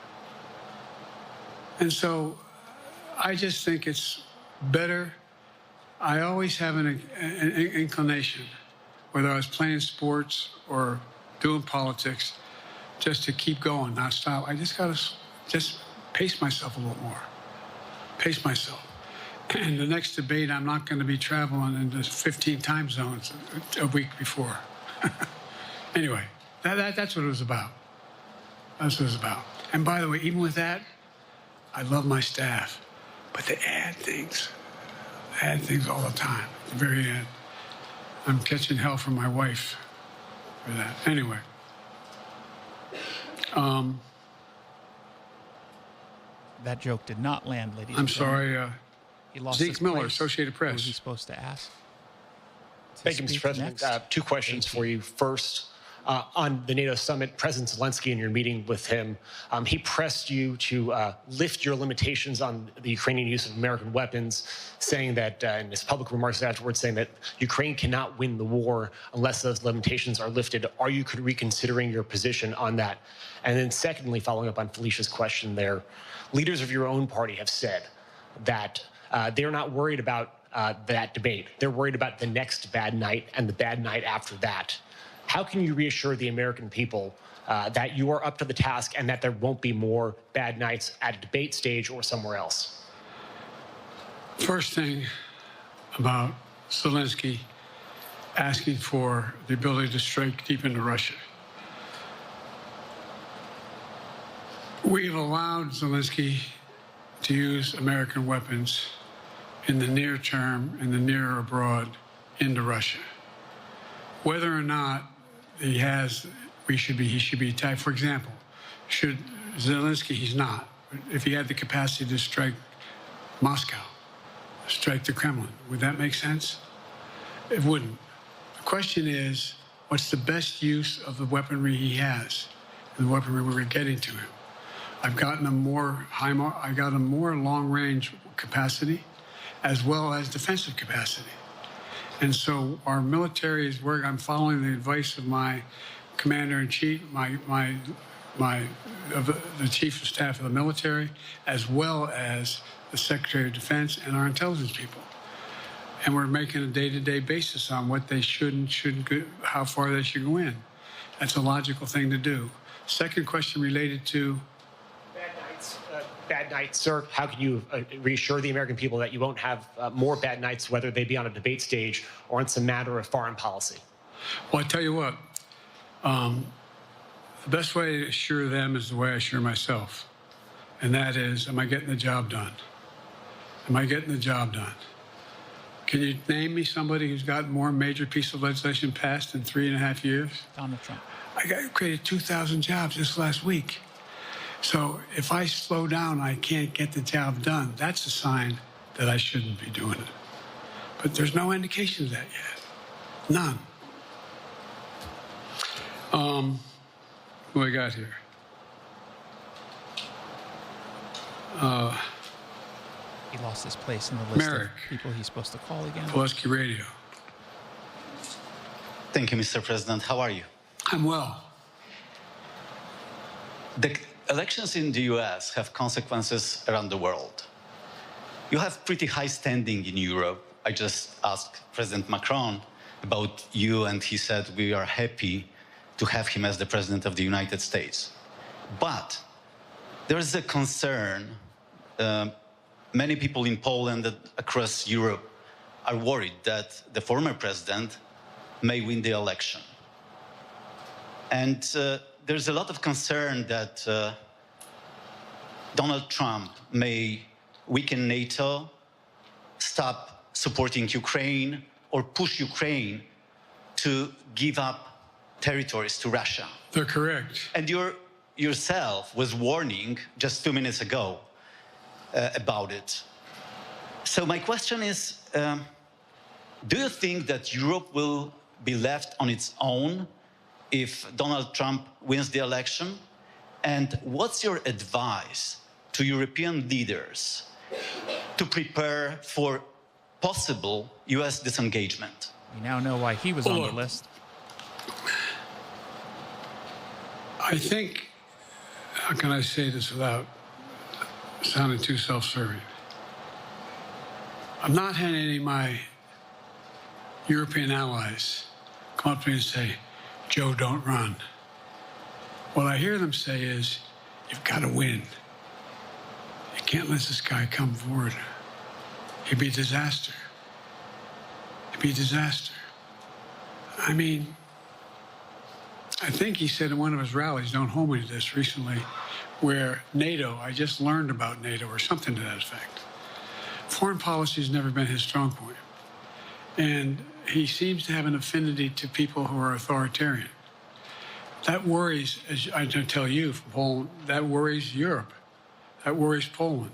And so I just think it's better. I always have an inclination, whether I was playing sports or doing politics, just to keep going, not stop. I just got to just pace myself a little more. Pace myself. And the next debate, I'm not going to be traveling into 15 time zones a week before. Anyway, that's what it was about. That's what it was about. And by the way, even with that, I love my staff, but they add things all the time. At the very end, I'm catching hell from my wife for that. Anyway, That joke did not land, ladies. I'm sorry. He lost Zeke his Miller, place. Associated Who was Press. he supposed to ask? Thank you, Mr. President. Two questions for you. First, on the NATO summit, President Zelensky, in your meeting with him, he pressed you to lift your limitations on the Ukrainian use of American weapons, saying that, in his public remarks afterwards, saying that Ukraine cannot win the war unless those limitations are lifted. Are you reconsidering your position on that? And then secondly, following up on Felicia's question there, leaders of your own party have said that they're not worried about that debate. They're worried about the next bad night and the bad night after that. How can you reassure the American people that you are up to the task and that there won't be more bad nights at a debate stage or somewhere else? First thing about Zelensky asking for the ability to strike deep into Russia. We've allowed Zelensky to use American weapons in the near term, in the near or abroad, into Russia. Whether or not he should be attacked. For example, should Zelensky, he's not. If he had the capacity to strike Moscow, strike the Kremlin, would that make sense? It wouldn't. The question is, what's the best use of the weaponry he has and the weaponry we're getting to him? I've gotten a more long-range capacity as well as defensive capacity. And so our military is working. I'm following the advice of my commander-in-chief, the chief of staff of the military, as well as the Secretary of Defense and our intelligence people. And we're making a day-to-day basis on what they should and shouldn't go, how far they should go in. That's a logical thing to do. Second question related to Bad nights, sir. How can you reassure the American people that you won't have more bad nights, whether they be on a debate stage or it's a matter of foreign policy? Well, I tell you what, the best way to assure them is the way I assure myself. And that is, am I getting the job done? Am I getting the job done? Can you name me somebody who's got more major piece of legislation passed in 3.5 years? Donald Trump. I created 2,000 jobs just last week. So if I slow down, I can't get the job done. That's a sign that I shouldn't be doing it. But there's no indication of that yet. None. Who I got here? He lost his place in the list Merrick. of people he's supposed to call again. Pulaski Radio. Thank you, Mr. President. How are you? I'm well. The elections in the US have consequences around the world. You have pretty high standing in Europe. I just asked President Macron about you, and he said we are happy to have him as the President of the United States. But there is a concern. Many people in Poland and across Europe are worried that the former president may win the election. And there's a lot of concern that Donald Trump may weaken NATO, stop supporting Ukraine, or push Ukraine to give up territories to Russia. They're correct. And yourself was warning just 2 minutes ago about it. So my question is, do you think that Europe will be left on its own if Donald Trump wins the election? And what's your advice to European leaders to prepare for possible US disengagement? We now know why he was on the list. I think, how can I say this without sounding too self-serving? I'm not having any of my European allies come up to me and say, Joe, don't run. What I hear them say is, you've got to win. You can't let this guy come forward. He'd be a disaster. He'd be a disaster. I mean, I think he said in one of his rallies, don't hold me to this, recently, where NATO, I just learned about NATO or something to that effect. Foreign policy has never been his strong point. And he seems to have an affinity to people who are authoritarian. That worries, as I tell you from Poland, that worries Europe. That worries Poland.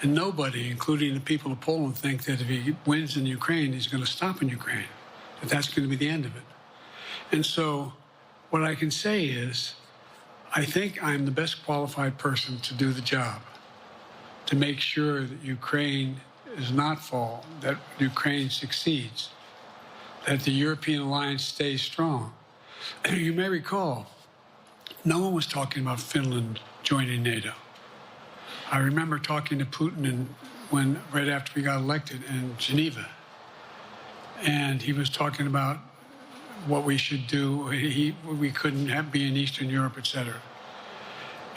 And nobody, including the people of Poland, think that if he wins in Ukraine, he's going to stop in Ukraine, that that's going to be the end of it. And so what I can say is, I think I'm the best qualified person to do the job, to make sure that Ukraine does not fall, that Ukraine succeeds, that the European alliance stays strong. You may recall, no one was talking about Finland joining NATO. I remember talking to Putin right after we got elected in Geneva, and he was talking about what we should do. We couldn't be in Eastern Europe, et cetera.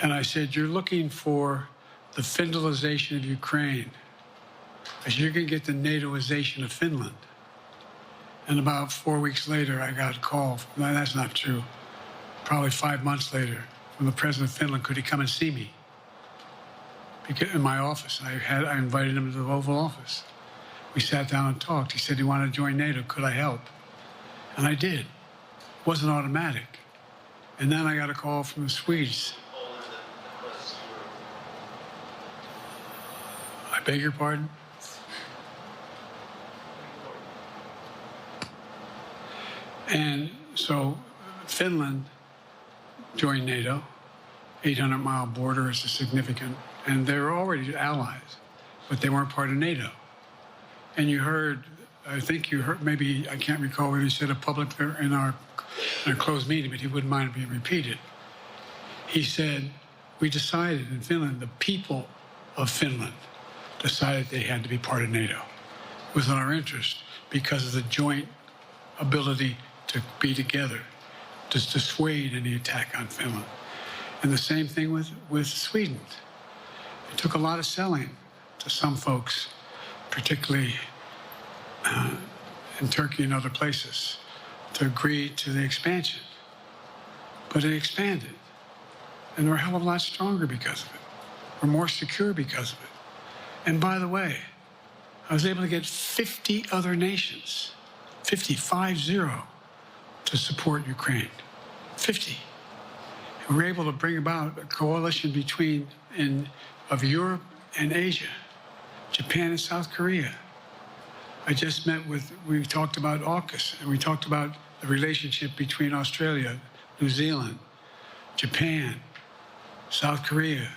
And I said, you're looking for the Finlandization of Ukraine, as you're going to get the NATOization of Finland. And about 4 weeks later, I got a call. No, that's not true. Probably 5 months later, from the president of Finland, could he come and see me? In my office. I invited him to the Oval Office. We sat down and talked. He said he wanted to join NATO. Could I help? And I did. It wasn't automatic. And then I got a call from the Swedes. I beg your pardon? And so Finland joined NATO. 800-mile border is a significant, and they were already allies, but they weren't part of NATO. And you heard, I think you heard, maybe, I can't recall whether he said it publicly in our closed meeting, but he wouldn't mind it being repeated. He said, we decided in Finland, the people of Finland decided they had to be part of NATO. It was in our interest because of the joint ability to be together, to dissuade any attack on Finland. And the same thing with Sweden. It took a lot of selling to some folks, particularly in Turkey and other places, to agree to the expansion. But it expanded. And we're a hell of a lot stronger because of it. We're more secure because of it. And by the way, I was able to get 50 other nations, 50, to support Ukraine. 50. And we're able to bring about a coalition of Europe and Asia, Japan and South Korea. I just we talked about AUKUS, and we talked about the relationship between Australia, New Zealand, Japan, South Korea,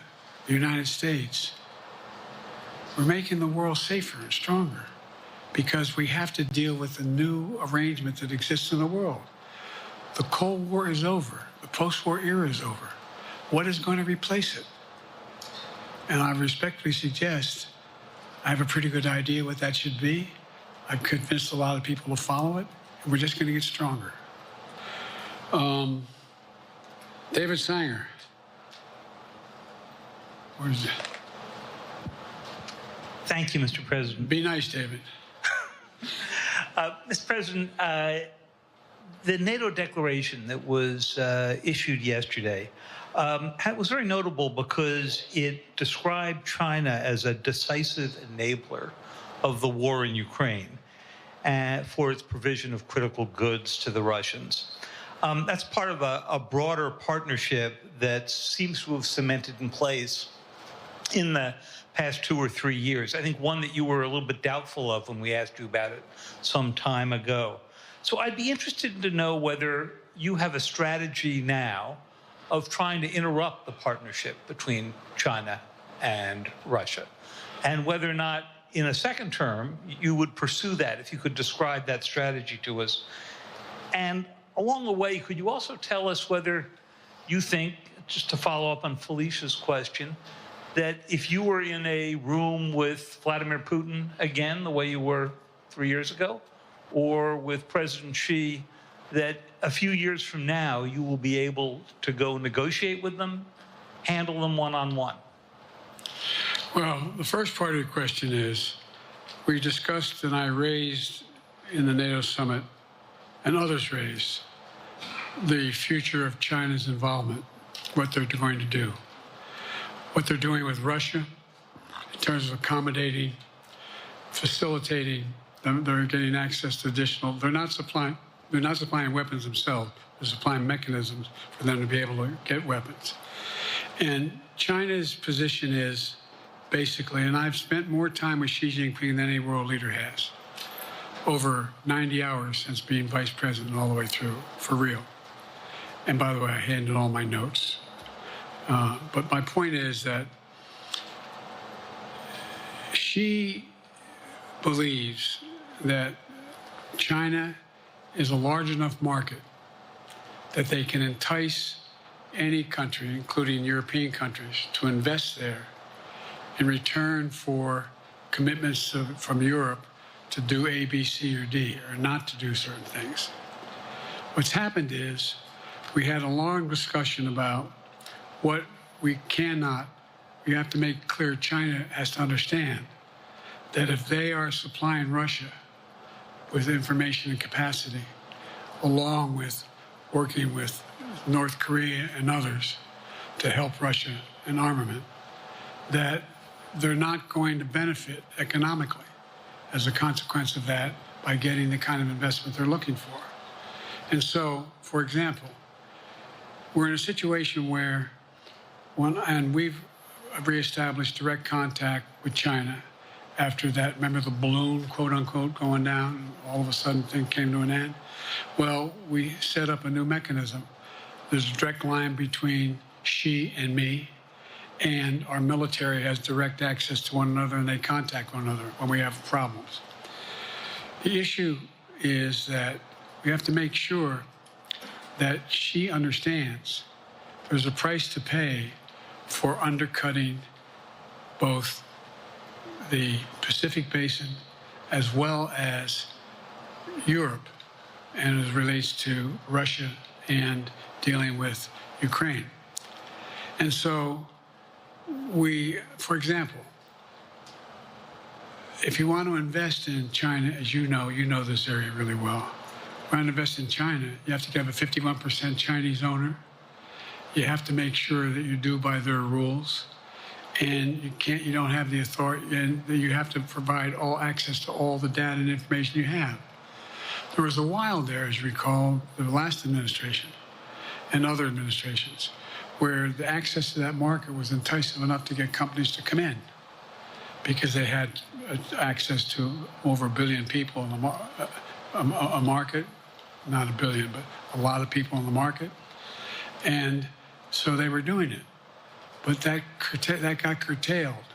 the United States. We're making the world safer and stronger because we have to deal with the new arrangement that exists in the world. The Cold War is over. The post-war era is over. What is going to replace it? And I respectfully suggest I have a pretty good idea what that should be. I've convinced a lot of people to follow it, and we're just going to get stronger. David Sanger. Where is it? Thank you, Mr. President. Be nice, David. Mr. President, the NATO declaration that was issued yesterday was very notable because it described China as a decisive enabler of the war in Ukraine for its provision of critical goods to the Russians. That's part of a broader partnership that seems to have cemented in place in the past 2 or 3 years. I think one that you were a little bit doubtful of when we asked you about it some time ago. So I'd be interested to know whether you have a strategy now of trying to interrupt the partnership between China and Russia, and whether or not in a second term you would pursue that, if you could describe that strategy to us. And along the way, could you also tell us whether you think, just to follow up on Felicia's question, that if you were in a room with Vladimir Putin again, the way you were 3 years ago, or with President Xi, that a few years from now, you will be able to go negotiate with them, handle them one-on-one? Well, the first part of the question is, we discussed and I raised in the NATO summit, and others raised, the future of China's involvement, what they're going to do, what they're doing with Russia in terms of accommodating, facilitating. They're getting access to additional. They're not supplying weapons themselves. They're supplying mechanisms for them to be able to get weapons. And China's position is basically, and I've spent more time with Xi Jinping than any world leader has, over 90 hours since being vice president all the way through, for real. And by the way, I handed all my notes. But my point is that Xi believes that China is a large enough market that they can entice any country, including European countries, to invest there in return for commitments from Europe to do A, B, C, or D, or not to do certain things. What's happened is we had a long discussion about what we cannot, we have to make clear China has to understand that if they are supplying Russia with information and capacity, along with working with North Korea and others to help Russia in armament, that they're not going to benefit economically as a consequence of that by getting the kind of investment they're looking for. And so, for example, we're in a situation where, and we've reestablished direct contact with China after that, remember the balloon, quote unquote, going down, and all of a sudden things came to an end? Well, we set up a new mechanism. There's a direct line between Xi and me, and our military has direct access to one another, and they contact one another when we have problems. The issue is that we have to make sure that Xi understands there's a price to pay for undercutting both the Pacific Basin as well as Europe, and as it relates to Russia and dealing with Ukraine. And so we, for example, if you want to invest in China, as you know this area really well, if you want to invest in China, you have to have a 51% Chinese owner. You have to make sure that you do by their rules. And you don't have the authority, and you have to provide all access to all the data and information you have. There was a while there, as you recall, the last administration and other administrations, where the access to that market was enticing enough to get companies to come in because they had access to over 1 billion people in a market, not 1 billion, but a lot of people in the market. And so they were doing it. But that got curtailed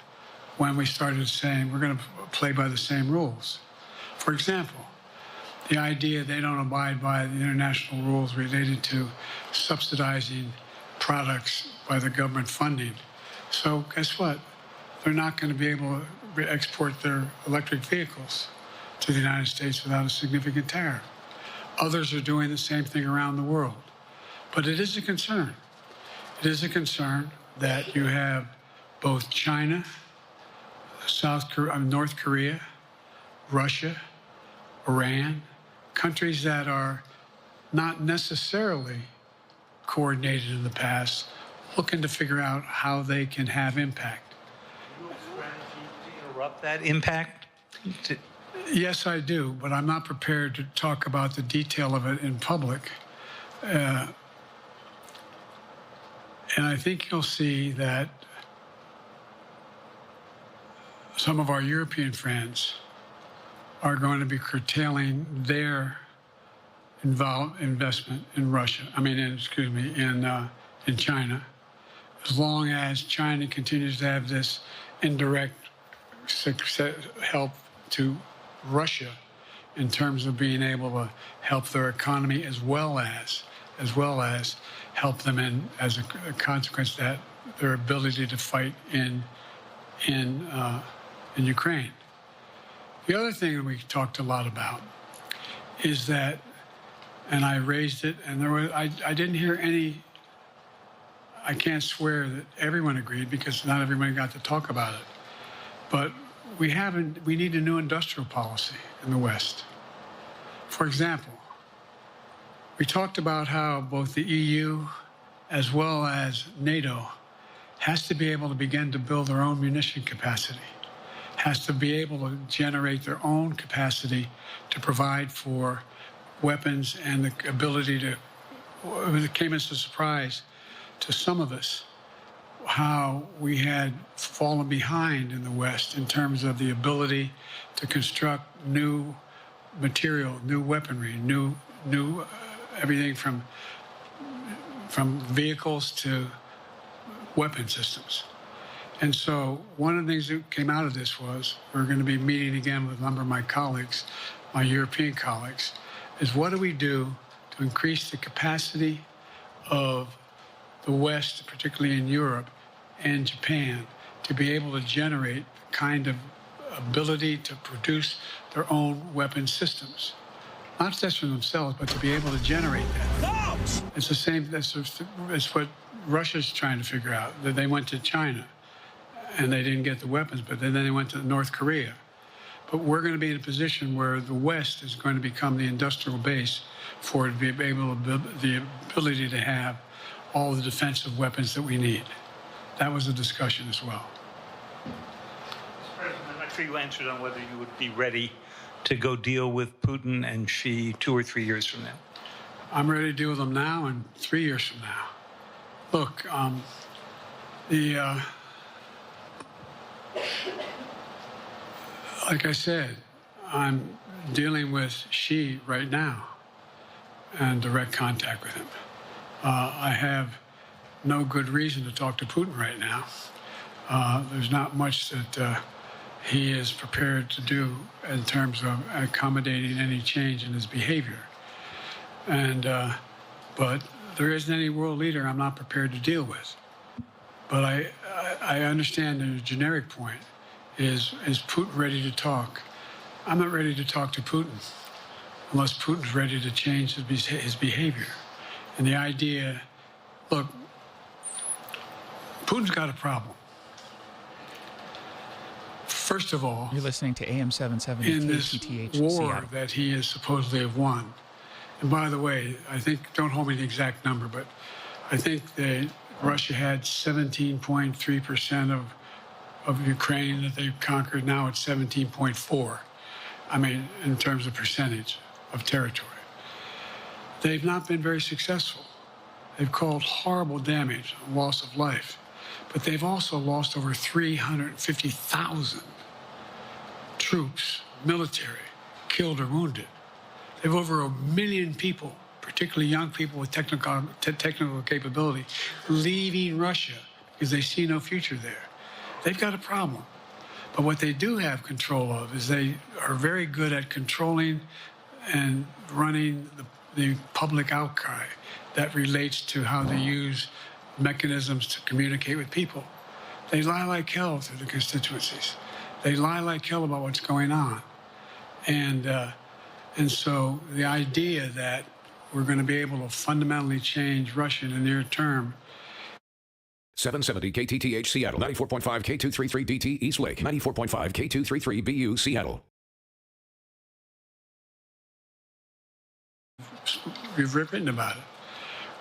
when we started saying we're going to play by the same rules. For example, the idea they don't abide by the international rules related to subsidizing products by the government funding. So guess what? They're not going to be able to export their electric vehicles to the United States without a significant tariff. Others are doing the same thing around the world. But it is a concern. It is a concern that you have both China, North Korea, Russia, Iran, countries that are not necessarily coordinated in the past, looking to figure out how they can have impact. Do you have a strategy to interrupt that impact? Yes, I do, but I'm not prepared to talk about the detail of it in public. And I think you'll see that some of our European friends are going to be curtailing their investment in Russia. In China, as long as China continues to have this indirect help to Russia in terms of being able to help their economy as well as help them in, as a consequence of that, their ability to fight in Ukraine. The other thing that we talked a lot about is that, and I raised it, and I didn't hear any. I can't swear that everyone agreed because not everyone got to talk about it. But we need a new industrial policy in the West. For example, we talked about how both the EU as well as NATO has to be able to begin to build their own munition capacity, has to be able to generate their own capacity to provide for weapons and the ability to, it came as a surprise to some of us how we had fallen behind in the West in terms of the ability to construct new material, new weaponry, new everything from vehicles to weapon systems. And so one of the things that came out of this was we're going to be meeting again with a number of my colleagues, my European colleagues, is what do we do to increase the capacity of the West, particularly in Europe and Japan, to be able to generate the kind of ability to produce their own weapon systems. Not just for themselves, but to be able to generate that. It's the same, that's what Russia's trying to figure out, that they went to China and they didn't get the weapons, but then they went to North Korea. But we're going to be in a position where the West is going to become the industrial base for it to be able to, the ability to have all the defensive weapons that we need. That was a discussion as well. Mr. President, I'm not sure you answered on whether you would be ready to go deal with Putin and Xi 2 or 3 years from now. I'm ready to deal with them now and 3 years from now. Look, like I said, I'm dealing with Xi right now and direct contact with him. I have no good reason to talk to Putin right now. There's not much that he is prepared to do in terms of accommodating any change in his behavior. And, but there isn't any world leader I'm not prepared to deal with. But I understand the generic point is Putin ready to talk? I'm not ready to talk to Putin unless Putin's ready to change his behavior. And the idea, look, Putin's got a problem. First of all, you're listening to AM 770 in this war Seattle. that he is supposedly have won. And by the way, I think, don't hold me to the exact number, but I think that Russia had 17.3% of Ukraine that they've conquered. Now it's 17.4. I mean, in terms of percentage of territory. They've not been very successful. They've caused horrible damage, loss of life, but they've also lost over 350,000 troops, military, killed or wounded. They've over 1 million people, particularly young people with technical capability, leaving Russia because they see no future there. They've got a problem. But what they do have control of is they are very good at controlling and running the public outcry that relates to how they use mechanisms to communicate with people. They lie like hell through the constituencies. They lie like hell about what's going on. And so the idea that we're going to be able to fundamentally change Russia in the near term. 770 KTTH Seattle, 94.5 K233DT East Lake, 94.5 K233BU Seattle. We've written about it.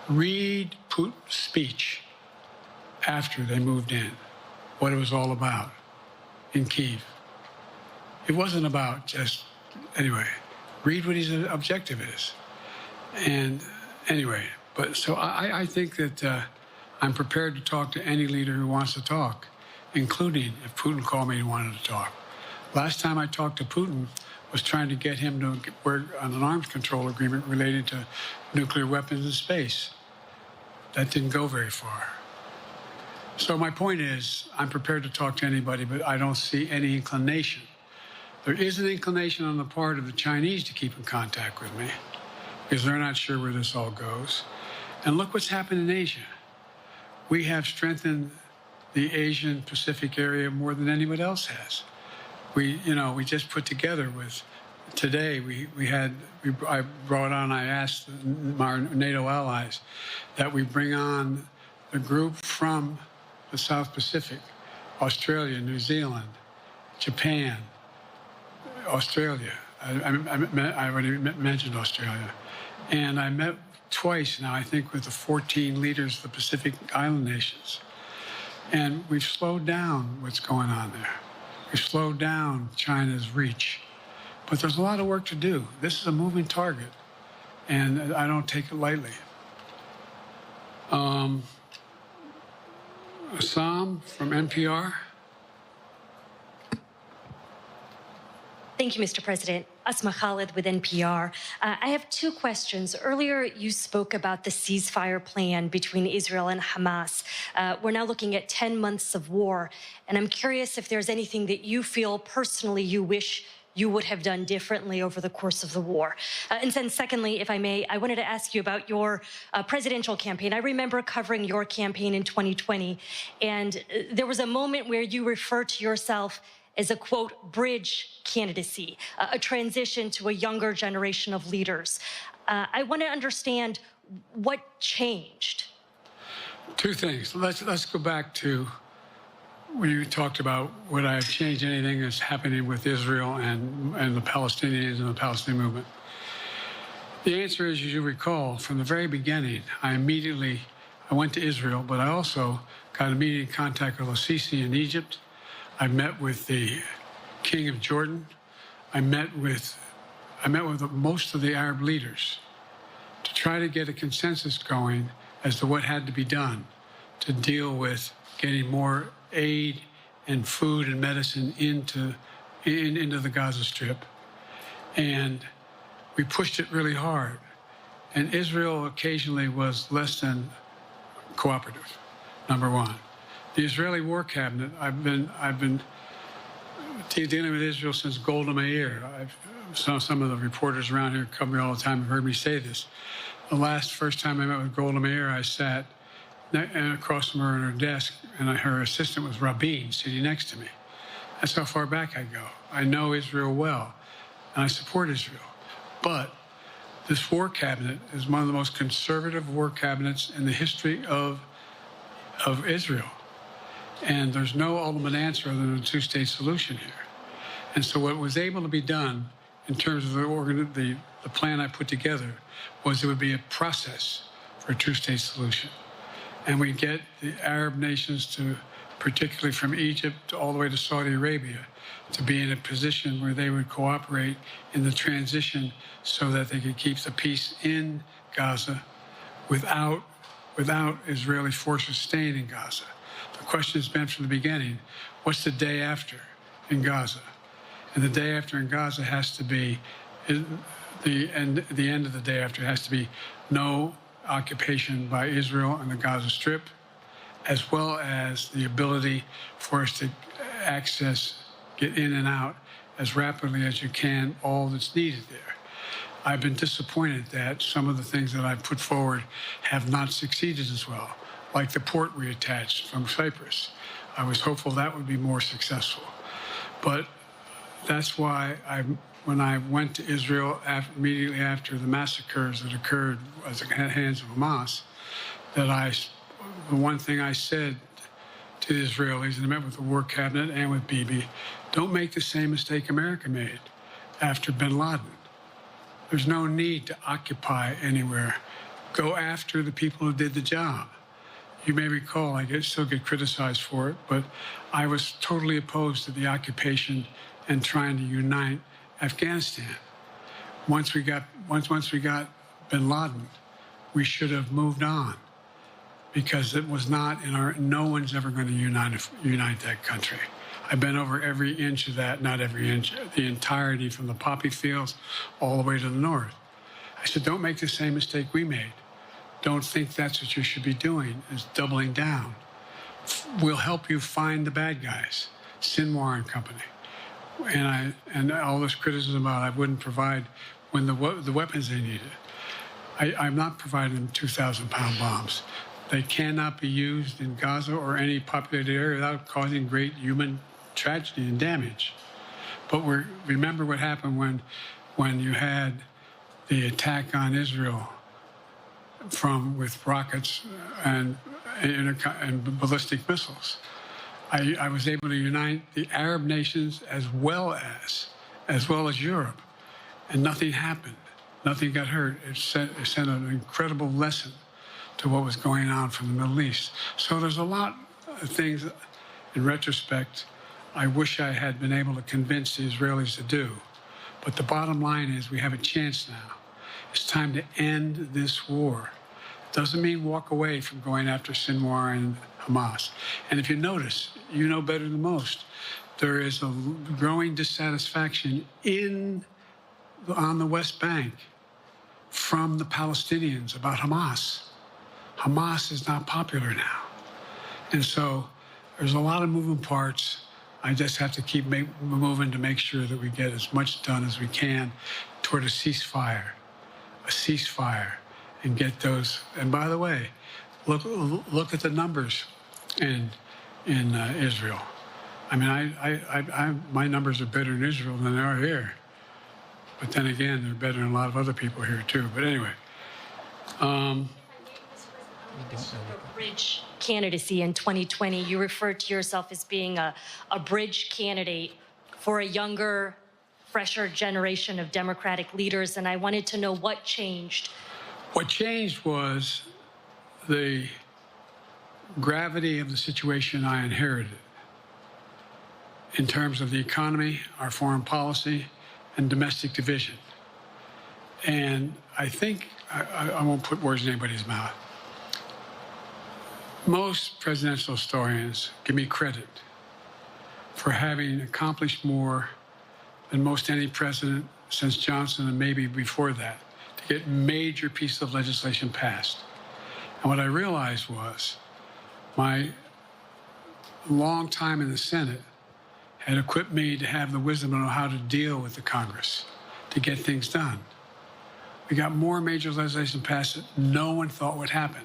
Read Putin's speech after they moved in, what it was all about in Kyiv. It wasn't about just, anyway, read what his objective is. And anyway, but so I think that I'm prepared to talk to any leader who wants to talk, including if Putin called me and wanted to talk. Last time I talked to Putin was trying to get him to work on an arms control agreement related to nuclear weapons in space. That didn't go very far. So my point is, I'm prepared to talk to anybody, but I don't see any inclination. There is an inclination on the part of the Chinese to keep in contact with me because they're not sure where this all goes. And look what's happened in Asia. We have strengthened the Asian Pacific area more than anyone else has. We just put together with, today I asked our NATO allies that we bring on a group from the South Pacific, Australia, New Zealand, Japan, Australia. I already mentioned Australia. And I met twice now, I think, with the 14 leaders of the Pacific Island nations. And we've slowed down what's going on there. We've slowed down China's reach. But there's a lot of work to do. This is a moving target, and I don't take it lightly. Assam from NPR. Thank you, Mr. President. Asma Khalid with NPR. I have two questions. Earlier, you spoke about the ceasefire plan between Israel and Hamas. We're now looking at 10 months of war, and I'm curious if there's anything that you feel personally you wish you would have done differently over the course of the war. And then secondly, if I may, I wanted to ask you about your presidential campaign. I remember covering your campaign in 2020, and there was a moment where you referred to yourself as a, quote, bridge candidacy, a transition to a younger generation of leaders. I want to understand what changed. Two things. Let's go back to when you talked about would I have changed anything that's happening with Israel and the Palestinians and the Palestinian movement. The answer is, as you recall, from the very beginning, I went to Israel, but I also got immediate contact with al-Sisi in Egypt. I met with the King of Jordan. I met with most of the Arab leaders to try to get a consensus going as to what had to be done to deal with getting more aid and food and medicine into the Gaza Strip. And we pushed it really hard. And Israel occasionally was less than cooperative, number one. The Israeli War Cabinet, I've been dealing with Israel since Golda Meir. Some of the reporters around here come me all the time and heard me say this. The first time I met with Golda Meir, I sat across from her at her desk, and her assistant was Rabin sitting next to me. That's how far back I go. I know Israel well, and I support Israel. But this war cabinet is one of the most conservative war cabinets in the history of Israel. And there's no ultimate answer other than a two-state solution here. And so what was able to be done in terms of the plan I put together was there would be a process for a two-state solution. And we get the Arab nations to, particularly from Egypt all the way to Saudi Arabia, to be in a position where they would cooperate in the transition so that they could keep the peace in Gaza without Israeli forces staying in Gaza. The question has been from the beginning, what's the day after in Gaza? And the day after in Gaza has to be, the end of the day after has to be no occupation by Israel on the Gaza Strip, as well as the ability for us to get in and out as rapidly as you can, all that's needed there. I've been disappointed that some of the things that I've put forward have not succeeded as well, like the port reattached from Cyprus. I was hopeful that would be more successful. But that's why when I went to Israel immediately after the massacres that occurred at the hands of Hamas, the one thing I said to the Israelis, and I met with the War Cabinet and with Bibi, don't make the same mistake America made after bin Laden. There's no need to occupy anywhere. Go after the people who did the job. You may recall, I still get criticized for it, but I was totally opposed to the occupation and trying to unite Afghanistan. Once we got bin Laden, we should have moved on, because it was not no one's ever going to unite that country. I've been over every inch of that, not every inch, the entirety from the poppy fields all the way to the north. I said, don't make the same mistake we made. Don't think that's what you should be doing, is doubling down. We'll help you find the bad guys, Sinwar and company. And all this criticism about I wouldn't provide when the weapons they needed. I'm not providing them 2,000-pound bombs. They cannot be used in Gaza or any populated area without causing great human tragedy and damage. But remember what happened when you had the attack on Israel with rockets and ballistic missiles. I was able to unite the Arab nations as well as Europe, and nothing happened. Nothing got hurt. It sent an incredible lesson to what was going on from the Middle East. So there's a lot of things, in retrospect, I wish I had been able to convince the Israelis to do. But the bottom line is we have a chance now. It's time to end this war. Doesn't mean walk away from going after Sinwar and Hamas. And if you notice, you know better than most, there is a growing dissatisfaction on the West Bank from the Palestinians about Hamas. Hamas is not popular now. And so there's a lot of moving parts. I just have to keep moving to make sure that we get as much done as we can toward a ceasefire, and get those. And by the way, look at the numbers in Israel. I mean, my numbers are better in Israel than they are here. But then again, they're better than a lot of other people here too. But anyway. Bridge candidacy in 2020. You referred to yourself as being a bridge candidate for a younger, fresher generation of Democratic leaders, and I wanted to know what changed. What changed was the gravity of the situation I inherited in terms of the economy, our foreign policy, and domestic division. And I think, I won't put words in anybody's mouth, most presidential historians give me credit for having accomplished more than most any president since Johnson and maybe before that to get major pieces of legislation passed. And what I realized was my long time in the Senate had equipped me to have the wisdom to know how to deal with the Congress to get things done. We got more major legislation passed that no one thought would happen.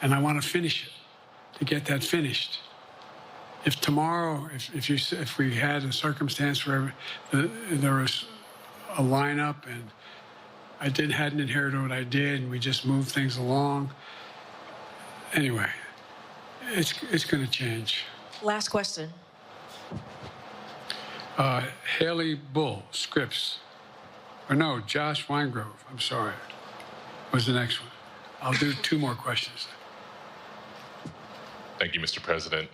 And I want to finish it, to get that finished. If tomorrow, if we had a circumstance where there was a lineup and I hadn't inherited what I did and we just moved things along, anyway, it's going to change. Last question. Haley Bull, Scripps. Or no, Josh Weingrove, I'm sorry, was the next one. I'll do 2 more questions. Thank you, Mr. President.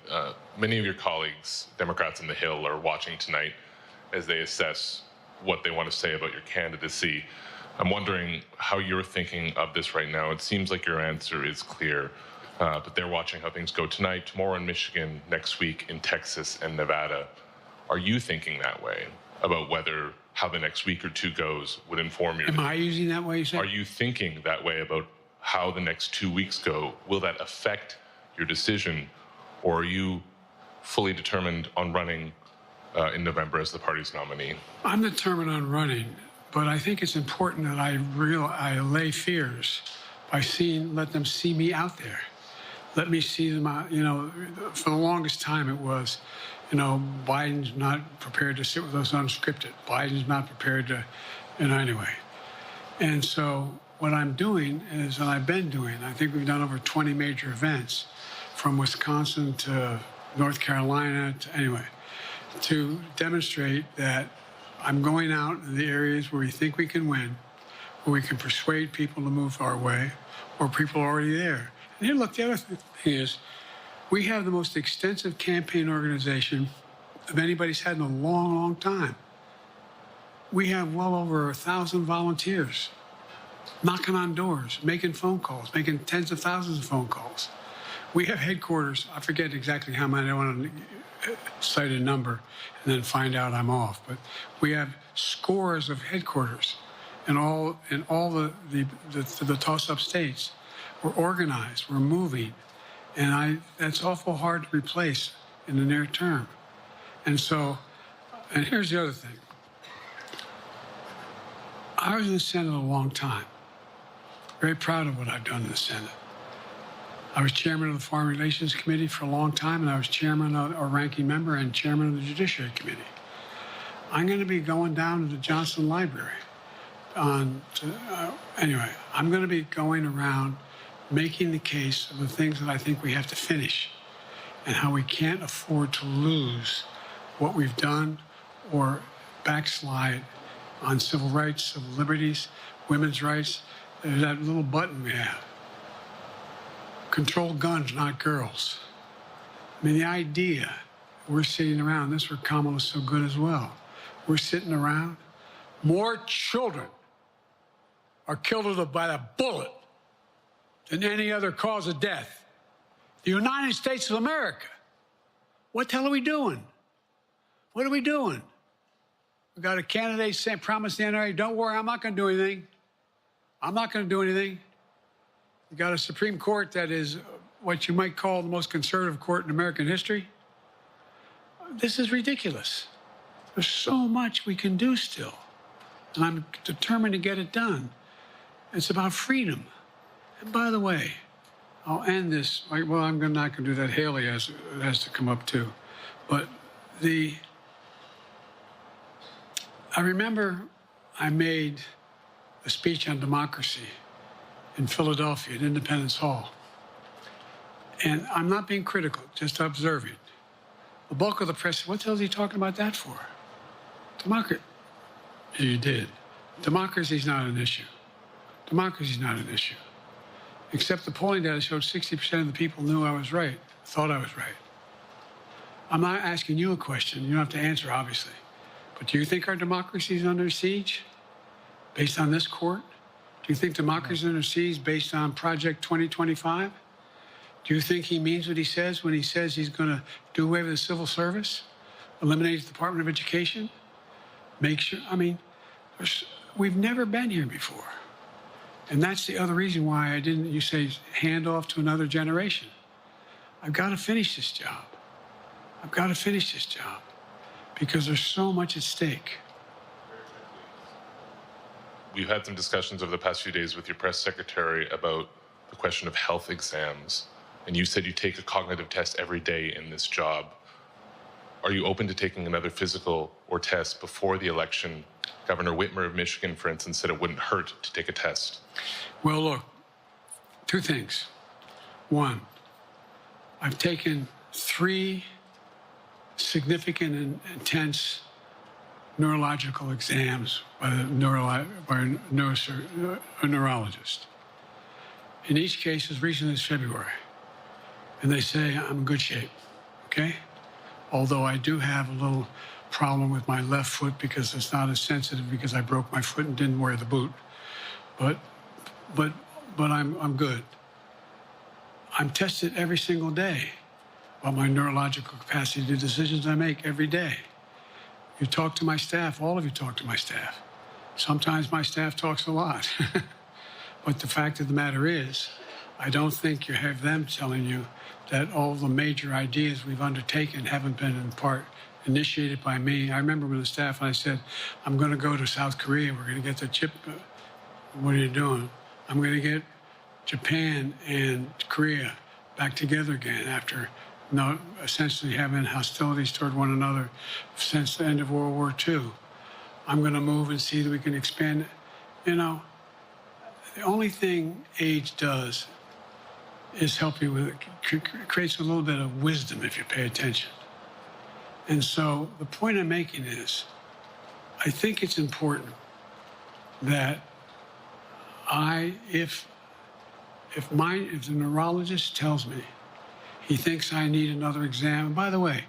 Many of your colleagues, Democrats on the Hill, are watching tonight as they assess what they want to say about your candidacy. I'm wondering how you're thinking of this right now. It seems like your answer is clear, but they're watching how things go tonight, tomorrow in Michigan, next week in Texas and Nevada. Are you thinking that way about how the next week or 2 goes would inform your... Am I using that way, you said? Are you thinking that way about how the next 2 weeks go? Will that affect your decision, or are you fully determined on running in November as the party's nominee? I'm determined on running, but I think it's important that I allay fears by let them see me out there. Let me see them out. You know, for the longest time it was, Biden's not prepared to sit with us unscripted. Biden's not prepared to, anyway. And so what I'm doing is, and I've been doing, I think we've done over 20 major events, from Wisconsin to North Carolina, to demonstrate that I'm going out in the areas where we think we can win, where we can persuade people to move our way, or people are already there. And here, look, the other thing is, we have the most extensive campaign organization of anybody's had in a long, long time. We have well over 1,000 volunteers knocking on doors, making phone calls, making tens of thousands of phone calls. We have headquarters. I forget exactly how many. I don't want to cite a number and then find out I'm off. But we have scores of headquarters in all the toss-up states. We're organized. We're moving. And that's awful hard to replace in the near term. And here's the other thing. I was in the Senate a long time. Very proud of what I've done in the Senate. I was chairman of the Foreign Relations Committee for a long time, and I was chairman or ranking member and chairman of the Judiciary Committee. I'm going to be going down to the Johnson Library. Anyway, I'm going to be going around making the case of the things that I think we have to finish and how we can't afford to lose what we've done or backslide on civil rights, civil liberties, women's rights. There's that little button we have. Control guns, not girls. I mean, the idea, we're sitting around, this is where Kamala's so good as well. We're sitting around, more children are killed by a bullet than any other cause of death. The United States of America. What the hell are we doing? What are we doing? We got a candidate saying, promise the NRA, don't worry, I'm not going to do anything. I'm not going to do anything. We got a Supreme Court that is what you might call the most conservative court in American history. This is ridiculous. There's so much we can do still, and I'm determined to get it done. It's about freedom. And by the way, I'll end this. Well, I'm not going to do that. Haley has to come up too. But I remember I made a speech on democracy in Philadelphia at Independence Hall. And I'm not being critical, just observing. The bulk of the press said, what the hell is he talking about that for? Democracy. You did. Democracy is not an issue. Democracy is not an issue. Except the polling data showed 60% of the people knew I was right, thought I was right. I'm not asking you a question. You don't have to answer, obviously. But do you think our democracy is under siege based on this court? Do you think democracy is under siege based on Project 2025? Do you think he means what he says when he says he's going to do away with the civil service, eliminate the Department of Education, make sure, I mean, we've never been here before. And that's the other reason why you say, hand off to another generation. I've got to finish this job. I've got to finish this job because there's so much at stake. We've had some discussions over the past few days with your press secretary about the question of health exams. And you said you take a cognitive test every day in this job. Are you open to taking another physical or test before the election? Governor Whitmer of Michigan, for instance, said it wouldn't hurt to take a test. Well, look, two things. One, I've taken 3 significant and intense neurological exams by a neurologist. In each case, as recently as February. And they say I'm in good shape, okay? Although I do have a little problem with my left foot because it's not as sensitive because I broke my foot and didn't wear the boot. But I'm good. I'm tested every single day about my neurological capacity to do decisions I make every day. You talk to my staff, all of you talk to my staff. Sometimes my staff talks a lot. But the fact of the matter is, I don't think you have them telling you that all the major ideas we've undertaken haven't been in part initiated by me. I remember when the staff and I said, I'm going to go to South Korea. We're going to get the chip. What are you doing? I'm going to get Japan and Korea back together again after essentially having hostilities toward one another since the end of World War II. I'm going to move and see that we can expand. You know, the only thing age does is help you with it, creates a little bit of wisdom if you pay attention. And so the point I'm making is, I think it's important that if the neurologist tells me he thinks I need another exam, and by the way,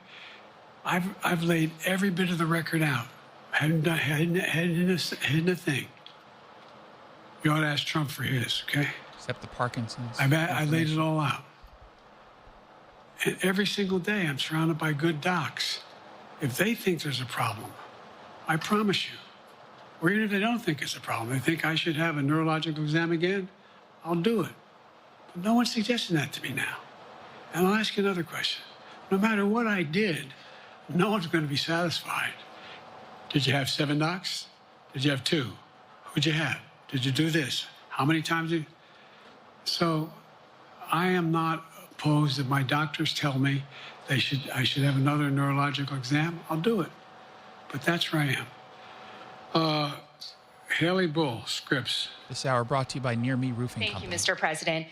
I've laid every bit of the record out, hadn't a thing. You ought to ask Trump for his, okay? Except the Parkinson's. I laid it all out. And every single day, I'm surrounded by good docs. If they think there's a problem, I promise you, or even if they don't think it's a problem, they think I should have a neurological exam again, I'll do it. But no one's suggesting that to me now. And I'll ask you another question. No matter what I did, no one's going to be satisfied. Did you have 7 docs? Did you have 2? Who'd you have? Did you do this? How many times did you? So I am not opposed. If my doctors tell me I should have another neurological exam, I'll do it. But that's where I am. Haley Bull, Scripps. This hour brought to you by Near Me Roofing Thank Company. you, Mr. President.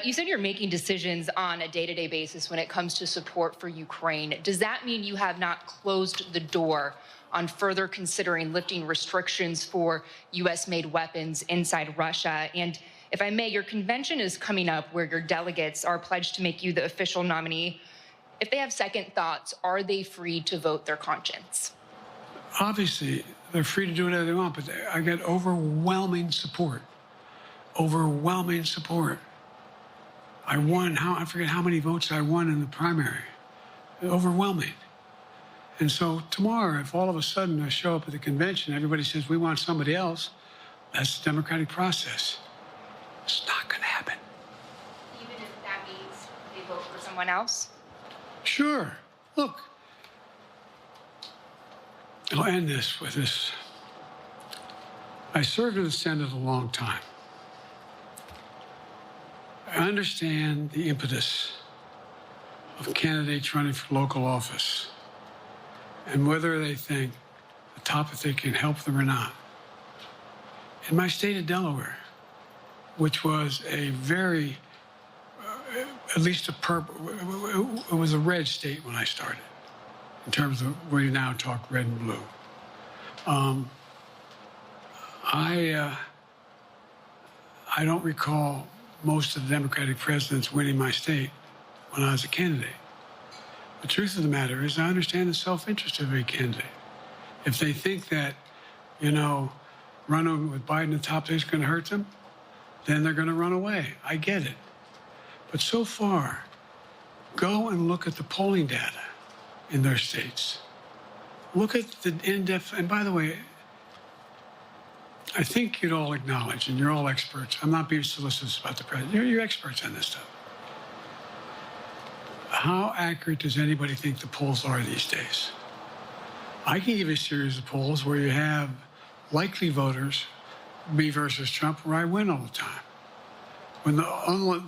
You said you're making decisions on a day-to-day basis when it comes to support for Ukraine. Does that mean you have not closed the door on further considering lifting restrictions for U.S.-made weapons inside Russia? And if I may, your convention is coming up where your delegates are pledged to make you the official nominee. If they have second thoughts, are they free to vote their conscience? Obviously, they're free to do whatever they want, but I get overwhelming support. Overwhelming support. I won, I forget how many votes I won in the primary. Overwhelming. And so tomorrow, if all of a sudden I show up at the convention, everybody says, we want somebody else, that's the democratic process. It's not going to happen. Even if that means they vote for someone else? Sure. Look, I'll end this with this. I served in the Senate a long time. I understand the impetus of candidates running for local office and whether they think the topic they can help them or not. In my state of Delaware, which was a very, at least it was a red state when I started, in terms of where you now talk red and blue. I don't recall most of the Democratic presidents winning my state when I was a candidate. The truth of the matter is I understand the self-interest of a candidate. If they think that, running with Biden at the top is going to hurt them, then they're going to run away. I get it. But so far, go and look at the polling data in their states. Look at the in-depth, and by the way, I think you'd all acknowledge, and you're all experts. I'm not being solicitous about the president. You're experts on this stuff. How accurate does anybody think the polls are these days? I can give you a series of polls where you have likely voters, me versus Trump, where I win all the time. When the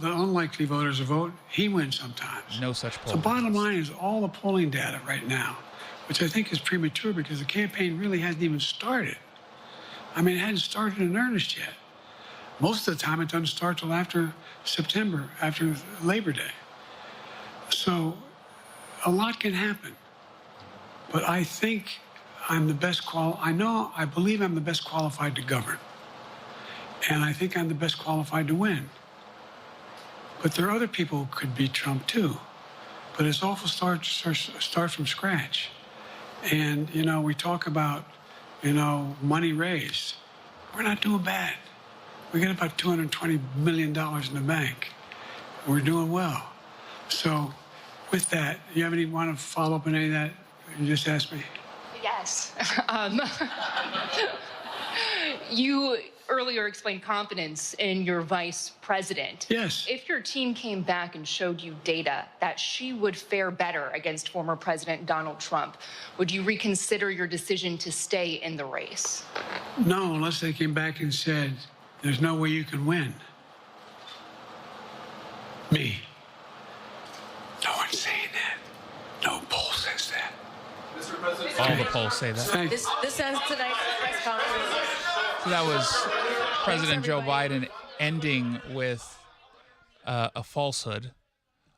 unlikely voters vote, he wins sometimes. No such poll. The bottom line is all the polling data right now, which I think is premature because the campaign really hasn't even started. I mean, it hadn't started in earnest yet. Most of the time, it doesn't start till after September, after Labor Day. So a lot can happen. But I think I'm the best I believe I'm the best qualified to govern. And I think I'm the best qualified to win. But there are other people who could beat Trump too. But it's awful start from scratch. And, we talk about, money raised. We're not doing bad. We got about $220 million in the bank. We're doing well. So with that, you have want to follow up on any of that you just asked me? Yes. You earlier explained confidence in your vice president. Yes. If your team came back and showed you data that she would fare better against former President Donald Trump, would you reconsider your decision to stay in the race? No, unless they came back and said, there's no way you can win. Me. No one's saying that. No poll says that. Mr. President, all the polls say that. This ends tonight's press conference. So that was President Joe Biden ending with a falsehood.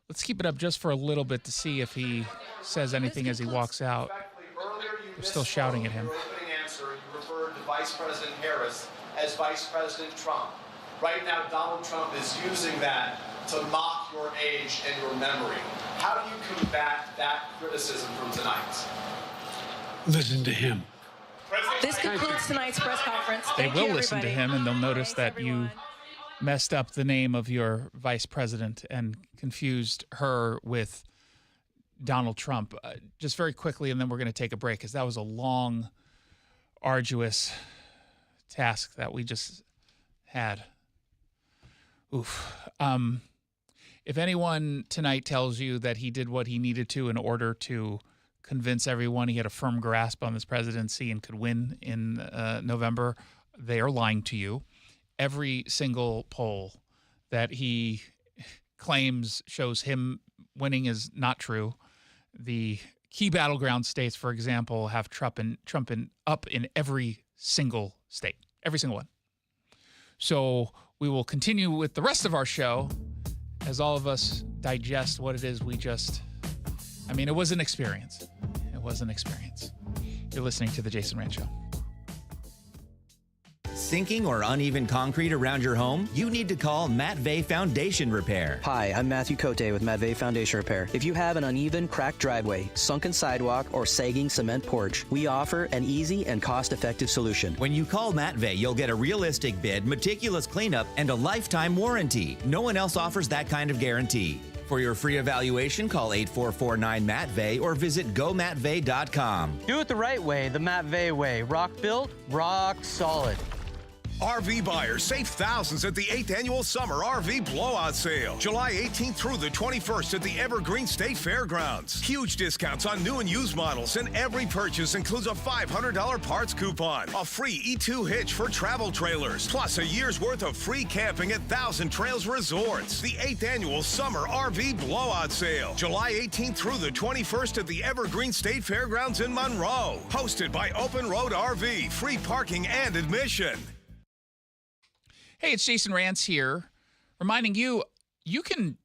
Let's keep it up just for a little bit to see if he says anything as he walks out. They're still shouting at him. In your opening answer, you referred to Vice President Harris as Vice President Trump. Right now, Donald Trump is using that to mock your age and your memory. How do you combat that criticism from tonight? Listen to him. This concludes tonight's press conference. They will listen to him, and they'll notice that you messed up the name of your vice president and confused her with Donald Trump. Just very quickly, and then we're going to take a break, because that was a long, arduous task that we just had. Oof. If anyone tonight tells you that he did what he needed to in order to convince everyone he had a firm grasp on this presidency and could win in November, they are lying to you. Every single poll that he claims shows him winning is not true. The key battleground states, for example, have Trump up in every single state, every single one. So we will continue with the rest of our show as all of us digest what it is it was an experience. It was an experience. You're listening to The Jason Rantz Show. Sinking or uneven concrete around your home? You need to call Matt Vey Foundation Repair. Hi, I'm Matthew Cote with Matt Vey Foundation Repair. If you have an uneven, cracked driveway, sunken sidewalk, or sagging cement porch, we offer an easy and cost-effective solution. When you call Matt Vey, you'll get a realistic bid, meticulous cleanup, and a lifetime warranty. No one else offers that kind of guarantee. For your free evaluation, call 8449-MATT-VEY or visit gomattvey.com. Do it the right way, the Matt Vey way. Rock built, rock solid. RV buyers save thousands at the 8th Annual Summer RV Blowout Sale, July 18th through the 21st at the Evergreen State Fairgrounds. Huge discounts on new and used models, and every purchase includes a $500 parts coupon, a free E2 hitch for travel trailers, plus a year's worth of free camping at Thousand Trails Resorts. The 8th Annual Summer RV Blowout Sale, July 18th through the 21st at the Evergreen State Fairgrounds in Monroe. Hosted by Open Road RV, free parking and admission. Hey, it's Jason Rantz here, reminding you, you can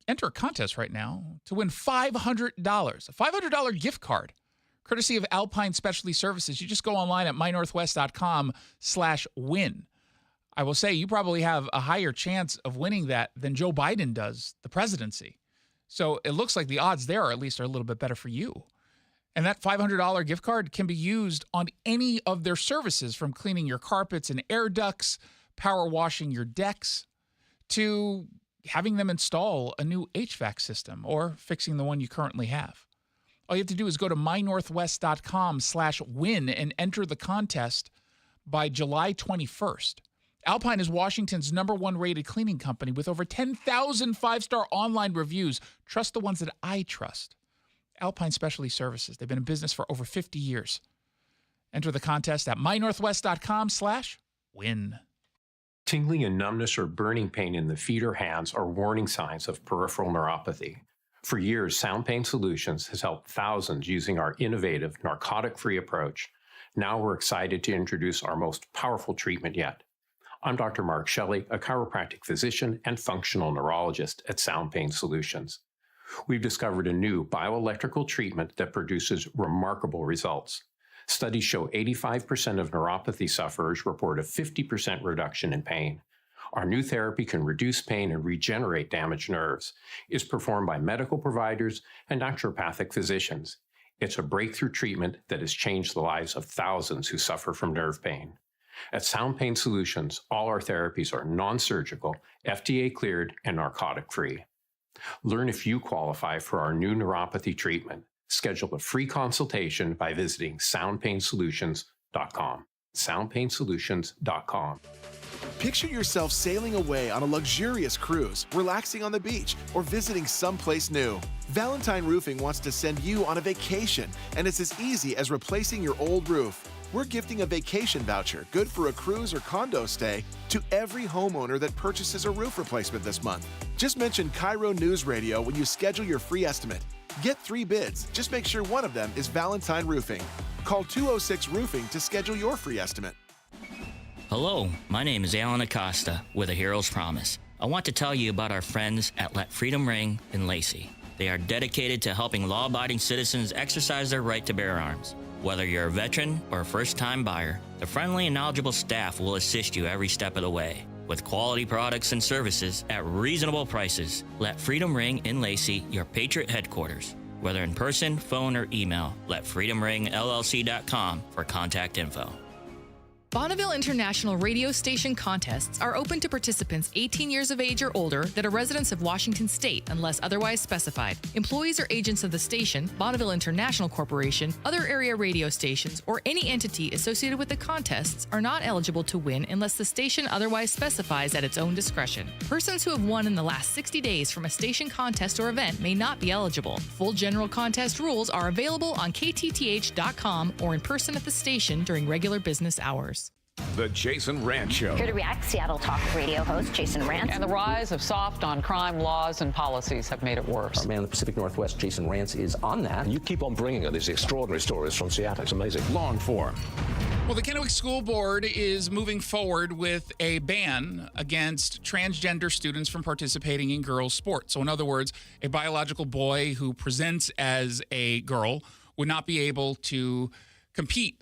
enter a contest right now to win $500, a $500 gift card, courtesy of Alpine Specialty Services. You just go online at mynorthwest.com/win. I will say you probably have a higher chance of winning that than Joe Biden does the presidency. So it looks like the odds there, at least, are a little bit better for you. And that $500 gift card can be used on any of their services, from cleaning your carpets and air ducts, power washing your decks, to having them install a new HVAC system or fixing the one you currently have. All you have to do is go to mynorthwest.com/win and enter the contest by July 21st. Alpine is Washington's #1 rated cleaning company with over 10,000 five-star online reviews. Trust the ones that I trust. Alpine Specialty Services. They've been in business for over 50 years. Enter the contest at mynorthwest.com/win. Tingling and numbness or burning pain in the feet or hands are warning signs of peripheral neuropathy. For years, Sound Pain Solutions has helped thousands using our innovative narcotic-free approach. Now we're excited to introduce our most powerful treatment yet. I'm Dr. Mark Shelley, a chiropractic physician and functional neurologist at Sound Pain Solutions. We've discovered a new bioelectrical treatment that produces remarkable results. Studies show 85% of neuropathy sufferers report a 50% reduction in pain. Our new therapy can reduce pain and regenerate damaged nerves. It's performed by medical providers and naturopathic physicians. It's a breakthrough treatment that has changed the lives of thousands who suffer from nerve pain. At Sound Pain Solutions, all our therapies are non-surgical, FDA-cleared, and narcotic-free. Learn if you qualify for our new neuropathy treatment. Schedule a free consultation by visiting soundpainsolutions.com. soundpainsolutions.com. Picture yourself sailing away on a luxurious cruise, relaxing on the beach, or visiting someplace new. Valentine Roofing wants to send you on a vacation, and it's as easy as replacing your old roof. We're gifting a vacation voucher, good for a cruise or condo stay, to every homeowner that purchases a roof replacement this month. Just mention Cairo News Radio when you schedule your free estimate. Get 3 bids. Just make sure one of them is Valentine Roofing. Call 206 Roofing to schedule your free estimate. Hello, my name is Alan Acosta with A Hero's Promise. I want to tell you about our friends at Let Freedom Ring in Lacey. They are dedicated to helping law-abiding citizens exercise their right to bear arms. Whether you're a veteran or a first-time buyer, the friendly and knowledgeable staff will assist you every step of the way. With quality products and services at reasonable prices, let Freedom Ring in Lacey your Patriot headquarters. Whether in person, phone, or email, let freedomringllc.com for contact info. Bonneville International radio station contests are open to participants 18 years of age or older that are residents of Washington State unless otherwise specified. Employees or agents of the station, Bonneville International Corporation, other area radio stations, or any entity associated with the contests are not eligible to win unless the station otherwise specifies at its own discretion. Persons who have won in the last 60 days from a station contest or event may not be eligible. Full general contest rules are available on ktth.com or in person at the station during regular business hours. The Jason Rantz Show. Here to react, Seattle Talk Radio host Jason Rantz. And the rise of soft on crime laws and policies have made it worse. Our man in the Pacific Northwest, Jason Rantz, is on that. And you keep on bringing us these extraordinary stories from Seattle. It's amazing. Long form. Well, the Kennewick School Board is moving forward with a ban against transgender students from participating in girls' sports. So in other words, a biological boy who presents as a girl would not be able to compete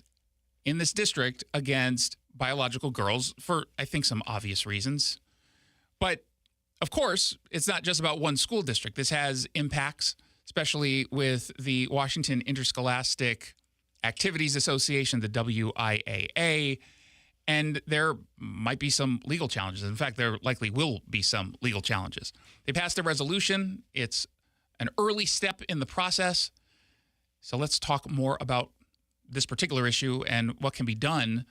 in this district against biological girls for, I think, some obvious reasons. But, of course, it's not just about one school district. This has impacts, especially with the Washington Interscholastic Activities Association, the WIAA, and there might be some legal challenges. In fact, there likely will be some legal challenges. They passed a resolution. It's an early step in the process. So let's talk more about this particular issue and what can be done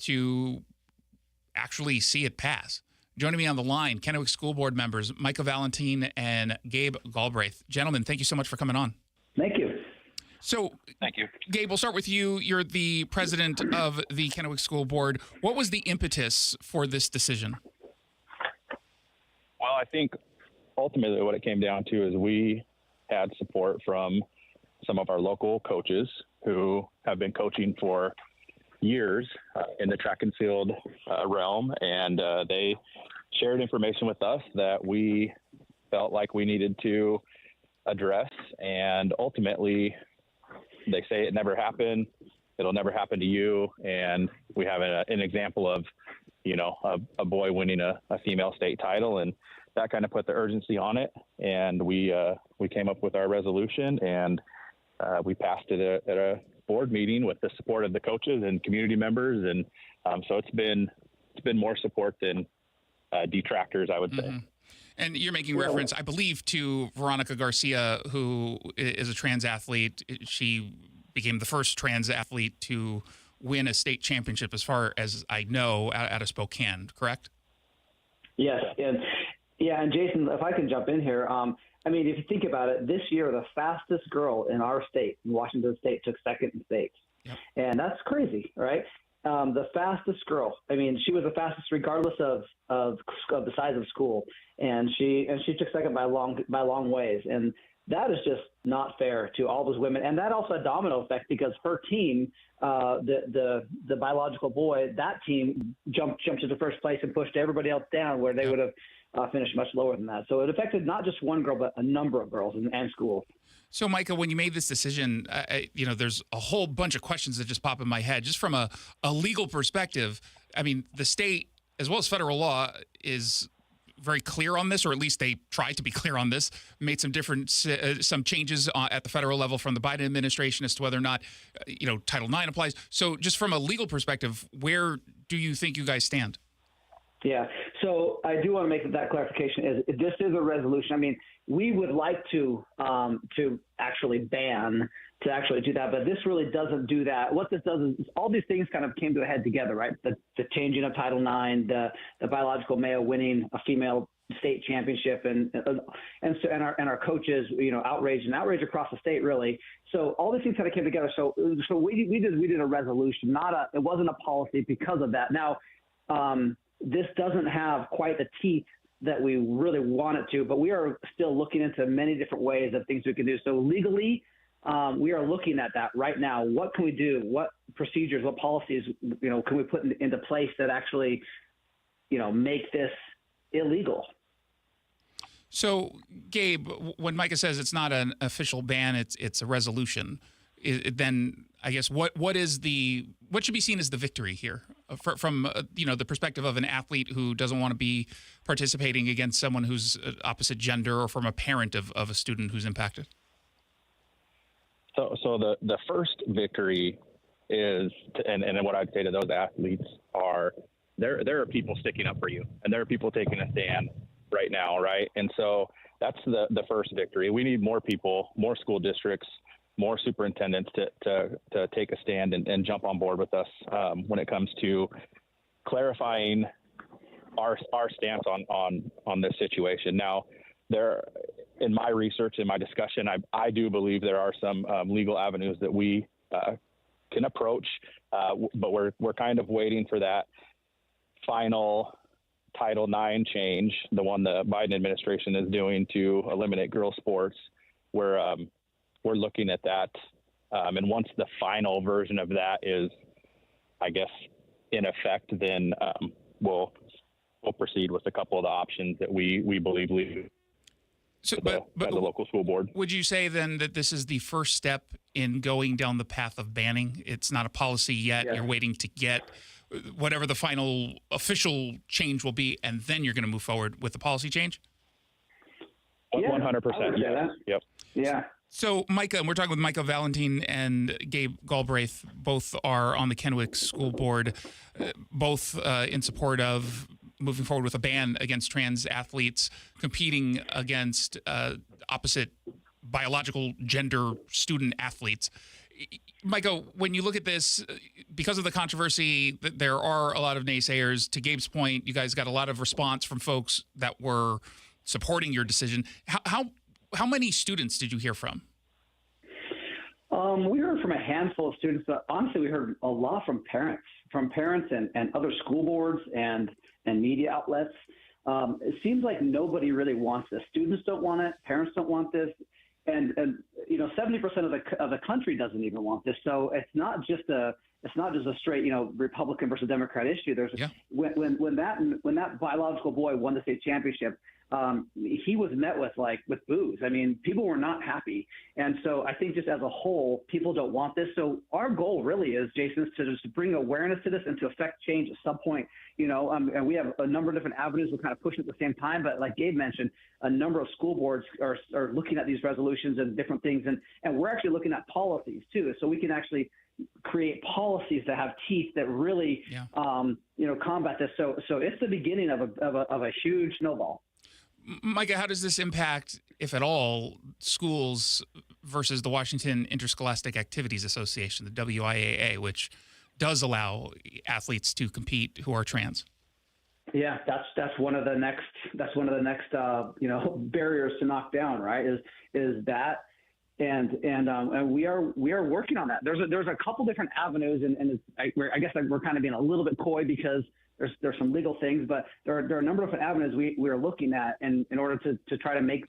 to actually see it pass. Joining me on the line, Kennewick School Board members Micah Valentine and Gabe Galbraith. Gentlemen, thank you so much for coming on. Thank you. So, thank you. Gabe, we'll start with you. You're the president of the Kennewick School Board. What was the impetus for this decision? Well, I think ultimately what it came down to is we had support from some of our local coaches who have been coaching for years in the track and field realm, and they shared information with us that we felt like we needed to address. And ultimately, they say it never happened. It'll never happen to you. And we have an example of, a boy winning a female state title, and that kind of put the urgency on it. And we came up with our resolution, and we passed it at a board meeting with the support of the coaches and community members. And so it's been more support than detractors, I would say. And you're making reference, I believe, to Veronica Garcia, who is a trans athlete. She became the first trans athlete to win a state championship, as far as I know, out of Spokane, correct? Yes. And Jason, if I can jump in here, if you think about it, this year, the fastest girl in our state, in Washington State, took second in state. Yep. And that's crazy, right? The fastest girl. She was the fastest regardless of the size of school. And she took second by long ways. And that is just not fair to all those women. And that also had a domino effect because her team, the biological boy, that team jumped to the first place and pushed everybody else down where they would have finished much lower than that. So it affected not just one girl, but a number of girls and schools. So, Micah, when you made this decision, there's a whole bunch of questions that just pop in my head. Just from a legal perspective, the state, as well as federal law, is very clear on this, or at least they tried to be clear on this, made some some changes at the federal level from the Biden administration as to whether or not, Title IX applies. So just from a legal perspective, where do you think you guys stand? Yeah. So I do want to make that clarification. This is a resolution. We would like to actually ban, to actually do that, but this really doesn't do that. What this does is all these things kind of came to a head together, right? The changing of Title IX, the biological male winning a female state championship, and our coaches, outrage across the state, really. So all these things kind of came together. So we did a resolution, it wasn't a policy because of that. Now, this doesn't have quite the teeth that we really want it to, but we are still looking into many different ways of things we can do. So legally, we are looking at that right now. What can we do? What procedures, what policies, can we put into place that actually, make this illegal? So, Gabe, when Micah says it's not an official ban, it's a resolution, then I guess what should be seen as the victory here from the perspective of an athlete who doesn't want to be participating against someone who's opposite gender, or from a parent of a student who's impacted? So the first victory is, and what I'd say to those athletes are, there are people sticking up for you, and there are people taking a stand right now, right? And so that's the first victory. We need more people, more school districts, more superintendents to take a stand and jump on board with us when it comes to clarifying our stance on this situation. Now, in my research, in my discussion, I do believe there are some legal avenues that we can approach, but we're kind of waiting for that final Title IX change, the one the Biden administration is doing to eliminate girls' sports. We're looking at that, and once the final version of that is, I guess, in effect, then we'll proceed with a couple of the options that we believe lead by the local school board. Would you say then that this is the first step in going down the path of banning? It's not a policy yet. Yeah. You're waiting to get whatever the final official change will be, and then you're going to move forward with the policy change? 100%. Yeah. Yep. Yeah. So, Micah, and we're talking with Micah Valentine and Gabe Galbraith. Both are on the Kennewick School Board, both in support of moving forward with a ban against trans athletes competing against opposite biological gender student athletes. Micah, when you look at this, because of the controversy, there are a lot of naysayers. To Gabe's point, you guys got a lot of response from folks that were supporting your decision. How many students did you hear from? We heard from a handful of students, but honestly, we heard a lot from parents and other school boards and media outlets. It seems like nobody really wants this. Students don't want it. Parents don't want this. And 70% of the country doesn't even want this. So it's not just a straight, Republican versus Democrat issue. When that biological boy won the state championship, he was met with boos. I mean, people were not happy. And so I think just as a whole, people don't want this. So our goal really is, Jason, is to just bring awareness to this and to affect change at some point, and we have a number of different avenues we're kind of pushing at the same time. But like Gabe mentioned, a number of school boards are looking at these resolutions and different things. And we're actually looking at policies too. So we can actually create policies that have teeth that really, combat this. So it's the beginning of a huge snowball. Micah, how does this impact, if at all, schools versus the Washington Interscholastic Activities Association, the WIAA, which does allow athletes to compete who are trans? Yeah, that's one of the next barriers to knock down, right? Is that, and we are working on that. There's a couple different avenues, and I guess we're kind of being a little bit coy because there's some legal things, but there are a number of different avenues we are looking at, and in order to try to make,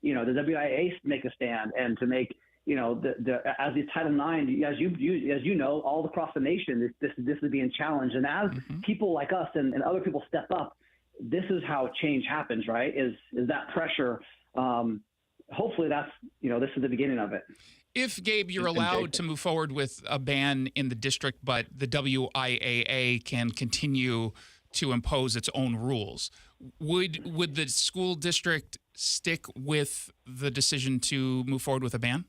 the WIA make a stand and to make, as these Title IX, as you know, all across the nation, this is being challenged. And as people like us and other people step up, this is how change happens, right? Is that pressure? Hopefully that's, this is the beginning of it. If, Gabe, you're allowed to move forward with a ban in the district, but the WIAA can continue to impose its own rules, would the school district stick with the decision to move forward with a ban?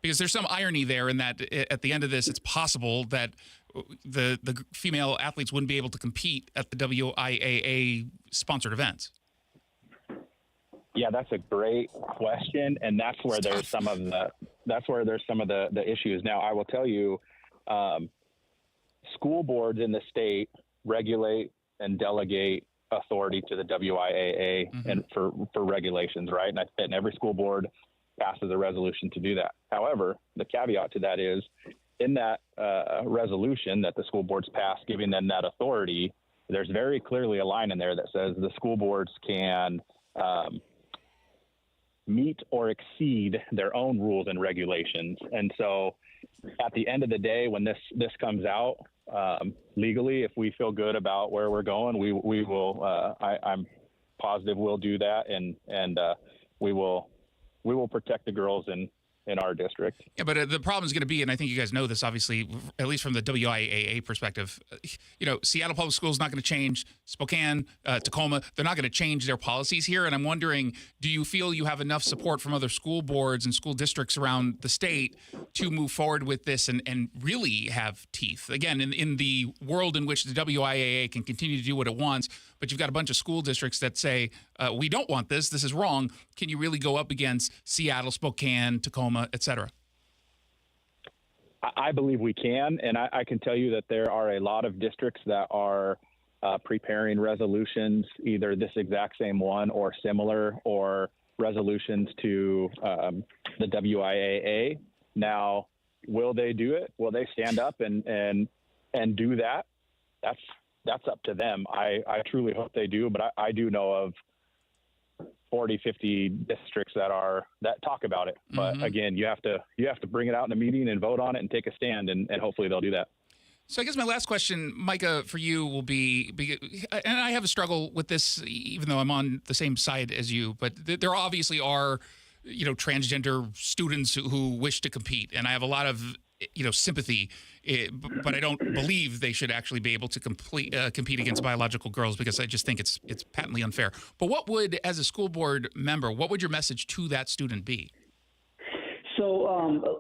Because there's some irony there in that at the end of this, it's possible that the female athletes wouldn't be able to compete at the WIAA-sponsored events. Yeah, that's a great question, and that's where there's some of the issues. Now, I will tell you, school boards in the state regulate and delegate authority to the WIAA and for regulations, right? And every school board passes a resolution to do that. However, the caveat to that is, in that resolution that the school boards pass, giving them that authority, there's very clearly a line in there that says the school boards can meet or exceed their own rules and regulations. And so at the end of the day, when this comes out legally, if we feel good about where we're going, we will, I'm positive we'll do that. And we will protect the girls in our district. Yeah, but the problem is going to be, and I think you guys know this, obviously, at least from the WIAA perspective, Seattle Public Schools is not going to change. Spokane, Tacoma, they're not going to change their policies here. And I'm wondering, do you feel you have enough support from other school boards and school districts around the state to move forward with this and really have teeth? Again, in the world in which the WIAA can continue to do what it wants, but you've got a bunch of school districts that say, we don't want this, this is wrong. Can you really go up against Seattle, Spokane, Tacoma, et cetera? I believe we can, and I can tell you that there are a lot of districts that are preparing resolutions, either this exact same one or similar, or resolutions to the WIAA. Now, will they do it? Will they stand up and do that? That's up to them. I truly hope they do, but I do know of 40, 50 districts that talk about it. But again, you have to bring it out in a meeting and vote on it and take a stand, and hopefully they'll do that. So I guess my last question, Micah, for you will be, and I have a struggle with this, even though I'm on the same side as you, but there obviously are, transgender students who wish to compete, and I have a lot of, sympathy, but I don't believe they should actually be able to compete against biological girls, because I just think it's patently unfair. But what would, as a school board member, what would your message to that student be? So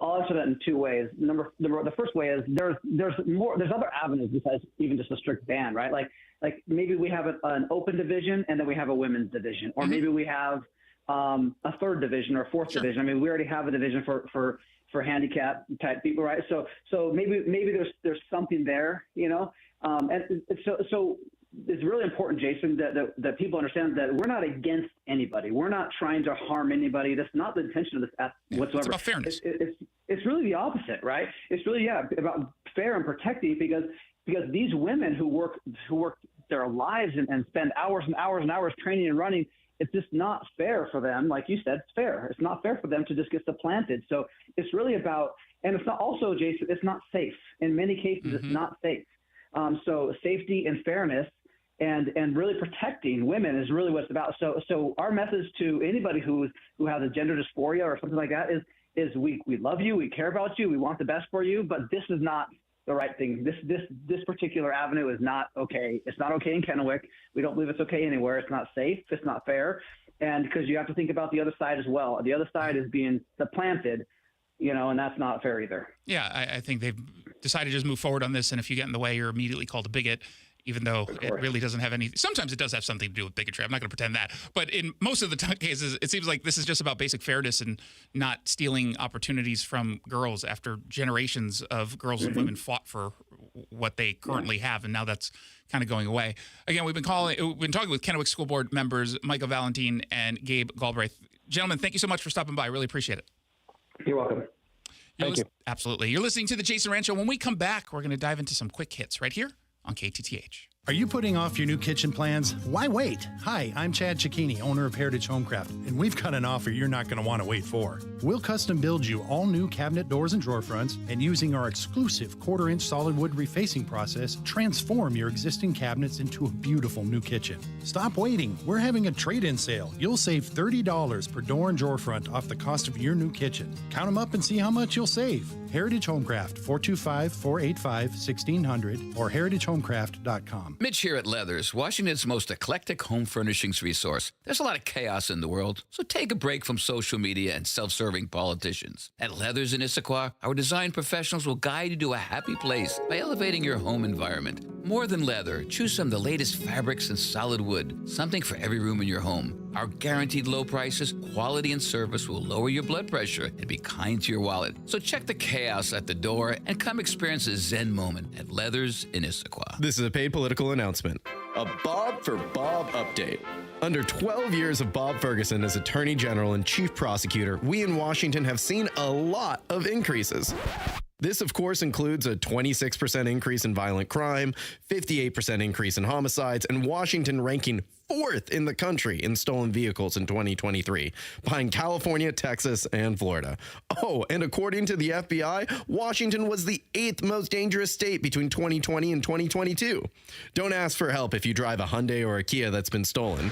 I'll answer that in two ways. The first way is there's other avenues besides even just a strict ban, right? Like maybe we have an open division and then we have a women's division, or maybe we have a third division or a fourth division. I mean, we already have a division for handicap type people, right? So maybe there's something there, and so it's really important, Jason, that people understand that we're not against anybody. We're not trying to harm anybody. That's not the intention of this whatsoever. It's about fairness. It's really the opposite, right? It's really about fair and protecting, because these women who work their lives and spend hours and hours and hours training and running, it's just not fair for them. Like you said, it's fair. It's not fair for them to just get supplanted. So it's really about, and it's not also, Jason, it's not safe. In many cases, it's not safe. So safety and fairness and really protecting women is really what it's about. So our message to anybody who has a gender dysphoria or something like that is we love you, we care about you, we want the best for you, but this is not the right thing. This particular avenue is not okay. It's not okay in Kennewick. We don't believe it's okay anywhere. It's not safe. It's not fair. And because you have to think about the other side as well. The other side is being supplanted, and that's not fair either. Yeah, I think they've decided to just move forward on this, and if you get in the way, you're immediately called a bigot, even though it really doesn't have any. Sometimes it does have something to do with bigotry. I'm not going to pretend that. But in most of the cases, it seems like this is just about basic fairness and not stealing opportunities from girls after generations of girls and women fought for what they currently have, and now that's kind of going away. Again, we've been talking with Kennewick School Board members Michael Valentine and Gabe Galbraith. Gentlemen, thank you so much for stopping by. I really appreciate it. You're welcome. Thank you. Absolutely. You're listening to The Jason Rantz Show. When we come back, we're going to dive into some quick hits right here on KTTH. Are you putting off your new kitchen plans? Why wait? Hi, I'm Chad Cicchini, owner of Heritage Homecraft, and we've got an offer you're not going to want to wait for. We'll custom build you all new cabinet doors and drawer fronts, and using our exclusive 1/4-inch solid wood refacing process, transform your existing cabinets into a beautiful new kitchen. Stop waiting. We're having a trade-in sale. You'll save $30 per door and drawer front off the cost of your new kitchen. Count them up and see how much you'll save. Heritage Homecraft, 425-485-1600 or heritagehomecraft.com. Mitch here at Leathers, Washington's most eclectic home furnishings resource. There's a lot of chaos in the world, so take a break from social media and self-serving politicians. At Leathers in Issaquah, our design professionals will guide you to a happy place by elevating your home environment. More than leather, choose some of the latest fabrics and solid wood, something for every room in your home. Our guaranteed low prices, quality, and service will lower your blood pressure and be kind to your wallet. So check the chaos at the door and come experience a Zen moment at Leathers in Issaquah. This is a paid political announcement. A Bob for Bob update. Under 12 years of Bob Ferguson as Attorney General and Chief Prosecutor, we in Washington have seen a lot of increases. This, of course, includes a 26% increase in violent crime, 58% increase in homicides, and Washington ranking 4th in the country in stolen vehicles in 2023, behind California, Texas, and Florida. Oh, and according to the FBI, Washington was the 8th most dangerous state between 2020 and 2022. Don't ask for help if you drive a Hyundai or a Kia that's been stolen.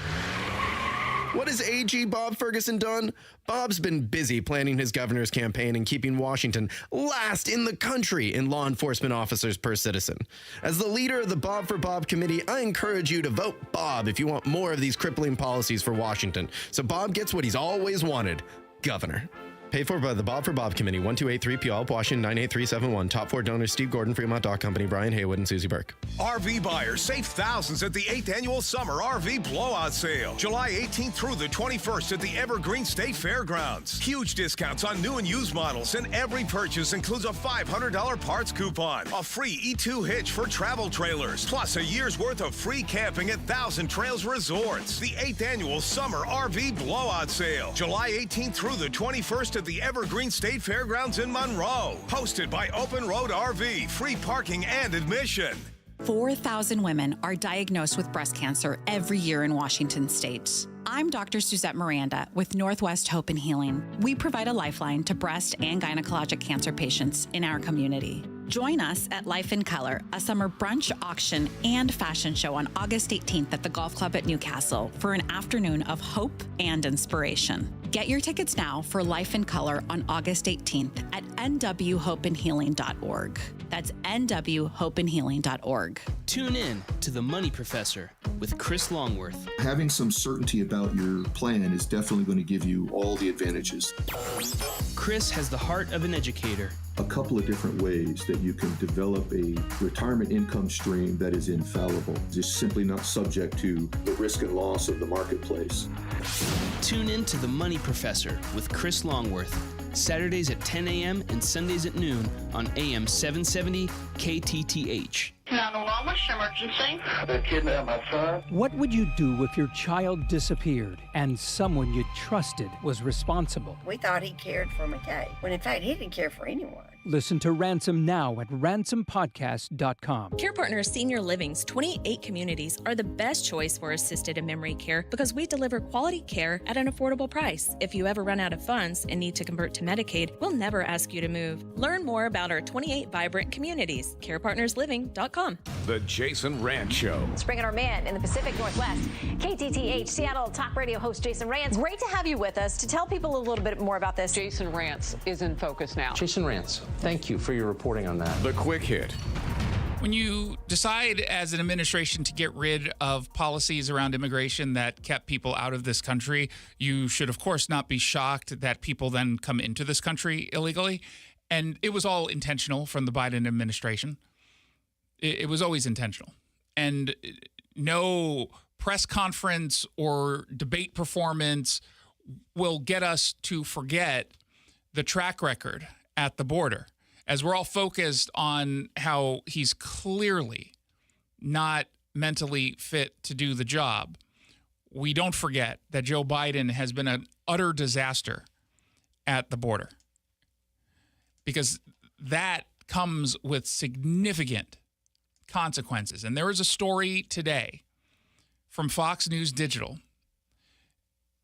What has AG Bob Ferguson done? Bob's been busy planning his governor's campaign and keeping Washington last in the country in law enforcement officers per citizen. As the leader of the Bob for Bob committee, I encourage you to vote Bob if you want more of these crippling policies for Washington, so Bob gets what he's always wanted, governor. Paid for by the Bob for Bob Committee, 1283 Puyallup, Washington, 98371. Top 4 donors, Steve Gordon, Fremont Dock Company, Brian Haywood, and Susie Burke. RV buyers save thousands at the 8th Annual Summer RV Blowout Sale. July 18th through the 21st at the Evergreen State Fairgrounds. Huge discounts on new and used models, and every purchase includes a $500 parts coupon, a free E2 hitch for travel trailers, plus a year's worth of free camping at Thousand Trails Resorts. The 8th Annual Summer RV Blowout Sale. July 18th through the 21st at the Evergreen State Fairgrounds in Monroe. Hosted by Open Road RV, free parking and admission. 4,000 women are diagnosed with breast cancer every year in Washington state. I'm Dr. Suzette Miranda with Northwest Hope and Healing. We provide a lifeline to breast and gynecologic cancer patients in our community. Join us at Life in Color, a summer brunch, auction, and fashion show on August 18th at the Golf Club at Newcastle for an afternoon of hope and inspiration. Get your tickets now for Life in Color on August 18th at nwhopeandhealing.org. That's nwhopeandhealing.org. Tune in to The Money Professor with Chris Longworth. Having some certainty about your plan is definitely going to give you all the advantages. Chris has the heart of an educator. A couple of different ways that you can develop a retirement income stream that is infallible, just simply not subject to the risk and loss of the marketplace. Tune in to The Money Professor with Chris Longworth, Saturdays at 10 a.m. and Sundays at noon on AM 770 KTTH. 911, what's your emergency? They kidnapped my son. What would you do if your child disappeared and someone you trusted was responsible? We thought he cared for McKay, when in fact he didn't care for anyone. Listen to Ransom now at ransompodcast.com. Care Partners Senior Living's 28 communities are the best choice for assisted and memory care because we deliver quality care at an affordable price. If you ever run out of funds and need to convert to Medicaid, we'll never ask you to move. Learn more about our 28 vibrant communities. CarePartnersLiving.com. The Jason Rantz Show. Let's bring in our man in the Pacific Northwest, KTTH Seattle talk radio host Jason Rantz. Great to have you with us to tell people a little bit more about this. Jason Rantz is in focus now. Jason Rantz, thank you for your reporting on that. The Quick Hit. When you decide as an administration to get rid of policies around immigration that kept people out of this country, you should, of course, not be shocked that people then come into this country illegally. And it was all intentional from the Biden administration. It was always intentional. And no press conference or debate performance will get us to forget the track record at the border, as we're all focused on how he's clearly not mentally fit to do the job. We don't forget that Joe Biden has been an utter disaster at the border, because that comes with significant consequences. And there is a story today from Fox News Digital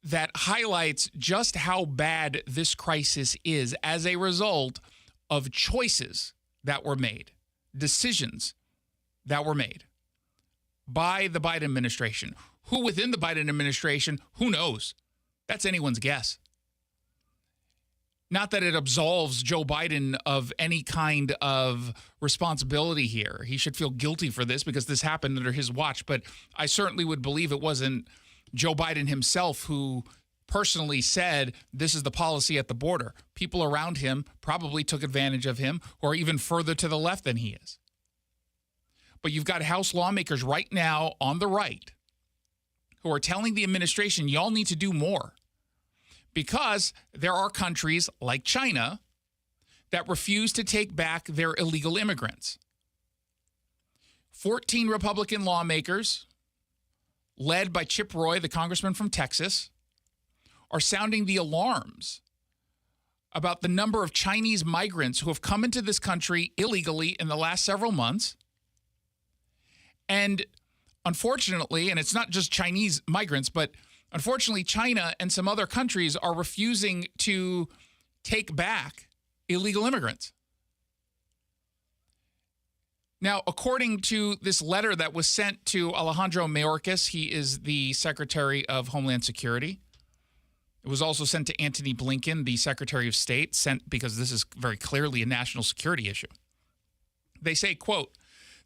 that highlights just how bad this crisis is as a result of choices that were made, decisions that were made by the Biden administration. Who within the Biden administration, who knows? That's anyone's guess. Not that it absolves Joe Biden of any kind of responsibility here. He should feel guilty for this because this happened under his watch. But I certainly would believe it wasn't Joe Biden himself who personally said this is the policy at the border. People around him probably took advantage of him, or even further to the left than he is. But you've got House lawmakers right now on the right who are telling the administration, y'all need to do more. Because there are countries like China that refuse to take back their illegal immigrants. 14 Republican lawmakers, led by Chip Roy, the congressman from Texas, are sounding the alarms about the number of Chinese migrants who have come into this country illegally in the last several months. And unfortunately, and it's not just Chinese migrants, but unfortunately, China and some other countries are refusing to take back illegal immigrants. Now, according to this letter that was sent to Alejandro Mayorkas, he is the Secretary of Homeland Security. It was also sent to Antony Blinken, the Secretary of State, sent because this is very clearly a national security issue. They say, quote,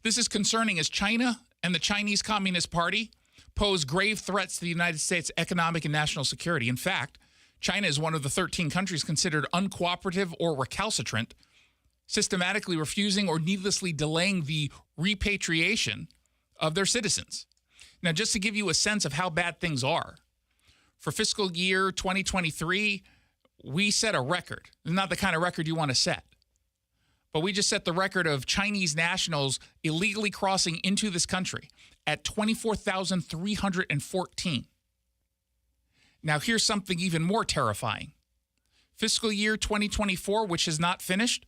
"This is concerning as China and the Chinese Communist Party pose grave threats to the United States' economic and national security. In fact, China is one of the 13 countries considered uncooperative or recalcitrant, systematically refusing or needlessly delaying the repatriation of their citizens." Now, just to give you a sense of how bad things are, for fiscal year 2023, we set a record. Not the kind of record you want to set. But we just set the record of Chinese nationals illegally crossing into this country at 24,314. Now, here's something even more terrifying. fiscal year 2024, which is not finished,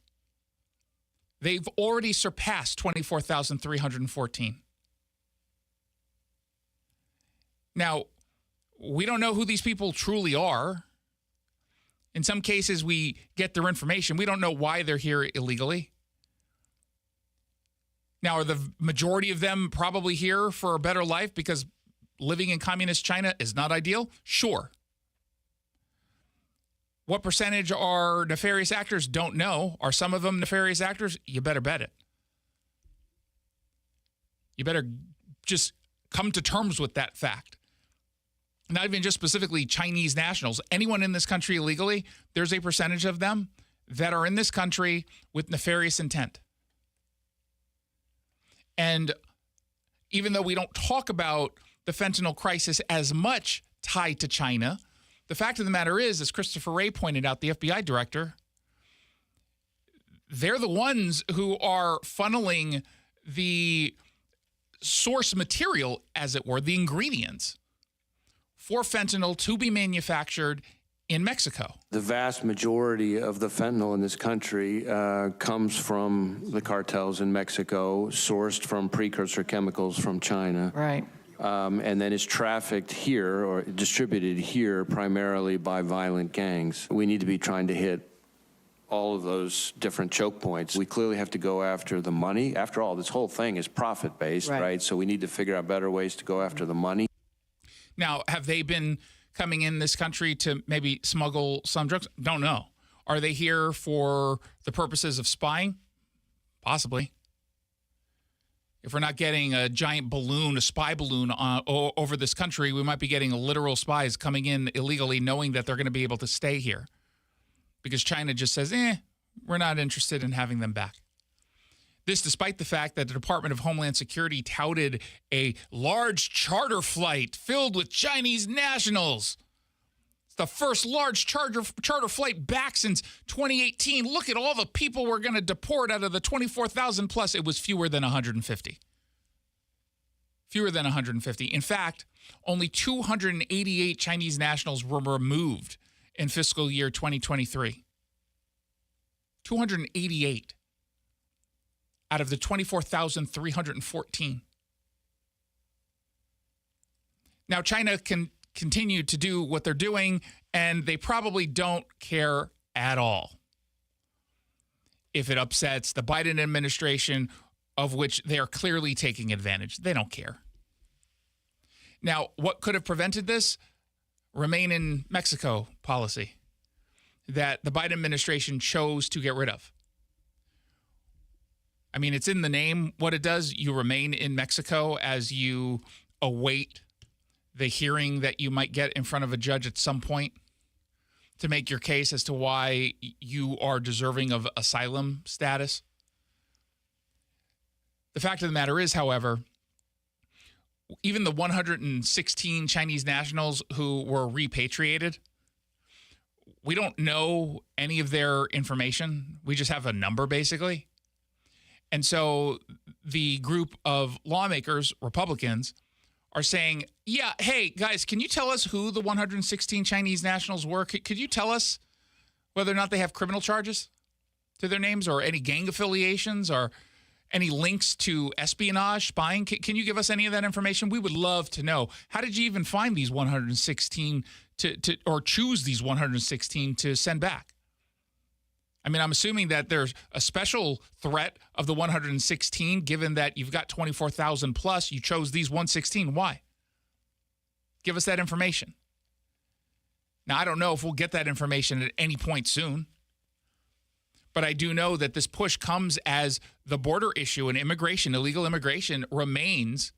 they've already surpassed 24,314. Now, we don't know who these people truly are. In some cases, we get their information. We don't know why they're here illegally. Now, are the majority of them probably here for a better life because living in communist China is not ideal? Sure. What percentage are nefarious actors? Don't know. Are some of them nefarious actors? You better bet it. You better just come to terms with that fact. Not even just specifically Chinese nationals. Anyone in this country illegally, there's a percentage of them that are in this country with nefarious intent. And even though we don't talk about the fentanyl crisis as much tied to China, the fact of the matter is, as Christopher Wray pointed out, the FBI director, they're the ones who are funneling the source material, as it were, the ingredients for fentanyl to be manufactured in Mexico. The vast majority of the fentanyl in this country comes from the cartels in Mexico, sourced from precursor chemicals from China. Right. And then is trafficked here or distributed here primarily by violent gangs. We need to be trying to hit all of those different choke points. We clearly have to go after the money. After all, this whole thing is profit-based, right? So we need to figure out better ways to go after the money. Now, have they been coming in this country to maybe smuggle some drugs? Don't know. Are they here for the purposes of spying? Possibly. If we're not getting a giant balloon, a spy balloon over this country, we might be getting literal spies coming in illegally knowing that they're going to be able to stay here. Because China just says, we're not interested in having them back. This despite the fact that the Department of Homeland Security touted a large charter flight filled with Chinese nationals. It's the first large charter flight back since 2018. Look at all the people we're going to deport out of the 24,000 plus. It was fewer than 150. Fewer than 150. In fact, only 288 Chinese nationals were removed in fiscal year 2023. 288. Out of the 24,314. Now, China can continue to do what they're doing, and they probably don't care at all if it upsets the Biden administration, of which they are clearly taking advantage. They don't care. Now, what could have prevented this? Remain in Mexico policy that the Biden administration chose to get rid of. I mean, it's in the name what it does. You remain in Mexico as you await the hearing that you might get in front of a judge at some point to make your case as to why you are deserving of asylum status. The fact of the matter is, however, even the 116 Chinese nationals who were repatriated, we don't know any of their information. We just have a number, basically. And so the group of lawmakers, Republicans, are saying, yeah, hey, guys, can you tell us who the 116 Chinese nationals were? Could you tell us whether or not they have criminal charges to their names or any gang affiliations or any links to espionage, spying? Can you give us any of that information? We would love to know. How did you even find these 116 or choose these 116 to send back? I mean, I'm assuming that there's a special threat of the 116, given that you've got 24,000 plus. You chose these 116. Why? Give us that information. Now, I don't know if we'll get that information at any point soon, but I do know that this push comes as the border issue and immigration, illegal immigration, remains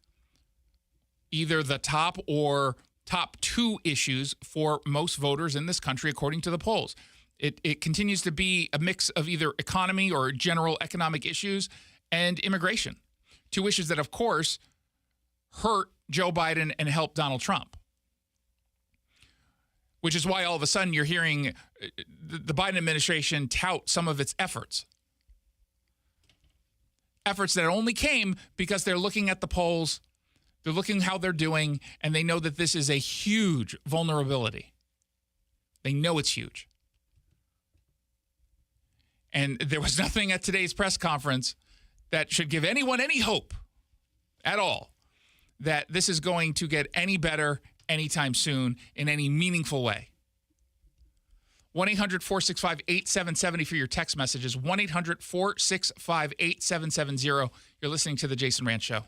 either the top or top two issues for most voters in this country, according to the polls. It continues to be a mix of either economy or general economic issues and immigration. Two issues that, of course, hurt Joe Biden and help Donald Trump. Which is why all of a sudden you're hearing the Biden administration tout some of its efforts. Efforts that only came because they're looking at the polls, they're looking how they're doing, and they know that this is a huge vulnerability. They know it's huge. And there was nothing at today's press conference that should give anyone any hope at all that this is going to get any better anytime soon in any meaningful way. 1-800-465-8770 for your text messages. 1-800-465-8770. You're listening to The Jason Rantz Show.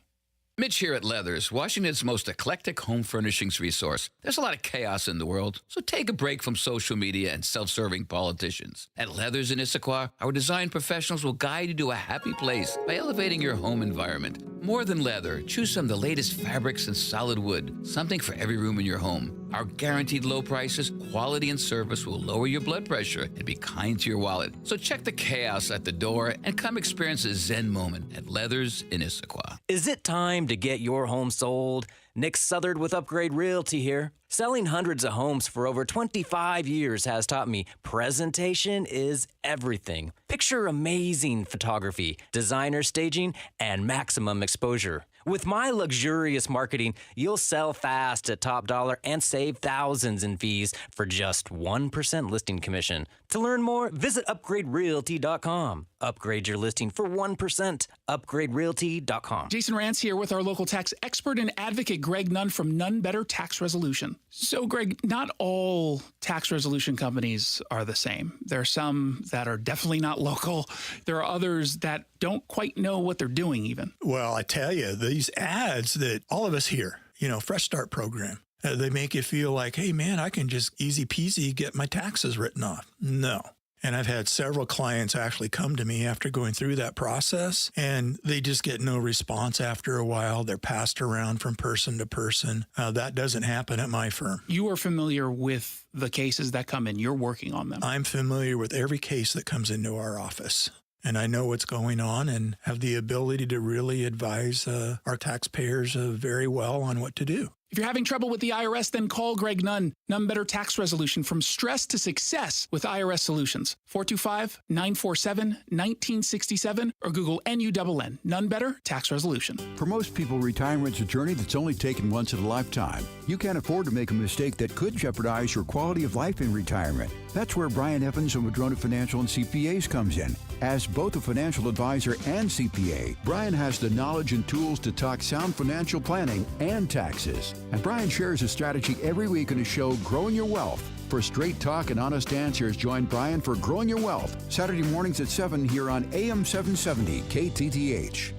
Mitch here at Leathers, Washington's most eclectic home furnishings resource. There's a lot of chaos in the world, so take a break from social media and self-serving politicians. At Leathers in Issaquah, our design professionals will guide you to a happy place by elevating your home environment. More than leather, choose from the latest fabrics and solid wood, something for every room in your home. Our guaranteed low prices, quality, and service will lower your blood pressure and be kind to your wallet. So check the chaos at the door and come experience a Zen moment at Leathers in Issaquah. Is it time to get your home sold? Nick Southard with Upgrade Realty here. Selling hundreds of homes for over 25 years has taught me presentation is everything. Picture amazing photography, designer staging, and maximum exposure. With my luxurious marketing, you'll sell fast at top dollar and save thousands in fees for just 1% listing commission. To learn more, visit upgraderealty.com. Upgrade your listing for 1%. Upgraderealty.com. Jason Rantz here with our local tax expert and advocate, Greg Nunn from None Better Tax Resolution. So, Greg, not all tax resolution companies are the same. There are some that are definitely not local. There are others that don't quite know what they're doing even. Well, I tell you, these ads that all of us hear, Fresh Start program, they make you feel like, hey, man, I can just easy peasy get my taxes written off. No. And I've had several clients actually come to me after going through that process, and they just get no response after a while. They're passed around from person to person. That doesn't happen at my firm. You are familiar with the cases that come in. You're working on them. I'm familiar with every case that comes into our office. And I know what's going on and have the ability to really advise our taxpayers very well on what to do. If you're having trouble with the IRS, then call Greg Nunn, None Better Tax Resolution, from stress to success with IRS Solutions. 425-947-1967 or Google NUNN, None Better Tax Resolution. For most people, retirement's a journey that's only taken once in a lifetime. You can't afford to make a mistake that could jeopardize your quality of life in retirement. That's where Brian Evans of Madrona Financial and CPAs comes in. As both a financial advisor and CPA, Brian has the knowledge and tools to talk sound financial planning and taxes. And Brian shares a strategy every week in his show, Growing Your Wealth. For straight talk and honest answers, join Brian for Growing Your Wealth, Saturday mornings at 7 here on AM 770 KTTH.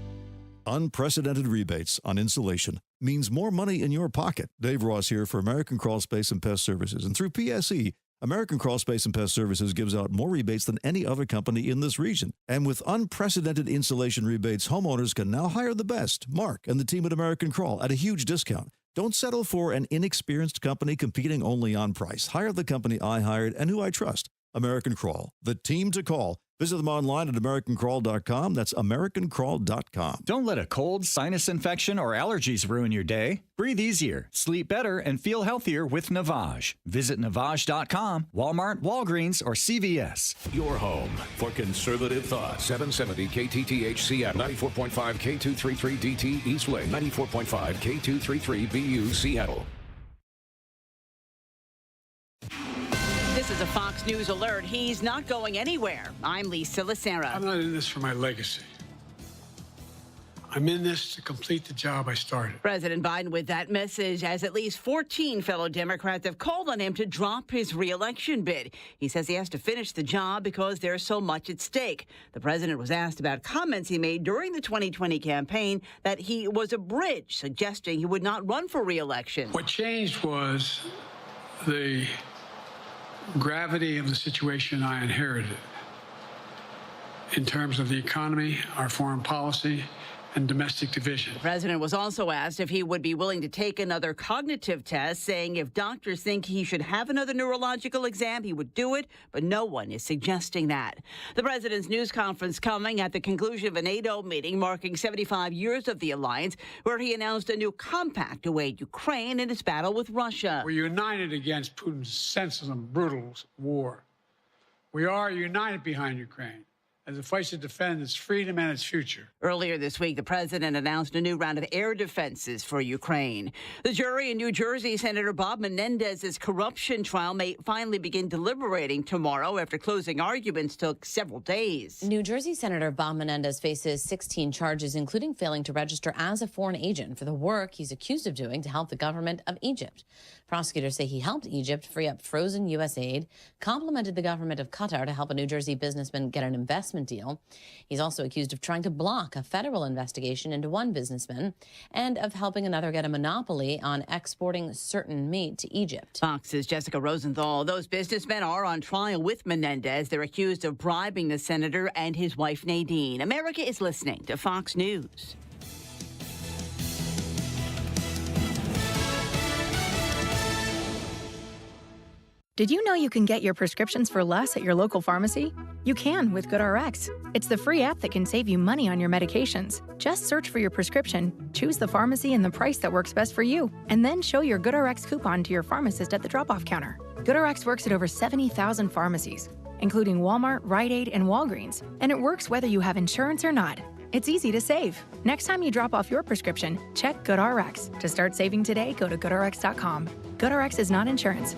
Unprecedented rebates on insulation means more money in your pocket. Dave Ross here for American Crawl Space and Pest Services. And through PSE, American Crawl Space and Pest Services gives out more rebates than any other company in this region. And with unprecedented insulation rebates, homeowners can now hire the best, Mark and the team at American Crawl, at a huge discount. Don't settle for an inexperienced company competing only on price. Hire the company I hired and who I trust. American Crawl, the team to call. Visit them online at AmericanCrawl.com. That's AmericanCrawl.com. Don't let a cold, sinus infection, or allergies ruin your day. Breathe easier, sleep better, and feel healthier with Navage. Visit Navage.com, Walmart, Walgreens, or CVS. Your home for conservative thought. 770 KTTH Seattle, 94.5 K233DT Eastway, 94.5 K233 BU Seattle. This is a Fox News alert. He's not going anywhere. I'm Lisa Lacera. I'm not in this for my legacy. I'm in this to complete the job I started. President Biden with that message, as at least 14 fellow Democrats have called on him to drop his re-election bid. He says he has to finish the job because there's so much at stake. The president was asked about comments he made during the 2020 campaign that he was a bridge, suggesting he would not run for re-election. What changed was the gravity of the situation I inherited in terms of the economy, our foreign policy, and domestic division. The president was also asked if he would be willing to take another cognitive test, saying if doctors think he should have another neurological exam, he would do it, but no one is suggesting that. The president's news conference coming at the conclusion of a NATO meeting marking 75 years of the alliance, where he announced a new compact to aid Ukraine in its battle with Russia. We're united against Putin's senseless and brutal war. We are united behind Ukraine as it fights to defend its freedom and its future. Earlier this week, the president announced a new round of air defenses for Ukraine. The jury in New Jersey, Senator Bob Menendez's corruption trial may finally begin deliberating tomorrow after closing arguments took several days. New Jersey Senator Bob Menendez faces 16 charges, including failing to register as a foreign agent for the work he's accused of doing to help the government of Egypt. Prosecutors say he helped Egypt free up frozen U.S. aid, complimented the government of Qatar to help a New Jersey businessman get an investment deal. He's also accused of trying to block a federal investigation into one businessman and of helping another get a monopoly on exporting certain meat to Egypt. Fox's Jessica Rosenthal. Those businessmen are on trial with Menendez. They're accused of bribing the senator and his wife, Nadine. America is listening to Fox News. Did you know you can get your prescriptions for less at your local pharmacy? You can with GoodRx. It's the free app that can save you money on your medications. Just search for your prescription, choose the pharmacy and the price that works best for you, and then show your GoodRx coupon to your pharmacist at the drop-off counter. GoodRx works at over 70,000 pharmacies, including Walmart, Rite Aid, and Walgreens, and it works whether you have insurance or not. It's easy to save. Next time you drop off your prescription, check GoodRx. To start saving today, go to GoodRx.com. GoodRx is not insurance.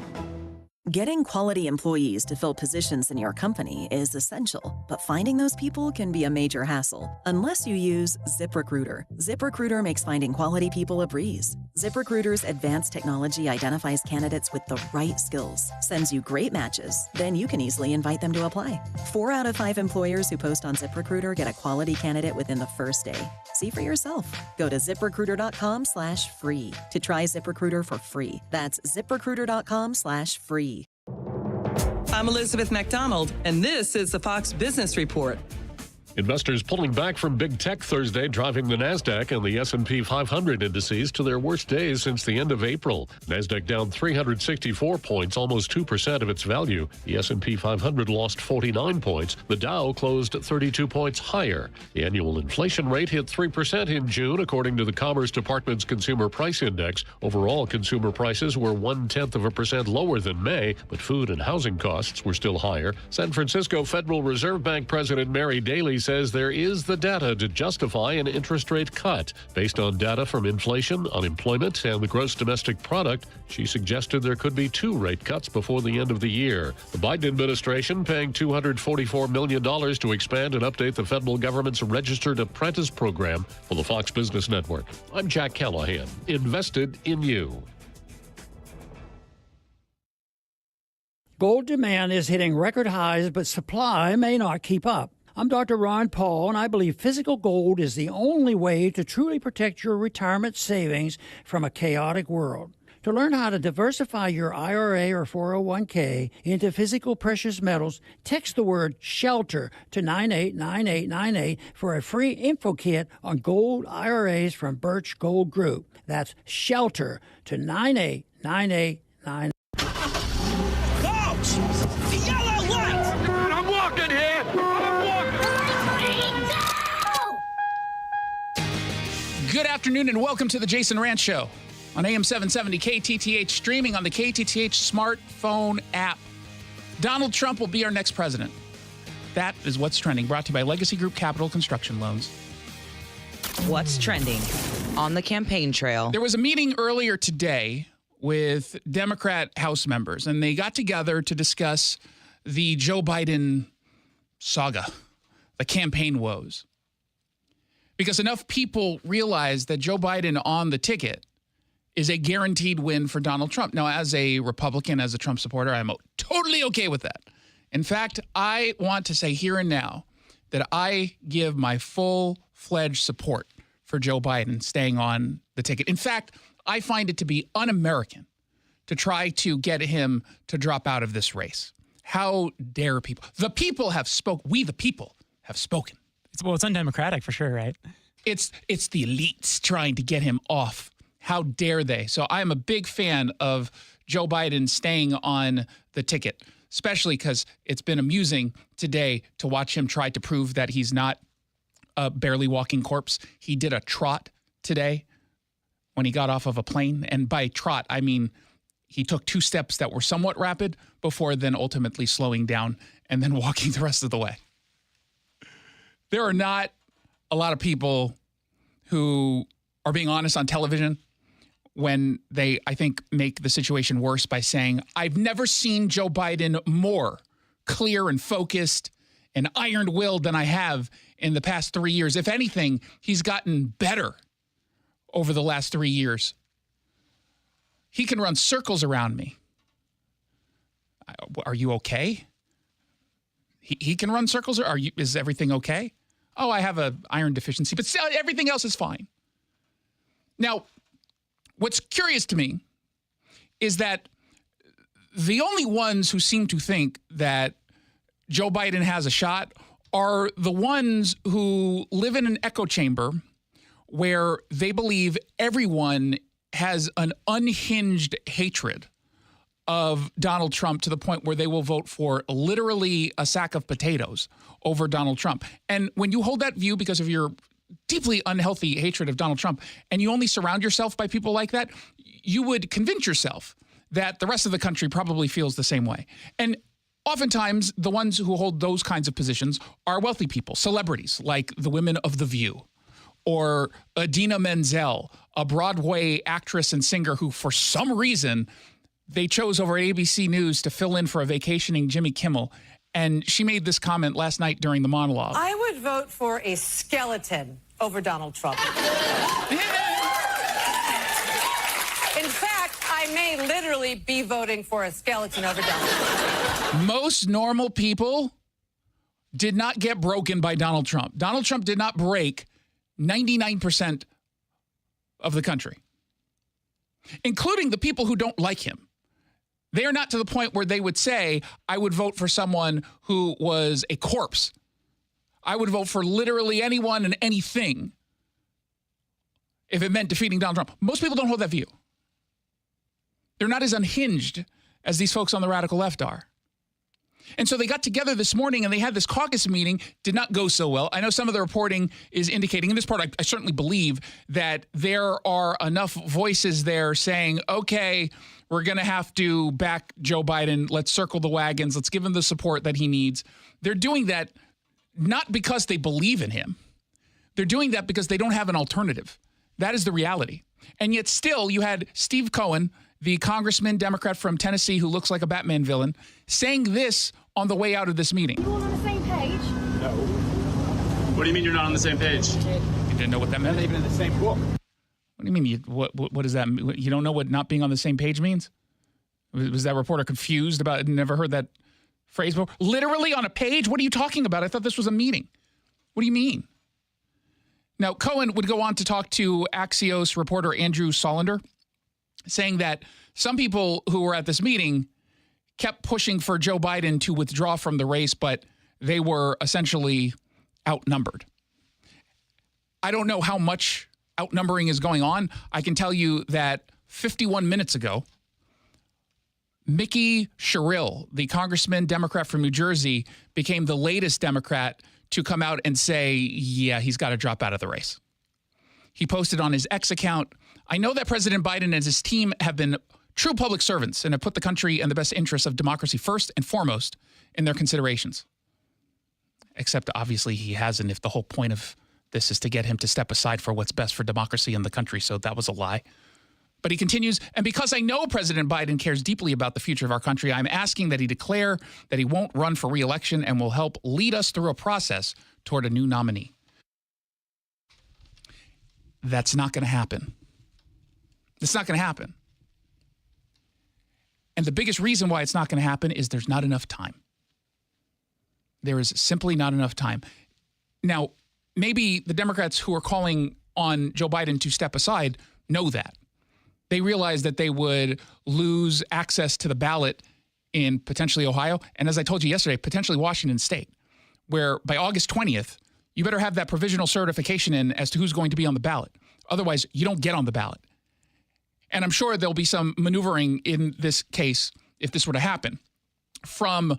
Getting quality employees to fill positions in your company is essential, but finding those people can be a major hassle unless you use ZipRecruiter. ZipRecruiter makes finding quality people a breeze. ZipRecruiter's advanced technology identifies candidates with the right skills, sends you great matches, then you can easily invite them to apply. 4 out of 5 employers who post on ZipRecruiter get a quality candidate within the first day. See for yourself. Go to ZipRecruiter.com/free to try ZipRecruiter for free. That's ZipRecruiter.com/free. I'm Elizabeth McDonald, and this is the Fox Business Report. Investors pulling back from big tech Thursday, driving the NASDAQ and the S&P 500 indices to their worst days since the end of April. NASDAQ down 364 points, almost 2% of its value. The S&P 500 lost 49 points. The Dow closed 32 points higher. The annual inflation rate hit 3% in June, according to the Commerce Department's Consumer Price Index. Overall, consumer prices were 0.1% lower than May, but food and housing costs were still higher. San Francisco Federal Reserve Bank President Mary Daly says there is the data to justify an interest rate cut. Based on data from inflation, unemployment, and the gross domestic product, she suggested there could be 2 rate cuts before the end of the year. The Biden administration paying $244 million to expand and update the federal government's Registered Apprentice program. For the Fox Business Network, I'm Jack Callahan, invested in you. Gold demand is hitting record highs, but supply may not keep up. I'm Dr. Ron Paul, and I believe physical gold is the only way to truly protect your retirement savings from a chaotic world. To learn how to diversify your IRA or 401k into physical precious metals, text the word SHELTER to 989898 for a free info kit on gold IRAs from Birch Gold Group. That's SHELTER to 989898. Good afternoon and welcome to the Jason Rantz Show on AM 770 KTTH, streaming on the KTTH smartphone app. Donald Trump will be our next president. That is what's trending, brought to you by Legacy Group Capital Construction Loans. What's trending on the campaign trail? There was a meeting earlier today with Democrat House members, and they got together to discuss the Joe Biden saga, the campaign woes. Because enough people realize that Joe Biden on the ticket is a guaranteed win for Donald Trump. Now, as a Republican, as a Trump supporter, I'm totally okay with that. In fact, I want to say here and now that I give my full-fledged support for Joe Biden staying on the ticket. In fact, I find it to be un-American to try to get him to drop out of this race. How dare people? The people have spoken. We, the people, have spoken. It's undemocratic for sure, right? It's the elites trying to get him off. How dare they? So I am a big fan of Joe Biden staying on the ticket, especially because it's been amusing today to watch him try to prove that he's not a barely walking corpse. He did a trot today when he got off of a plane. And by trot, I mean he took 2 steps that were somewhat rapid before then ultimately slowing down and then walking the rest of the way. There are not a lot of people who are being honest on television when they, I think, make the situation worse by saying, I've never seen Joe Biden more clear and focused and iron-willed than I have in the past 3 years. If anything, he's gotten better over the last 3 years. He can run circles around me. Are you okay? He can run circles. Is everything okay? Oh, I have an iron deficiency, but still, everything else is fine. Now, what's curious to me is that the only ones who seem to think that Joe Biden has a shot are the ones who live in an echo chamber where they believe everyone has an unhinged hatred of Donald Trump to the point where they will vote for literally a sack of potatoes over Donald Trump. And when you hold that view because of your deeply unhealthy hatred of Donald Trump, and you only surround yourself by people like that, you would convince yourself that the rest of the country probably feels the same way. And oftentimes, the ones who hold those kinds of positions are wealthy people, celebrities like the women of The View, or Idina Menzel, a Broadway actress and singer who, for some reason, they chose over at ABC News to fill in for a vacationing Jimmy Kimmel. And she made this comment last night during the monologue. I would vote for a skeleton over Donald Trump. In fact, I may literally be voting for a skeleton over Donald Trump. Most normal people did not get broken by Donald Trump. Donald Trump did not break 99% of the country, including the people who don't like him. They are not to the point where they would say, I would vote for someone who was a corpse. I would vote for literally anyone and anything if it meant defeating Donald Trump. Most people don't hold that view. They're not as unhinged as these folks on the radical left are. And so they got together this morning and they had this caucus meeting. Did not go so well. I know some of the reporting is indicating, in this part, I certainly believe that there are enough voices there saying, okay, we're going to have to back Joe Biden. Let's circle the wagons. Let's give him the support that he needs. They're doing that not because they believe in him. They're doing that because they don't have an alternative. That is the reality. And yet still, you had Steve Cohen, the congressman, Democrat from Tennessee, who looks like a Batman villain, saying this on the way out of this meeting. You all on the same page? No. What do you mean you're not on the same page? You didn't know what that meant? Not even in the same book. What do you mean? What does that mean? You don't know what not being on the same page means? Was that reporter confused about it? Never heard that phrase before? Literally on a page? What are you talking about? I thought this was a meeting. What do you mean? Now, Cohen would go on to talk to Axios reporter Andrew Solinder, saying that some people who were at this meeting kept pushing for Joe Biden to withdraw from the race, but they were essentially outnumbered. I don't know how much outnumbering is going on. I can tell you that 51 minutes ago, Mickey Sherrill, the congressman, Democrat from New Jersey, became the latest Democrat to come out and say, yeah, he's got to drop out of the race. He posted on his X account, I know that President Biden and his team have been true public servants and have put the country and the best interests of democracy first and foremost in their considerations. Except obviously he hasn't, if the whole point of this is to get him to step aside for what's best for democracy and the country. So that was a lie. But he continues, and because I know President Biden cares deeply about the future of our country, I'm asking that he declare that he won't run for re-election and will help lead us through a process toward a new nominee. That's not going to happen. It's not going to happen. And the biggest reason why it's not going to happen is there's not enough time. There is simply not enough time. Now, maybe the Democrats who are calling on Joe Biden to step aside know that. They realize that they would lose access to the ballot in potentially Ohio, and as I told you yesterday, potentially Washington State, where by August 20th, you better have that provisional certification in as to who's going to be on the ballot. Otherwise, you don't get on the ballot. And I'm sure there'll be some maneuvering in this case, if this were to happen, from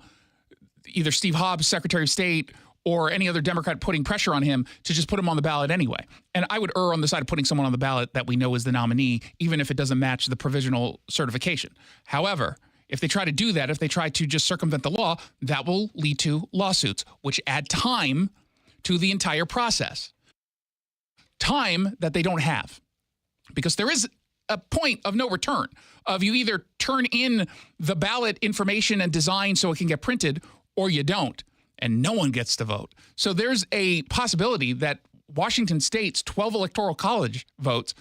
either Steve Hobbs, Secretary of State, or any other Democrat putting pressure on him to just put him on the ballot anyway. And I would err on the side of putting someone on the ballot that we know is the nominee, even if it doesn't match the provisional certification. However, if they try to do that, if they try to just circumvent the law, that will lead to lawsuits, which add time to the entire process. Time that they don't have. Because there is a point of no return of you either turn in the ballot information and design so it can get printed or you don't, and no one gets to vote. So there's a possibility that Washington State's 12 electoral college votes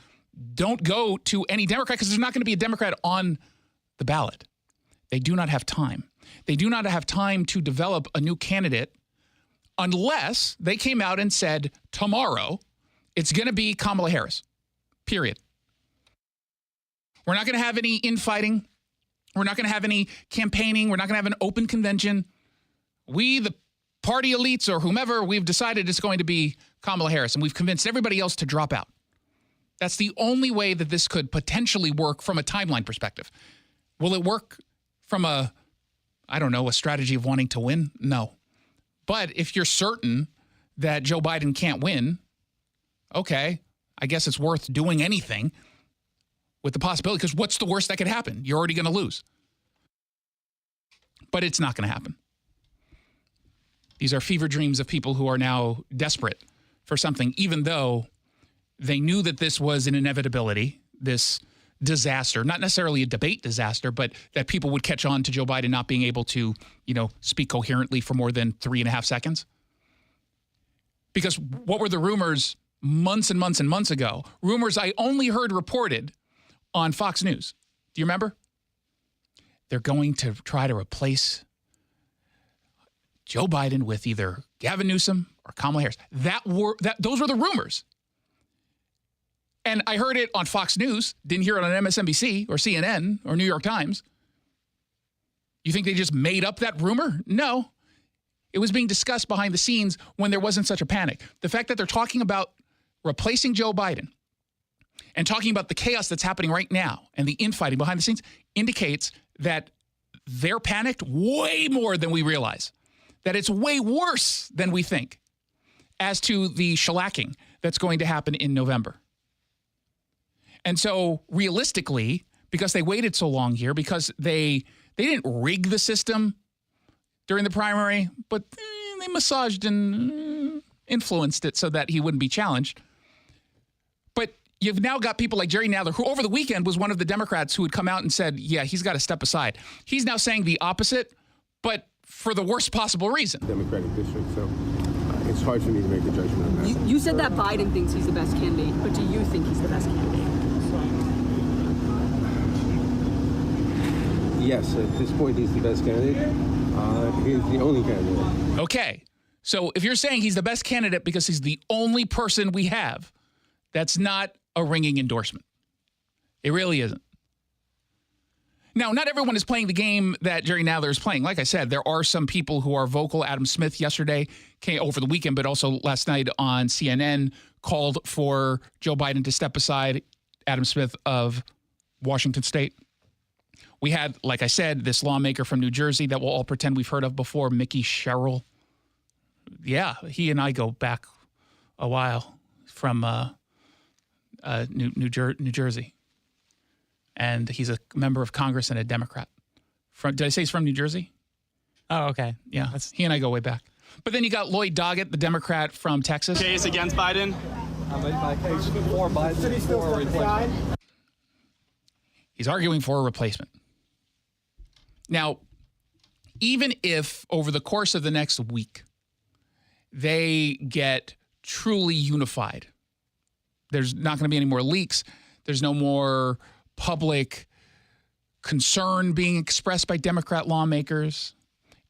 don't go to any Democrat because there's not going to be a Democrat on the ballot. They do not have time. They do not have time to develop a new candidate unless they came out and said tomorrow it's going to be Kamala Harris, period. We're not going to have any infighting. We're not going to have any campaigning. We're not going to have an open convention. We, the party elites or whomever, we've decided it's going to be Kamala Harris, and we've convinced everybody else to drop out. That's the only way that this could potentially work from a timeline perspective. Will it work from a strategy of wanting to win? No. But if you're certain that Joe Biden can't win, okay, I guess it's worth doing anything with the possibility, because what's the worst that could happen? You're already going to lose. But it's not going to happen. These are fever dreams of people who are now desperate for something, even though they knew that this was an inevitability, this disaster, not necessarily a debate disaster, but that people would catch on to Joe Biden not being able to, speak coherently for more than 3.5 seconds. Because what were the rumors months and months and months ago? Rumors I only heard reported on Fox News. Do you remember? They're going to try to replace Joe Biden with either Gavin Newsom or Kamala Harris. Those were the rumors. And I heard it on Fox News, didn't hear it on MSNBC or CNN or New York Times. You think they just made up that rumor? No. It was being discussed behind the scenes when there wasn't such a panic. The fact that they're talking about replacing Joe Biden and talking about the chaos that's happening right now and the infighting behind the scenes indicates that they're panicked way more than we realize, that it's way worse than we think as to the shellacking that's going to happen in November. And so realistically, because they waited so long here, because they didn't rig the system during the primary, but they massaged and influenced it so that he wouldn't be challenged. But you've now got people like Jerry Nadler, who over the weekend was one of the Democrats who had come out and said, yeah, he's got to step aside. He's now saying the opposite, but for the worst possible reason. Democratic district, so it's hard for me to make a judgment on that. You said that Biden thinks he's the best candidate, but do you think he's the best candidate? Yes, at this point, he's the best candidate. He's the only candidate. Okay, so if you're saying he's the best candidate because he's the only person we have, that's not a ringing endorsement. It really isn't. Now, not everyone is playing the game that Jerry Nadler is playing. Like I said, there are some people who are vocal. Adam Smith yesterday, over the weekend, but also last night on CNN, called for Joe Biden to step aside. Adam Smith of Washington State. We had, like I said, this lawmaker from New Jersey that we'll all pretend we've heard of before, Mickey Sherrill. Yeah, he and I go back a while from New Jersey. And he's a member of Congress and a Democrat. Did I say he's from New Jersey? Oh, okay. Yeah, he and I go way back. But then you got Lloyd Doggett, the Democrat from Texas. Case against Biden? I made my case for Biden for a replacement. He's arguing for a replacement. Now, even if over the course of the next week, they get truly unified, there's not going to be any more leaks. There's no more public concern being expressed by Democrat lawmakers.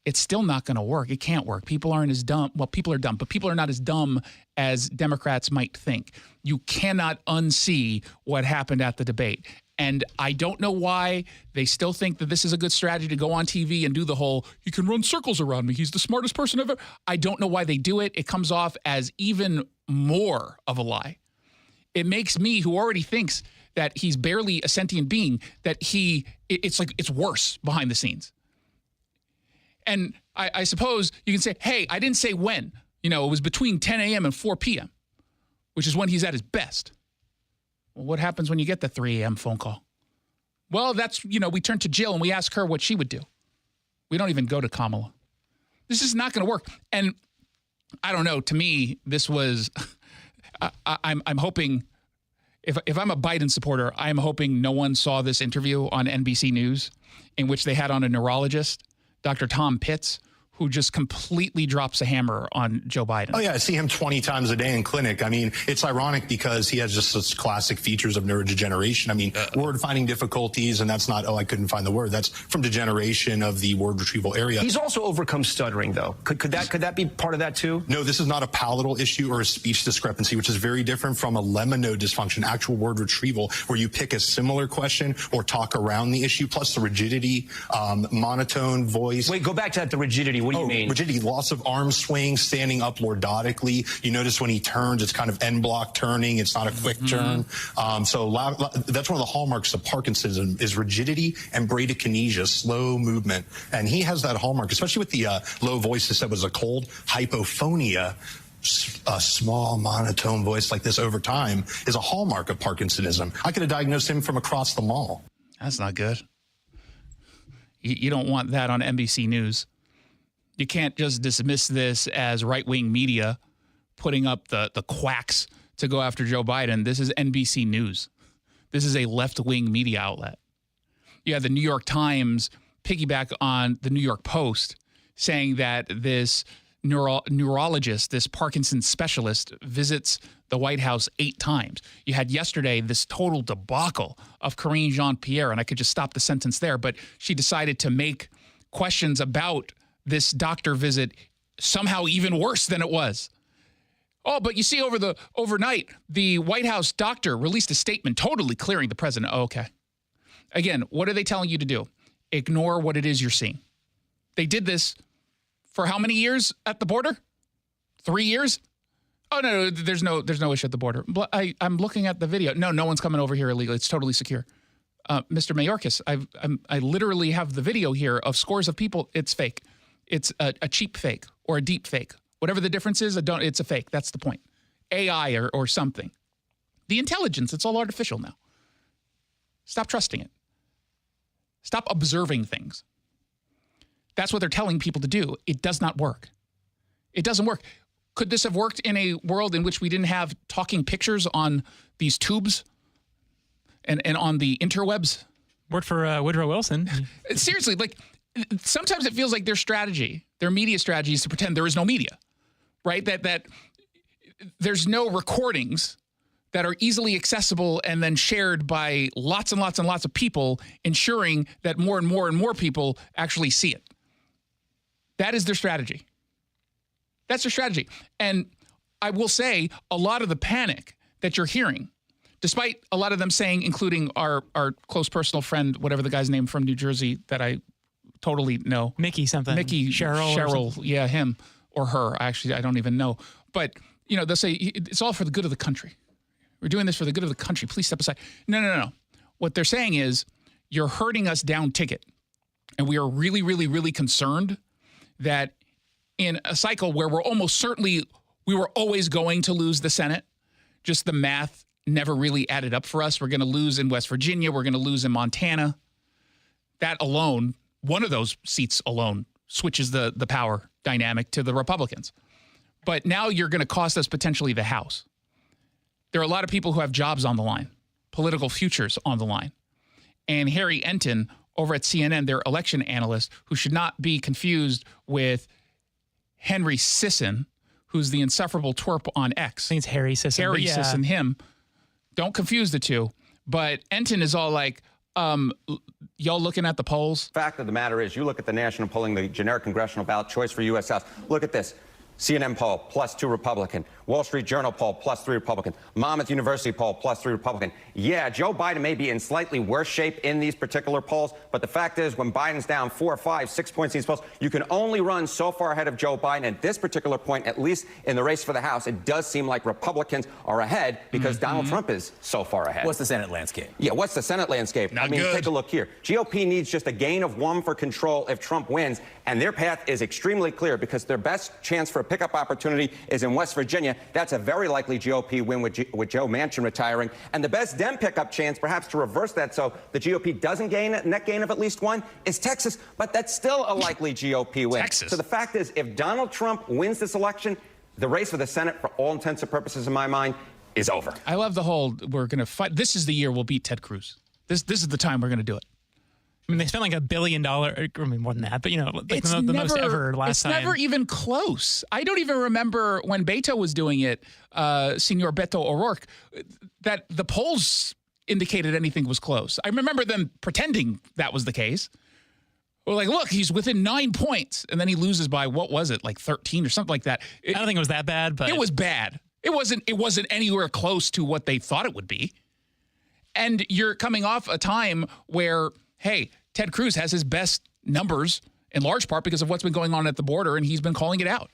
It's still not going to work. It can't work. People aren't as dumb. Well, people are dumb, but people are not as dumb as Democrats might think. You cannot unsee what happened at the debate. And I don't know why they still think that this is a good strategy to go on TV and do the whole, he can run circles around me. He's the smartest person ever. I don't know why they do it. It comes off as even more of a lie. It makes me, who already thinks that he's barely a sentient being, that it's worse behind the scenes. And I suppose you can say, hey, I didn't say when. It was between 10 a.m. and 4 p.m., which is when he's at his best. Well, what happens when you get the 3 a.m. phone call? Well, that's, we turn to Jill and we ask her what she would do. We don't even go to Kamala. This is not going to work. And I don't know. To me, this was, I'm hoping, if I'm a Biden supporter, I'm hoping no one saw this interview on NBC News in which they had on a neurologist, Dr. Tom Pitts, who just completely drops a hammer on Joe Biden. Oh, yeah, I see him 20 times a day in clinic. I mean, it's ironic because he has just such classic features of neurodegeneration. I mean, word finding difficulties, and that's not, I couldn't find the word. That's from degeneration of the word retrieval area. He's also overcome stuttering, though. Could that be part of that, too? No, this is not a palatal issue or a speech discrepancy, which is very different from a lemon node dysfunction, actual word retrieval, where you pick a similar question or talk around the issue, plus the rigidity, monotone voice. Wait, go back to that, the rigidity. What do you mean? Rigidity, loss of arm swing, standing up lordotically. You notice when he turns, it's kind of en bloc turning. It's not a quick turn. So that's one of the hallmarks of Parkinsonism is rigidity and bradykinesia, slow movement. And he has that hallmark, especially with the low voice that said was a cold hypophonia. A small monotone voice like this over time is a hallmark of Parkinsonism. I could have diagnosed him from across the mall. That's not good. You don't want that on NBC News. You can't just dismiss this as right-wing media putting up the quacks to go after Joe Biden. This is NBC News. This is a left-wing media outlet. You have the New York Times piggyback on the New York Post saying that this neurologist, this Parkinson's specialist, visits the White House 8 times. You had yesterday this total debacle of Karine Jean-Pierre, and I could just stop the sentence there, but she decided to make questions about this doctor visit somehow even worse than it was. Oh, but you see, overnight, the White House doctor released a statement totally clearing the president. Oh, okay. Again, what are they telling you to do? Ignore what it is you're seeing. They did this for how many years at the border? 3 years? Oh, no, there's no issue at the border. I'm looking at the video. No one's coming over here illegally. It's totally secure. Mr. Mayorkas, I literally have the video here of scores of people. It's fake. It's a cheap fake or a deep fake. Whatever the difference is, it's a fake. That's the point. AI or something. The intelligence, it's all artificial now. Stop trusting it. Stop observing things. That's what they're telling people to do. It does not work. It doesn't work. Could this have worked in a world in which we didn't have talking pictures on these tubes and on the interwebs? Worked for Woodrow Wilson. Seriously, sometimes it feels like their media strategy is to pretend there is no media, right? That there's no recordings that are easily accessible and then shared by lots and lots and lots of people, ensuring that more and more and more people actually see it. That is their strategy. That's their strategy. And I will say a lot of the panic that you're hearing, despite a lot of them saying, including our close personal friend, whatever the guy's name from New Jersey that I totally know. Mickey something. Cheryl, yeah, him or her. Actually, I don't even know. But, they'll say it's all for the good of the country. We're doing this for the good of the country. Please step aside. No. What they're saying is you're hurting us down ticket. And we are really, really, really concerned that in a cycle where we were always going to lose the Senate, just the math never really added up for us. We're going to lose in West Virginia. We're going to lose in Montana. That alone, one of those seats alone, switches the power dynamic to the Republicans. But now you're going to cost us potentially the House. There are a lot of people who have jobs on the line, political futures on the line. And Harry Enton over at CNN, their election analyst, who should not be confused with Henry Sisson, who's the insufferable twerp on X. I think it's Harry Sisson. Harry Sisson, him. Don't confuse the two. But Enton is all like, y'all looking at the polls? Fact of the matter is, you look at the national polling, the generic congressional ballot choice for U.S. House. Look at this. CNN poll, +2 Republican. Wall Street Journal poll, +3 Republican. Monmouth University poll, +3 Republican. Yeah, Joe Biden may be in slightly worse shape in these particular polls, but the fact is when Biden's down 4, 5, 6 points in these polls, you can only run so far ahead of Joe Biden. At this particular point, at least in the race for the House, it does seem like Republicans are ahead because Donald Trump is so far ahead. What's the Senate landscape? Yeah, what's the Senate landscape? Not good. Take a look here. GOP needs just a gain of 1 for control if Trump wins, and their path is extremely clear because their best chance for a pickup opportunity is in West Virginia. That's a very likely GOP win with Joe Manchin retiring. And the best Dem pickup chance, perhaps to reverse that so the GOP doesn't gain a net gain of at least 1, is Texas. But that's still a likely GOP win. Texas. So the fact is, if Donald Trump wins this election, The race for the Senate, for all intents and purposes in my mind, is over. I love the whole, we're going to fight. This is the year we'll beat Ted Cruz. This is the time we're going to do it. I mean, they spent like $1 billion, I mean, more than that, but, like the most ever last time. It's never even close. I don't even remember when Beto was doing it, Senor Beto O'Rourke, that the polls indicated anything was close. I remember them pretending that was the case. We're like, look, he's within 9 points. And then he loses by, what was it, like 13 or something like that. I don't think it was that bad, but... It was bad. It wasn't anywhere close to what they thought it would be. And you're coming off a time where, hey, Ted Cruz has his best numbers in large part because of what's been going on at the border, and he's been calling it out.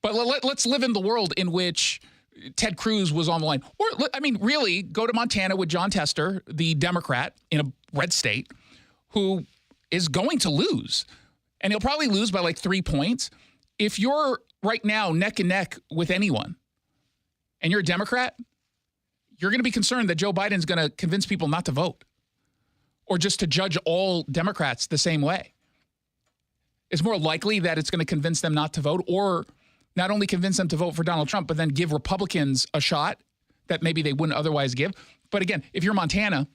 But let's live in the world in which Ted Cruz was on the line. Or, I mean, really, go to Montana with John Tester, the Democrat in a red state, who is going to lose. And he'll probably lose by like 3 points. If you're right now neck and neck with anyone, and you're a Democrat, you're going to be concerned that Joe Biden's going to convince people not to vote, or just to judge all Democrats the same way. It's more likely that it's going to convince them not to vote, or not only convince them to vote for Donald Trump, but then give Republicans a shot that maybe they wouldn't otherwise give. But again, if you're Montana,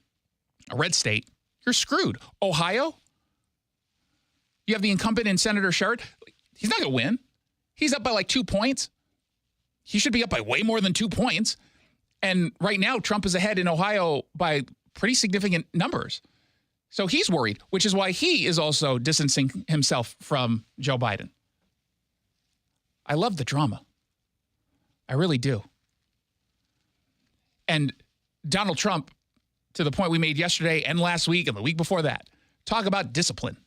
a red state, you're screwed. Ohio, you have the incumbent in Senator Sherrod. He's not going to win. He's up by like 2 points. He should be up by way more than 2 points. And right now, Trump is ahead in Ohio by pretty significant numbers. So he's worried, which is why he is also distancing himself from Joe Biden. I love the drama. I really do. And Donald Trump, to the point we made yesterday and last week and the week before that, talk about discipline.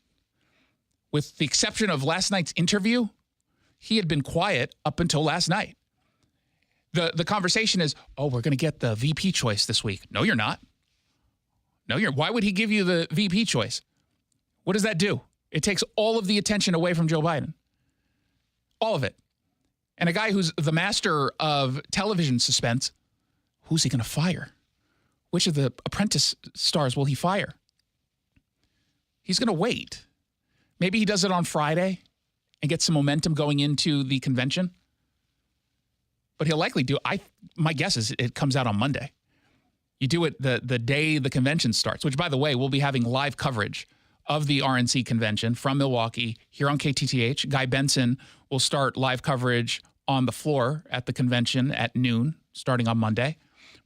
With the exception of last night's interview, he had been quiet up until last night. The conversation is, oh, we're going to get the VP choice this week. No, you're not. No, why would he give you the VP choice? What does that do? It takes all of the attention away from Joe Biden. All of it. And a guy who's the master of television suspense, who's he going to fire? Which of the Apprentice stars will he fire? He's going to wait. Maybe he does it on Friday and get some momentum going into the convention. But he'll likely do, my guess is it comes out on Monday. You do it the day the convention starts, which, by the way, we'll be having live coverage of the RNC convention from Milwaukee here on KTTH. Guy Benson will start live coverage on the floor at the convention at noon, starting on Monday.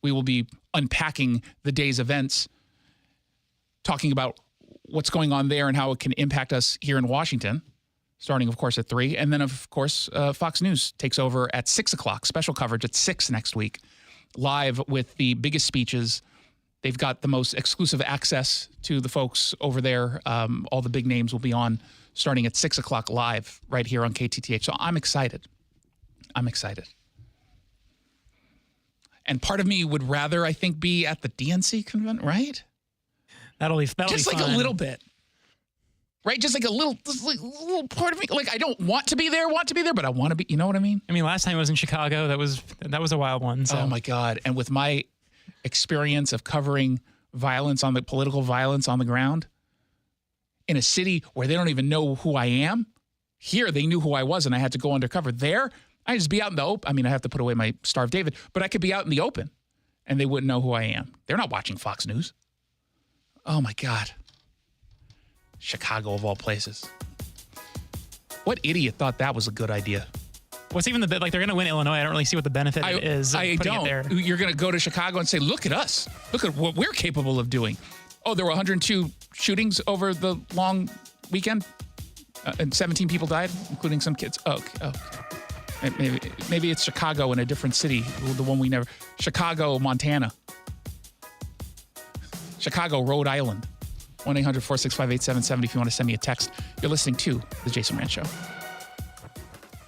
We will be unpacking the day's events, talking about what's going on there and how it can impact us here in Washington, starting, of course, at 3. And then, of course, Fox News takes over at 6 o'clock, special coverage at 6 next week, live with the biggest speeches. They've got the most exclusive access to the folks over there. All the big names will be on starting at 6 o'clock live right here on KTTH. So I'm excited. And part of me would rather, I think, be at the DNC convention, right? That'll be just like fun. A little bit. Right? Just like a little part of me. Like, I don't want to be there, but I want to be, you know what I mean? I mean, last time I was in Chicago, that was a wild one. So. Oh my God. And with my experience of covering political violence on the ground in a city where they don't even know who I am, here they knew who I was and I had to go undercover. There, I just be out in the open. I mean, I have to put away my Star of David, but I could be out in the open and they wouldn't know who I am. They're not watching Fox News. Oh my God. Chicago of all places. What idiot thought that was a good idea? What's even the bit, like they're going to win Illinois. I don't really see what the benefit is. I don't. It there. You're going to go to Chicago and say, look at us. Look at what we're capable of doing. Oh, there were 102 shootings over the long weekend and 17 people died, including some kids. Oh, okay. Maybe it's Chicago in a different city, the one we never. Chicago, Montana. Chicago, Rhode Island. 1-800-465-8770 if you want to send me a text. You're listening to The Jason Rantz Show.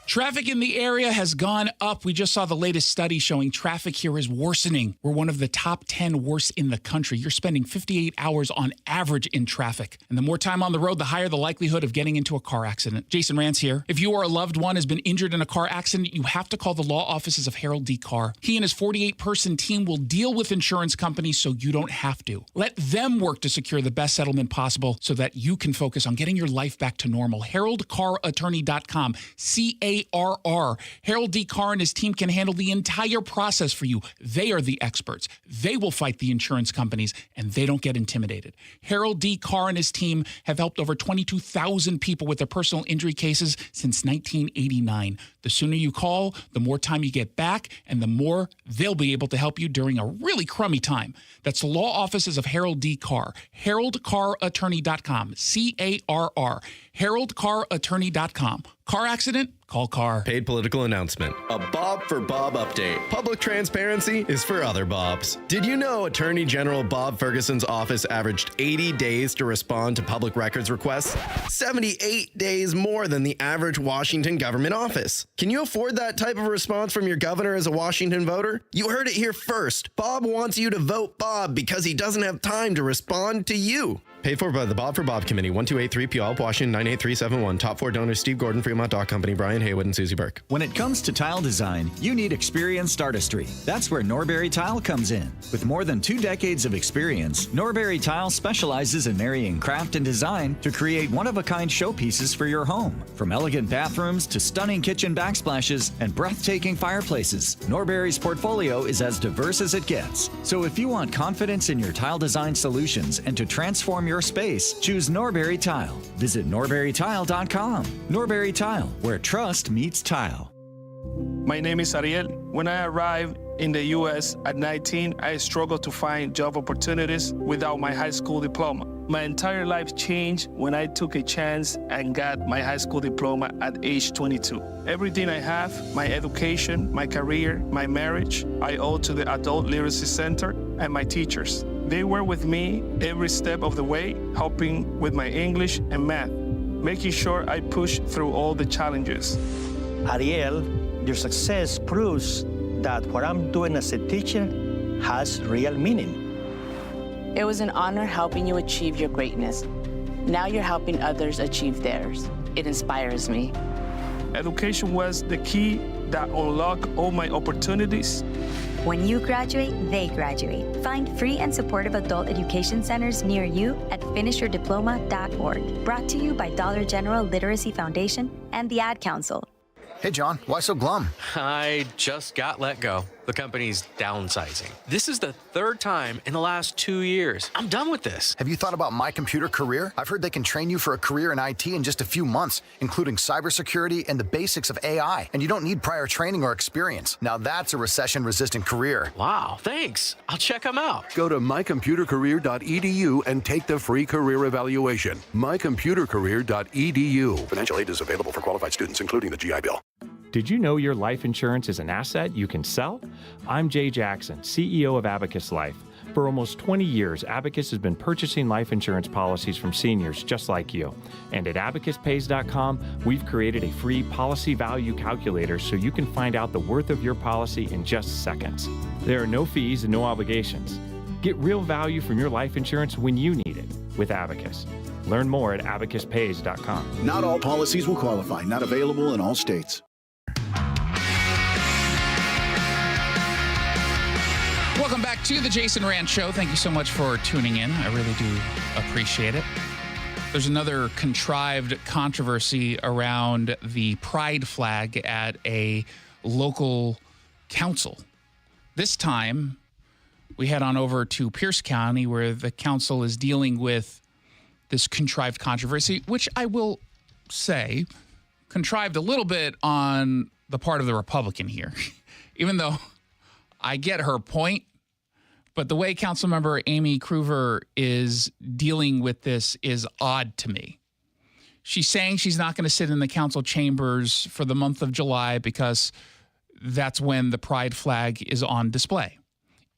Traffic in the area has gone up. We just saw the latest study showing traffic here is worsening. We're one of the top 10 worst in the country. You're spending 58 hours on average in traffic. And the more time on the road, the higher the likelihood of getting into a car accident. Jason Rantz here. If you or a loved one has been injured in a car accident, you have to call the law offices of Harold D. Carr. He and his 48-person team will deal with insurance companies so you don't have to. Let them work to secure the best settlement possible so that you can focus on getting your life back to normal. HaroldCarRattorney.com. CARRattorney.com. C-A-R-R. Harold D. Carr and his team can handle the entire process for you. They are the experts. They will fight the insurance companies, and they don't get intimidated. Harold D. Carr and his team have helped over 22,000 people with their personal injury cases since 1989. The sooner you call, the more time you get back, and the more they'll be able to help you during a really crummy time. That's the law offices of Harold D. Carr. HaroldCarrattorney.com. C-A-R-R. HaroldCarrattorney.com. Car accident? Call Carr. Paid political announcement. A Bob for Bob update. Public transparency is for other Bobs. Did you know Attorney General Bob Ferguson's office averaged 80 days to respond to public records requests? 78 days more than the average Washington government office. Can you afford that type of response from your governor as a Washington voter? You heard it here first. Bob wants you to vote Bob because he doesn't have time to respond to you. Paid for by the Bob for Bob Committee, 1283 Puyallup, Washington, 98371. Top 4 donors, Steve Gordon, Fremont Dock Company, Brian Haywood, and Susie Burke. When it comes to tile design, you need experienced artistry. That's where Norbury Tile comes in. With more than 2 decades of experience, Norbury Tile specializes in marrying craft and design to create one-of-a-kind showpieces for your home. From elegant bathrooms to stunning kitchen backsplashes and breathtaking fireplaces, Norbury's portfolio is as diverse as it gets. So if you want confidence in your tile design solutions and to transform your space, choose Norbury Tile. Visit norburytile.com. Norbury Tile, where trust meets tile. My name is Ariel. When I arrived in the U.S. at 19, I struggled to find job opportunities without my high school diploma. My entire life changed when I took a chance and got my high school diploma at age 22. Everything I have, my education, my career, my marriage, I owe to the Adult Literacy Center and my teachers. They were with me every step of the way, helping with my English and math, making sure I pushed through all the challenges. Ariel, your success proves that what I'm doing as a teacher has real meaning. It was an honor helping you achieve your greatness. Now you're helping others achieve theirs. It inspires me. Education was the key that unlocked all my opportunities. When you graduate, they graduate. Find free and supportive adult education centers near you at finishyourdiploma.org. Brought to you by Dollar General Literacy Foundation and the Ad Council. Hey, John, why so glum? I just got let go. The company's downsizing. This is the 3rd time in the last 2 years. I'm done with this. Have you thought about My Computer Career? I've heard they can train you for a career in IT in just a few months, including cybersecurity and the basics of AI. And you don't need prior training or experience. Now that's a recession-resistant career. Wow, thanks. I'll check them out. Go to mycomputercareer.edu and take the free career evaluation. mycomputercareer.edu. Financial aid is available for qualified students, including the GI Bill. Did you know your life insurance is an asset you can sell? I'm Jay Jackson, CEO of Abacus Life. For almost 20 years, Abacus has been purchasing life insurance policies from seniors just like you. And at abacuspays.com, we've created a free policy value calculator so you can find out the worth of your policy in just seconds. There are no fees and no obligations. Get real value from your life insurance when you need it with Abacus. Learn more at abacuspays.com. Not all policies will qualify. Not available in all states. Welcome back to the Jason Rantz Show. Thank you so much for tuning in. I really do appreciate it. There's another contrived controversy around the pride flag at a local council. This time, we head on over to Pierce County, where the council is dealing with this contrived controversy, which I will say contrived a little bit on the part of the Republican here, even though I get her point. But the way Councilmember Amy Kruver is dealing with this is odd to me. She's saying she's not going to sit in the council chambers for the month of July because that's when the pride flag is on display.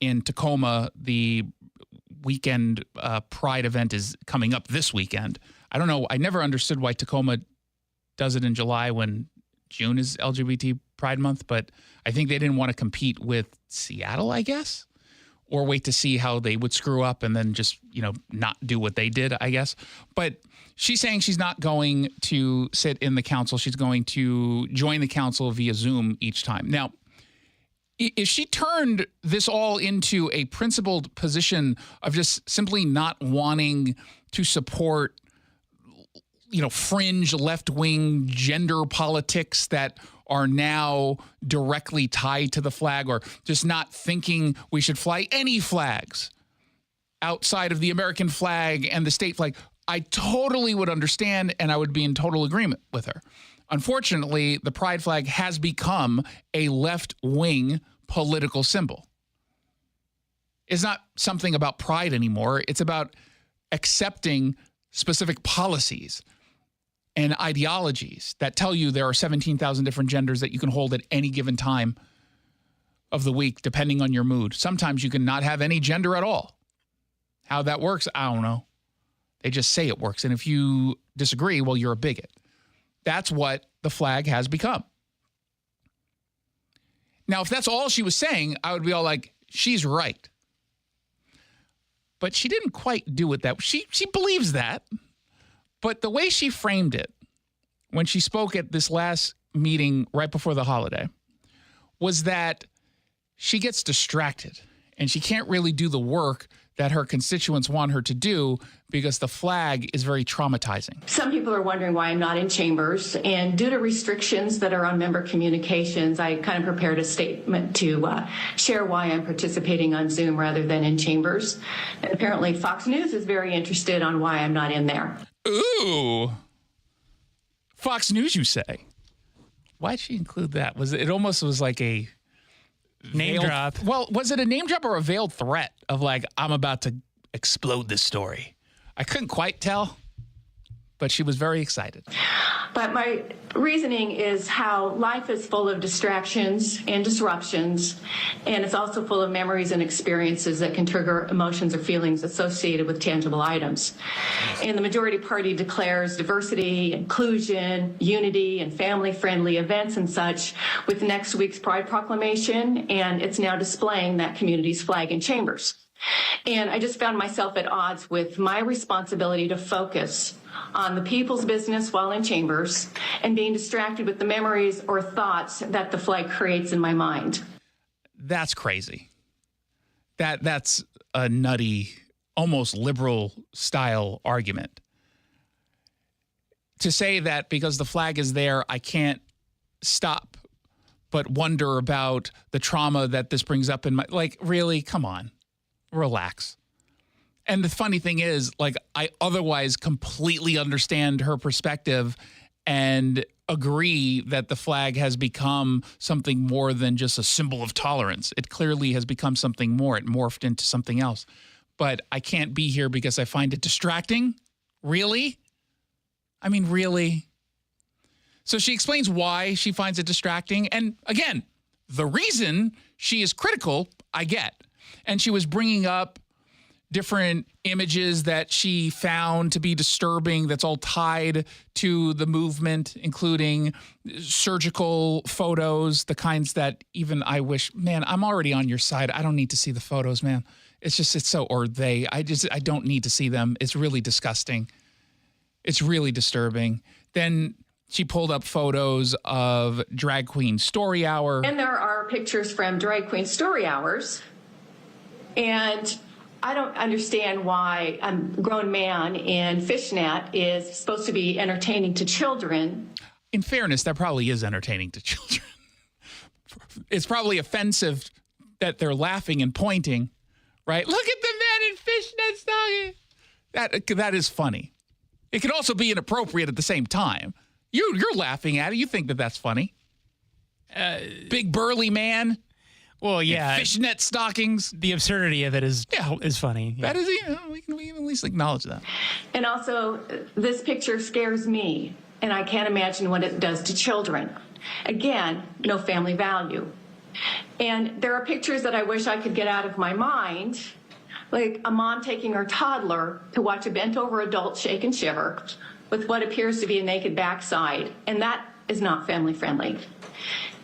In Tacoma, the weekend pride event is coming up this weekend. I don't know. I never understood why Tacoma does it in July when June is LGBT Pride Month, but I think they didn't want to compete with Seattle, I guess, or wait to see how they would screw up and then just, not do what they did, I guess. But she's saying she's not going to sit in the council. She's going to join the council via Zoom each time. Now, if she turned this all into a principled position of just simply not wanting to support fringe left-wing gender politics that are now directly tied to the flag, or just not thinking we should fly any flags outside of the American flag and the state flag, I totally would understand, and I would be in total agreement with her. Unfortunately, the pride flag has become a left-wing political symbol. It's not something about pride anymore. It's about accepting specific policies and ideologies that tell you there are 17,000 different genders that you can hold at any given time of the week, depending on your mood. Sometimes you can not have any gender at all. How that works, I don't know. They just say it works. And if you disagree, well, you're a bigot. That's what the flag has become. Now, if that's all she was saying, I would be all like, she's right. But she didn't quite do it that way. She believes that. But the way she framed it when she spoke at this last meeting right before the holiday was that she gets distracted and she can't really do the work that her constituents want her to do because the flag is very traumatizing. Some people are wondering why I'm not in chambers, and due to restrictions that are on member communications, I kind of prepared a statement to share why I'm participating on Zoom rather than in chambers. And apparently Fox News is very interested on why I'm not in there. Ooh. Fox News, you say? Why'd she include that? It almost was like a name drop. Well, was it a name drop or a veiled threat of like, I'm about to explode this story? I couldn't quite tell, but she was very excited. But my reasoning is how life is full of distractions and disruptions, and it's also full of memories and experiences that can trigger emotions or feelings associated with tangible items. And the majority party declares diversity, inclusion, unity, and family-friendly events and such with next week's Pride Proclamation, and it's now displaying that community's flag in chambers. And I just found myself at odds with my responsibility to focus on the people's business while in chambers and being distracted with the memories or thoughts that the flag creates in my mind. That's crazy. That's a nutty, almost liberal style argument. To say that because the flag is there, I can't stop but wonder about the trauma that this brings up in my, like, really, come on, relax. And the funny thing is, like, I otherwise completely understand her perspective and agree that the flag has become something more than just a symbol of tolerance. It clearly has become something more. It morphed into something else. But I can't be here because I find it distracting? Really? I mean, really? So she explains why she finds it distracting. And again, the reason she is critical, I get. And she was bringing up different images that she found to be disturbing that's all tied to the movement, including surgical photos, the kinds that even I wish, man, I'm already on your side. I don't need to see the photos, man. It's so, or I don't need to see them. It's really disgusting. It's really disturbing. Then she pulled up photos of Drag Queen Story Hour. And there are pictures from Drag Queen Story Hours. And I don't understand why a grown man in fishnet is supposed to be entertaining to children. In fairness, that probably is entertaining to children. It's probably offensive that they're laughing and pointing, right? Look at the man in fishnet stockings. That is funny. It could also be inappropriate at the same time. You're laughing at it. You think that that's funny. Big burly man. Well, yeah. Fishnet stockings. The absurdity of it is funny. Yeah. That is, we can at least acknowledge that. And also, this picture scares me, and I can't imagine what it does to children. Again, no family value. And there are pictures that I wish I could get out of my mind, like a mom taking her toddler to watch a bent-over adult shake and shiver with what appears to be a naked backside, and that is not family-friendly.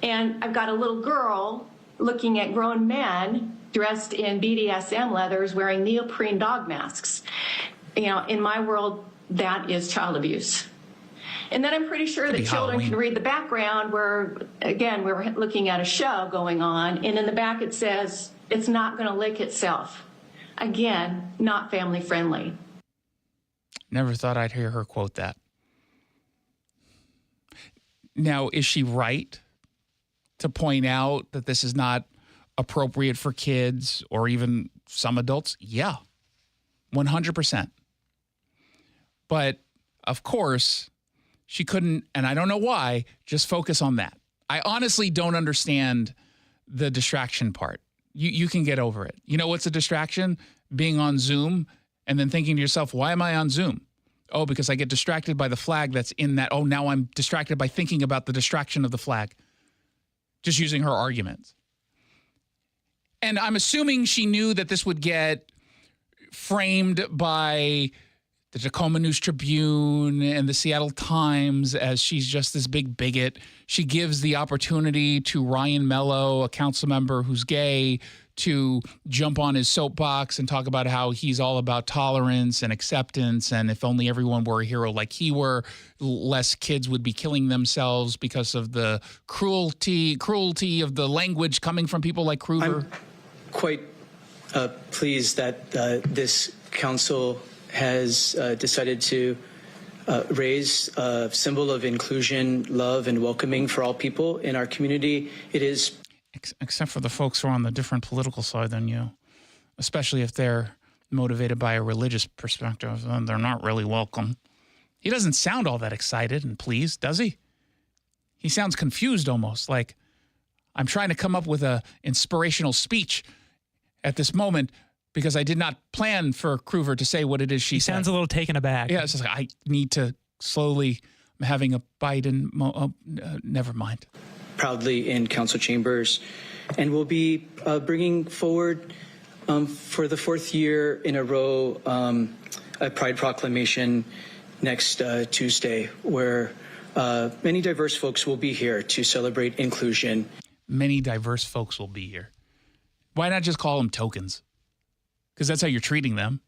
And I've got a little girl looking at grown men dressed in BDSM leathers wearing neoprene dog masks. You know, in my world, that is child abuse. And then I'm pretty sure that children can read the background where, again, we're looking at a show going on, and in the back it says, it's not going to lick itself. Again, not family friendly. Never thought I'd hear her quote that. Now, is she right to point out that this is not appropriate for kids or even some adults? Yeah, 100%. But of course, she couldn't, and I don't know why, just focus on that. I honestly don't understand the distraction part. You can get over it. You know what's a distraction? Being on Zoom and then thinking to yourself, why am I on Zoom? Oh, because I get distracted by the flag that's in that. Oh, now I'm distracted by thinking about the distraction of the flag. Just using her arguments. And I'm assuming she knew that this would get framed by the Tacoma News Tribune and the Seattle Times as she's just this big bigot. She gives the opportunity to Ryan Mello, a council member who's gay, to jump on his soapbox and talk about how he's all about tolerance and acceptance, and if only everyone were a hero like he were, less kids would be killing themselves because of the cruelty of the language coming from people like Kruger. I'm quite pleased that this council has decided to raise a symbol of inclusion, love, and welcoming for all people in our community. It is... Except for the folks who are on the different political side than you, especially if they're motivated by a religious perspective, then they're not really welcome. He doesn't sound all that excited and pleased, does he? He sounds confused almost, like I'm trying to come up with a inspirational speech at this moment because I did not plan for Kruger to say what it is she said. He sounds a little taken aback. Yeah, it's just like, I need to slowly, I'm having a bite and never mind. Proudly in council chambers, and we'll be bringing forward for the fourth year in a row a Pride Proclamation next Tuesday, where many diverse folks will be here to celebrate inclusion. Many diverse folks will be here. Why not just call them tokens? Because that's how you're treating them.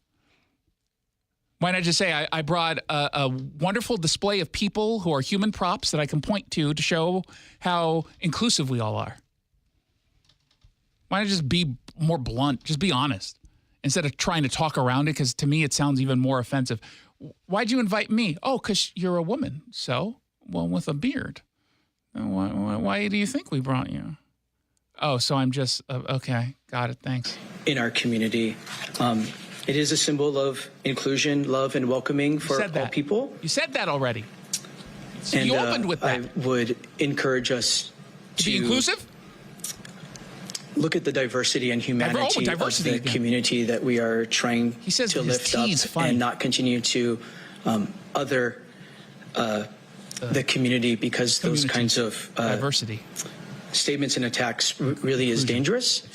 Why not just say, I brought a wonderful display of people who are human props that I can point to show how inclusive we all are? Why not just be more blunt? Just be honest instead of trying to talk around it, because to me it sounds even more offensive. Why'd you invite me? Oh, because you're a woman. So? Well, with a beard. Why do you think we brought you? Oh, so I'm just, okay, got it, thanks. In our community. It is a symbol of inclusion, love, and welcoming for all people. You said that already. So and, you opened with that. I would encourage us to be inclusive. Look at the diversity and humanity of the community that we are trying to lift up, and not continue to other the community, because those kinds of diversity statements and attacks really is dangerous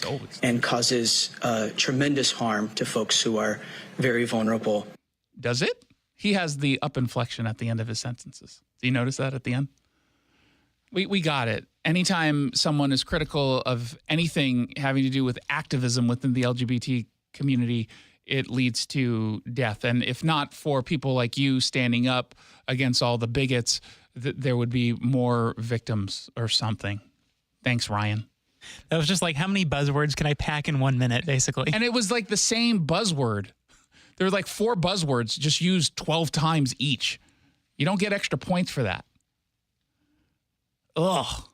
and causes tremendous harm to folks who are very vulnerable. Does it? He has the up inflection at the end of his sentences. Do you notice that at the end? We got it. Anytime someone is critical of anything having to do with activism within the LGBT community, it leads to death. And if not for people like you standing up against all the bigots, there would be more victims or something. Thanks, Ryan. That was just like, how many buzzwords can I pack in 1 minute, basically? And it was like the same buzzword. There were like 4 buzzwords, just used 12 times each. You don't get extra points for that. Ugh.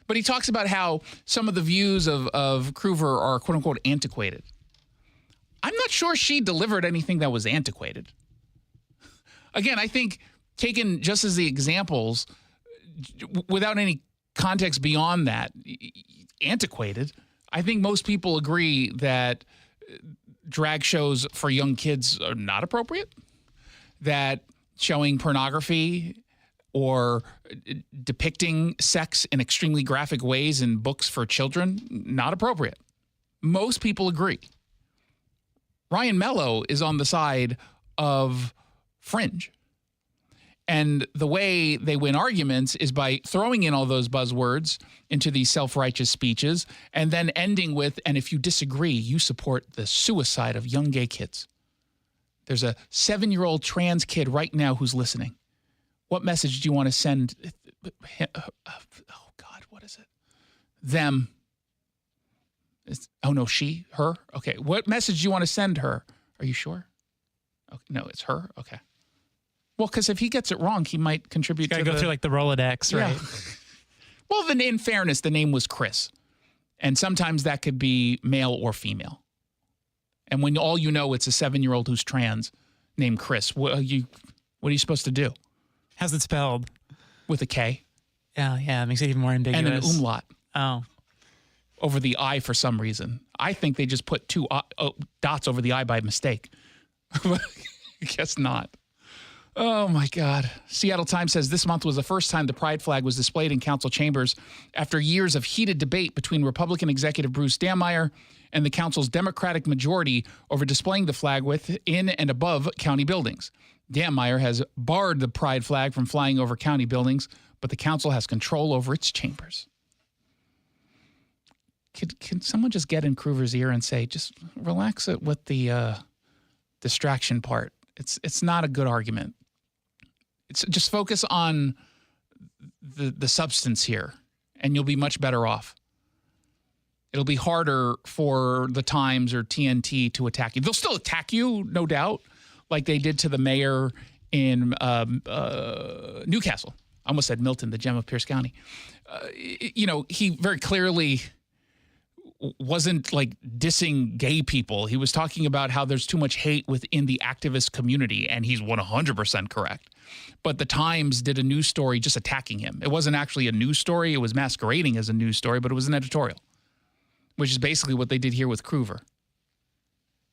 But he talks about how some of the views of Kruger are quote unquote antiquated. I'm not sure she delivered anything that was antiquated. Again, I think taken just as the examples, without any context beyond that, antiquated. I think most people agree that drag shows for young kids are not appropriate, that showing pornography or depicting sex in extremely graphic ways in books for children, not appropriate. Most people agree. Ryan Mello is on the side of fringe. And the way they win arguments is by throwing in all those buzzwords into these self-righteous speeches and then ending with, and if you disagree, you support the suicide of young gay kids. There's a 7-year-old trans kid right now who's listening. What message do you want to send? Oh, God, what is it? Them. Oh, no, she? Her? Okay. What message do you want to send her? Are you sure? Okay. No, it's her? Okay. Well, because if he gets it wrong, he might contribute to go through like the Rolodex, right? Well, then in fairness, the name was Chris. And sometimes that could be male or female. And when all you know, it's a 7-year-old who's trans named Chris, what are you supposed to do? How's it spelled? With a K. Yeah, it makes it even more ambiguous. And an umlaut. Oh. Over the I for some reason. I think they just put 2 dots over the I by mistake. I guess not. Oh, my God. Seattle Times says this month was the first time the pride flag was displayed in council chambers after years of heated debate between Republican Executive Bruce Dammeier and the council's Democratic majority over displaying the flag within and above county buildings. Dammeier has barred the pride flag from flying over county buildings, but the council has control over its chambers. Can someone just get in Kroover's ear and say, just relax it with the distraction part? It's not a good argument. It's just focus on the substance here, and you'll be much better off. It'll be harder for the Times or TNT to attack you. They'll still attack you, no doubt, like they did to the mayor in Newcastle. I almost said Milton, the gem of Pierce County. He very clearly wasn't like dissing gay people. He was talking about how there's too much hate within the activist community, and he's 100% correct. But the Times did a news story just attacking him. It wasn't actually a news story. It was masquerading as a news story, but it was an editorial, which is basically what they did here with Kroover.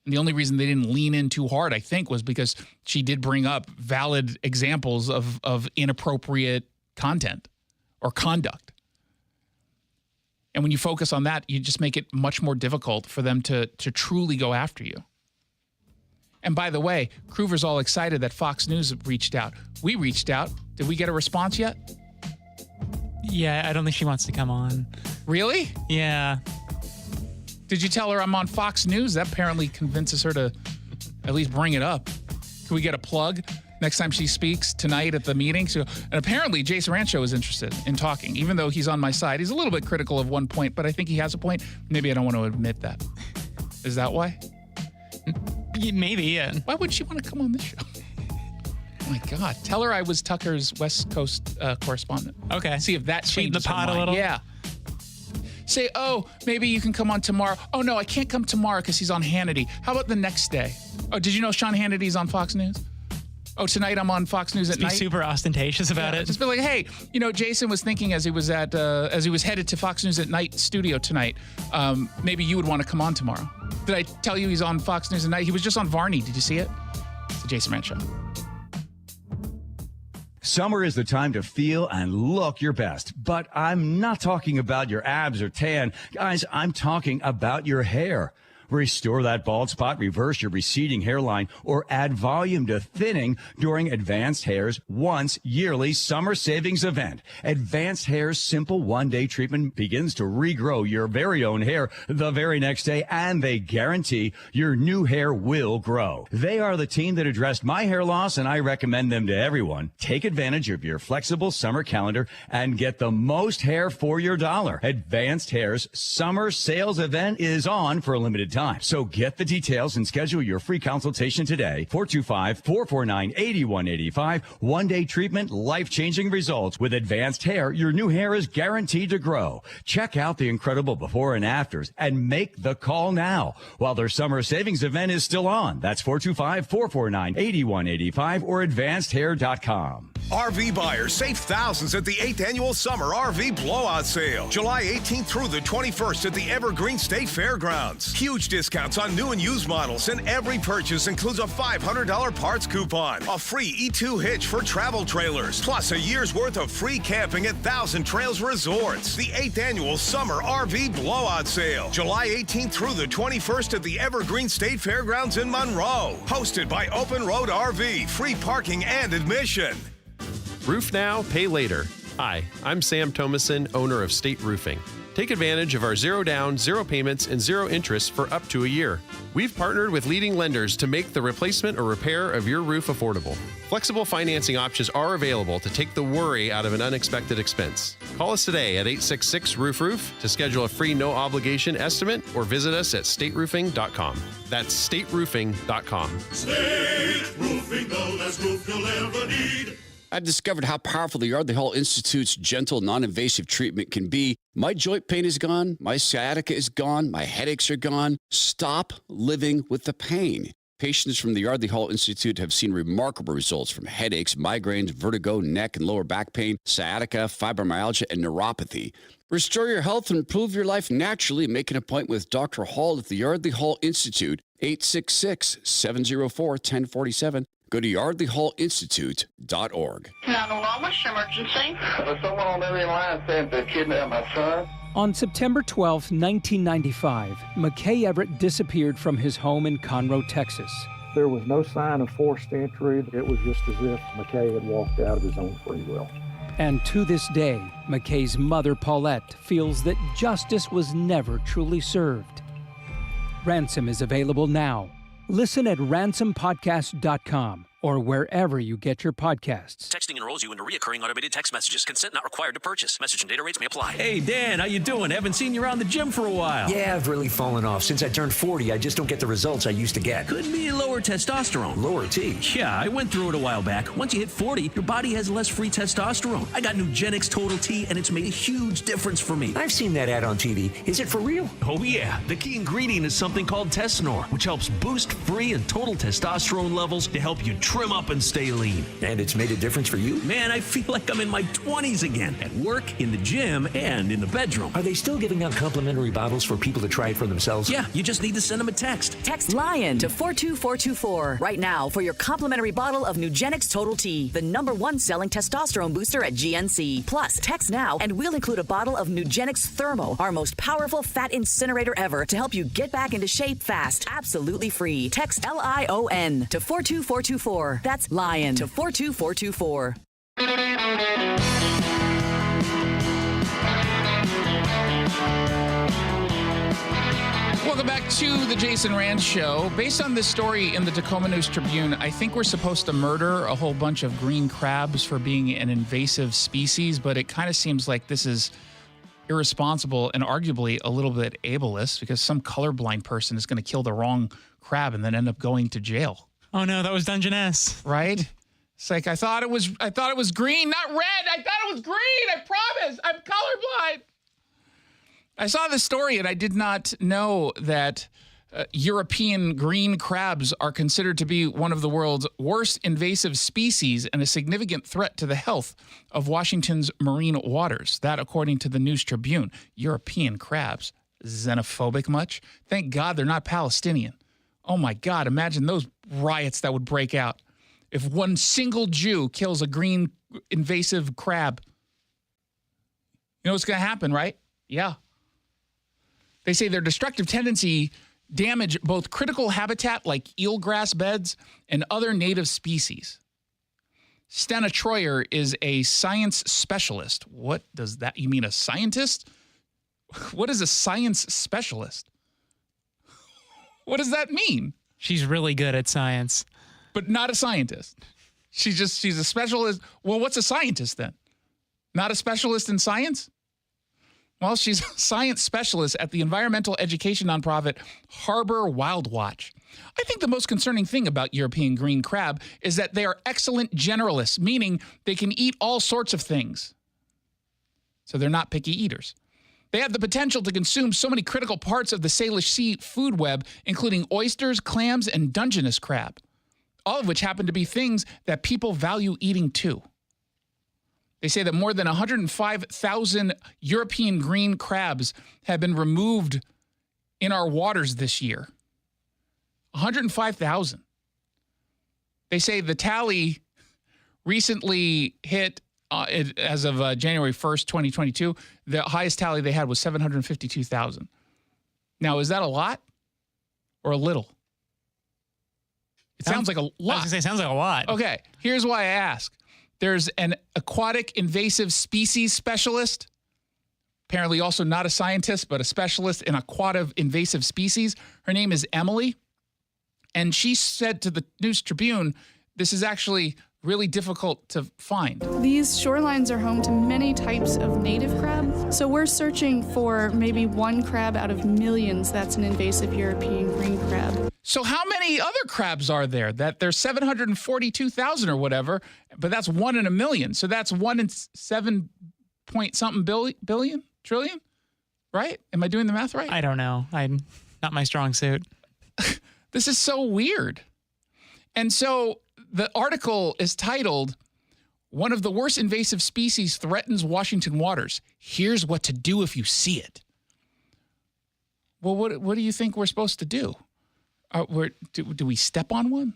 And the only reason they didn't lean in too hard, I think, was because she did bring up valid examples of inappropriate content or conduct. And when you focus on that, you just make it much more difficult for them to truly go after you. And by the way, Kroover's all excited that Fox News reached out. We reached out. Did we get a response yet? Yeah, I don't think she wants to come on. Really? Yeah. Did you tell her I'm on Fox News? That apparently convinces her to at least bring it up. Can we get a plug next time she speaks tonight at the meeting? And apparently Jason Rancho is interested in talking, even though he's on my side. He's a little bit critical of one point, but I think he has a point. Maybe I don't want to admit that. Is that why? Maybe, yeah. Why would she want to come on this show? Oh my God. Tell her I was Tucker's West Coast correspondent. Okay. See if that changes the pot her a mind. little? Yeah. Say, oh, maybe you can come on tomorrow. Oh, no, I can't come tomorrow because he's on Hannity. How about the next day? Oh, did you know Sean Hannity's on Fox News? Oh, tonight I'm on Fox News at night. Be super ostentatious about it. Just be like, hey, Jason was thinking as he was headed to Fox News at night studio tonight, maybe you would want to come on tomorrow. Did I tell you he's on Fox News at night? He was just on Varney. Did you see it? It's the Jason Ranch Show. Summer is the time to feel and look your best, but I'm not talking about your abs or tan. Guys, I'm talking about your hair. Restore that bald spot, reverse your receding hairline, or add volume to thinning during Advanced Hair's once yearly summer savings event. Advanced Hair's simple one-day treatment begins to regrow your very own hair the very next day, and they guarantee your new hair will grow. They are the team that addressed my hair loss, and I recommend them to everyone. Take advantage of your flexible summer calendar and get the most hair for your dollar. Advanced Hair's summer sales event is on for a limited time. So get the details and schedule your free consultation today. 425-449-8185. One-day treatment, life-changing results. With Advanced Hair, your new hair is guaranteed to grow. Check out the incredible before and afters and make the call now while their summer savings event is still on. That's 425-449-8185 or advancedhair.com. RV buyers save thousands at the 8th Annual Summer RV Blowout Sale, July 18th through the 21st at the Evergreen State Fairgrounds. Huge discounts on new and used models, and every purchase includes a $500 parts coupon, a free E2 hitch for travel trailers, plus a year's worth of free camping at Thousand Trails Resorts. The 8th Annual Summer RV Blowout Sale, July 18th through the 21st at the Evergreen State Fairgrounds in Monroe. Hosted by Open Road RV, free parking and admission. Roof now, pay later. Hi, I'm Sam Thomason, owner of State Roofing. Take advantage of our 0 down, 0 payments, and 0 interest for up to a year. We've partnered with leading lenders to make the replacement or repair of your roof affordable. Flexible financing options are available to take the worry out of an unexpected expense. Call us today at 866-ROOF-ROOF to schedule a free no-obligation estimate or visit us at stateroofing.com. That's stateroofing.com. State Roofing, the last roof you'll ever need. I've discovered how powerful the Yardley Hall Institute's gentle, non-invasive treatment can be. My joint pain is gone. My sciatica is gone. My headaches are gone. Stop living with the pain. Patients from the Yardley Hall Institute have seen remarkable results from headaches, migraines, vertigo, neck and lower back pain, sciatica, fibromyalgia, and neuropathy. Restore your health and improve your life naturally. Make an appointment with Dr. Hall at the Yardley Hall Institute, 866-704-1047. Go to yardleyhallinstitute.org. 911, what's your emergency? Someone on the other line said they kidnapped my son. On September 12, 1995, McKay Everett disappeared from his home in Conroe, Texas. There was no sign of forced entry. It was just as if McKay had walked out of his own free will. And to this day, McKay's mother, Paulette, feels that justice was never truly served. Ransom is available now. Listen at ransompodcast.com or wherever you get your podcasts. Texting enrolls you into recurring automated text messages. Consent not required to purchase. Message and data rates may apply. Hey, Dan, how you doing? Haven't seen you around the gym for a while. Yeah, I've really fallen off. Since I turned 40, I just don't get the results I used to get. Could be lower testosterone. Lower T? Yeah, I went through it a while back. Once you hit 40, your body has less free testosterone. I got Nugenix Total T, and it's made a huge difference for me. I've seen that ad on TV. Is it for real? Oh, yeah. The key ingredient is something called Tesnor, which helps boost free and total testosterone levels to help you trim up and stay lean. And it's made a difference for you? Man, I feel like I'm in my 20s again. At work, in the gym, and in the bedroom. Are they still giving out complimentary bottles for people to try it for themselves? Yeah, you just need to send them a text. Text LION to 42424 right now for your complimentary bottle of Nugenix Total T, the #1 selling testosterone booster at GNC. Plus, text now and we'll include a bottle of Nugenix Thermo, our most powerful fat incinerator ever, to help you get back into shape fast. Absolutely free. Text LION to 42424. That's LION to 42424. Welcome back to the Jason Rantz Show. Based on this story in the Tacoma News Tribune, I think we're supposed to murder a whole bunch of green crabs for being an invasive species, but it kind of seems like this is irresponsible and arguably a little bit ableist because some colorblind person is going to kill the wrong crab and then end up going to jail. Oh no, that was Dungeness. Right? It's like I thought it was green, not red. I thought it was green. I promise. I'm colorblind. I saw this story and I did not know that European green crabs are considered to be one of the world's worst invasive species and a significant threat to the health of Washington's marine waters. That, according to the News Tribune. European crabs. Xenophobic much? Thank God they're not Palestinian. Oh my God, imagine those riots that would break out if one single Jew kills a green invasive crab. You know what's going to happen, right? Yeah. They say their destructive tendency damage both critical habitat like eelgrass beds and other native species. Stena Troyer is a science specialist. What does that, you mean a scientist? What is a science specialist? What does that mean? She's really good at science. But not a scientist. She's a specialist. Well, what's a scientist then? Not a specialist in science? Well, she's a science specialist at the environmental education nonprofit Harbor Wild Watch. I think the most concerning thing about European green crab is that they are excellent generalists, meaning they can eat all sorts of things. So they're not picky eaters. They have the potential to consume so many critical parts of the Salish Sea food web, including oysters, clams, and Dungeness crab, all of which happen to be things that people value eating too. They say that more than 105,000 European green crabs have been removed in our waters this year. 105,000. They say the tally recently hit, as of January 1st, 2022, the highest tally they had was 752,000. Now, is that a lot or a little? It sounds like a lot. I was going to say, sounds like a lot. Okay, here's why I ask. There's an aquatic invasive species specialist, apparently also not a scientist, but a specialist in aquatic invasive species. Her name is Emily. And she said to the News Tribune, this is actually really difficult to find. These shorelines are home to many types of native crab. So we're searching for maybe one crab out of millions that's an invasive European green crab. So how many other crabs are there? That there's 742,000 or whatever, but that's 1 in a million. So that's 1 in 7 point something billion, trillion, right? Am I doing the math right? I don't know. I'm not my strong suit. This is so weird. And so the article is titled, "One of the worst invasive species threatens Washington waters. Here's what to do if you see it." Well, what do you think we're supposed to do? Do we step on one?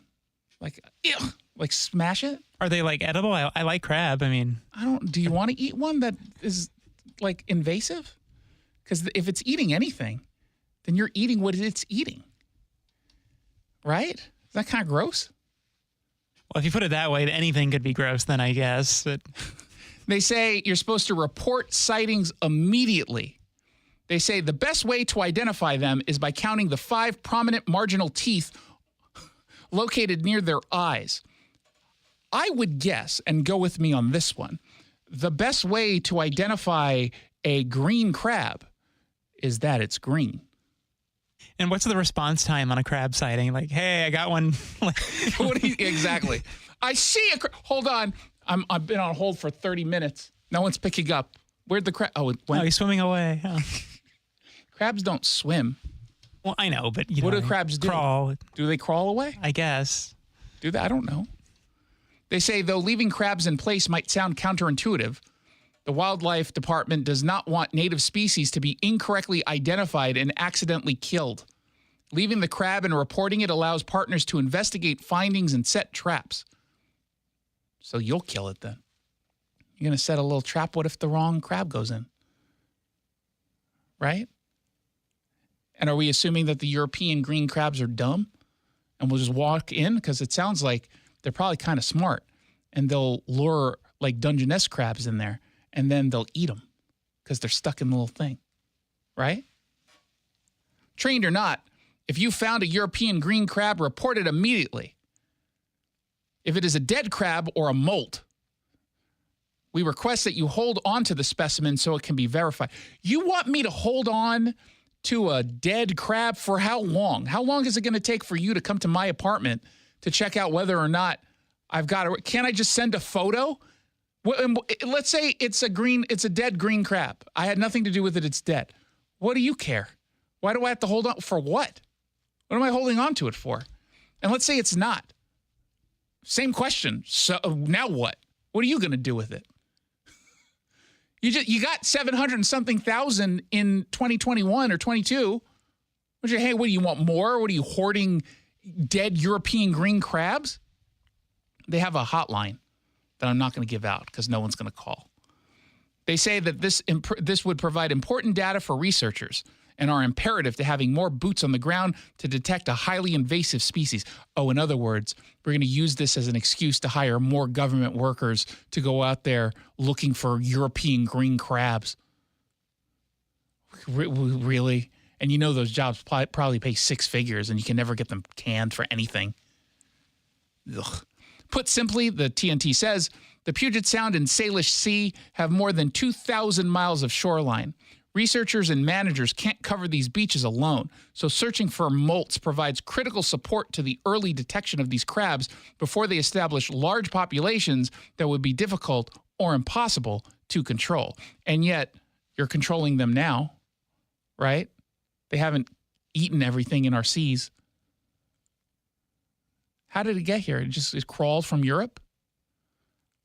Like smash it? Are they like edible? I like crab. I mean, do you want to eat one that is like invasive? Because if it's eating anything, then you're eating what it's eating. Right? Is that kind of gross? Well, if you put it that way, anything could be gross then, I guess. But they say you're supposed to report sightings immediately. They say the best way to identify them is by counting the 5 prominent marginal teeth located near their eyes. I would guess, and go with me on this one, the best way to identify a green crab is that it's green. And what's the response time on a crab sighting? Like, hey, I got one. Exactly. I see a crab. Hold on. I've been on hold for 30 minutes. No one's picking up. Where'd the crab? Oh, it went. Oh, he's swimming away. Oh. Crabs don't swim. Well, I know, but what do crabs do? Crawl. Do they crawl away? I guess. Do they? I don't know. They say, though leaving crabs in place might sound counterintuitive, the Wildlife Department does not want native species to be incorrectly identified and accidentally killed. Leaving the crab and reporting it allows partners to investigate findings and set traps. So you'll kill it then. You're going to set a little trap. What if the wrong crab goes in? Right? And are we assuming that the European green crabs are dumb and we'll just walk in? Because it sounds like they're probably kind of smart and they'll lure like Dungeness crabs in there. And then they'll eat them because they're stuck in the little thing, right? Trained or not, if you found a European green crab, report it immediately. If it is a dead crab or a molt, we request that you hold on to the specimen so it can be verified. You want me to hold on to a dead crab for how long? How long is it going to take for you to come to my apartment to check out whether or not I've got it? Can't I just send a photo? Let's say it's a dead green crab. I had nothing to do with it. It's dead. What do you care? Why do I have to hold on? For what? What am I holding on to it for? And let's say it's not. Same question. So now what? What are you going to do with it? You got 700 and something thousand in 2021 or 22. Hey, what do you want more? What are you hoarding dead European green crabs? They have a hotline that I'm not going to give out because no one's going to call. They say that this would provide important data for researchers and are imperative to having more boots on the ground to detect a highly invasive species. Oh, in other words, we're going to use this as an excuse to hire more government workers to go out there looking for European green crabs. Really? And you know those jobs probably pay 6 figures and you can never get them canned for anything. Ugh. Put simply, the TNT says, the Puget Sound and Salish Sea have more than 2,000 miles of shoreline. Researchers and managers can't cover these beaches alone, so searching for molts provides critical support to the early detection of these crabs before they establish large populations that would be difficult or impossible to control. And yet, you're controlling them now, right? They haven't eaten everything in our seas. How did it get here? It crawled from Europe?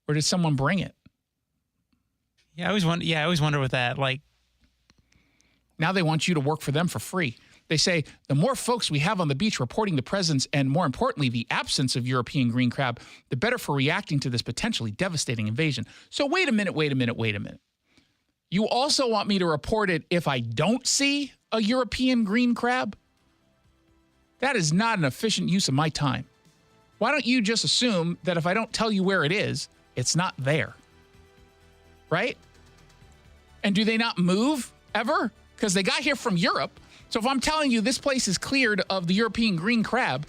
Or did someone bring it? Yeah, I always wonder with that. Like, now they want you to work for them for free. They say the more folks we have on the beach reporting the presence and, more importantly, the absence of European green crab, the better for reacting to this potentially devastating invasion. So wait a minute. You also want me to report it if I don't see a European green crab? That is not an efficient use of my time. Why don't you just assume that if I don't tell you where it is, it's not there? Right? And do they not move ever? Because they got here from Europe. So if I'm telling you this place is cleared of the European green crab,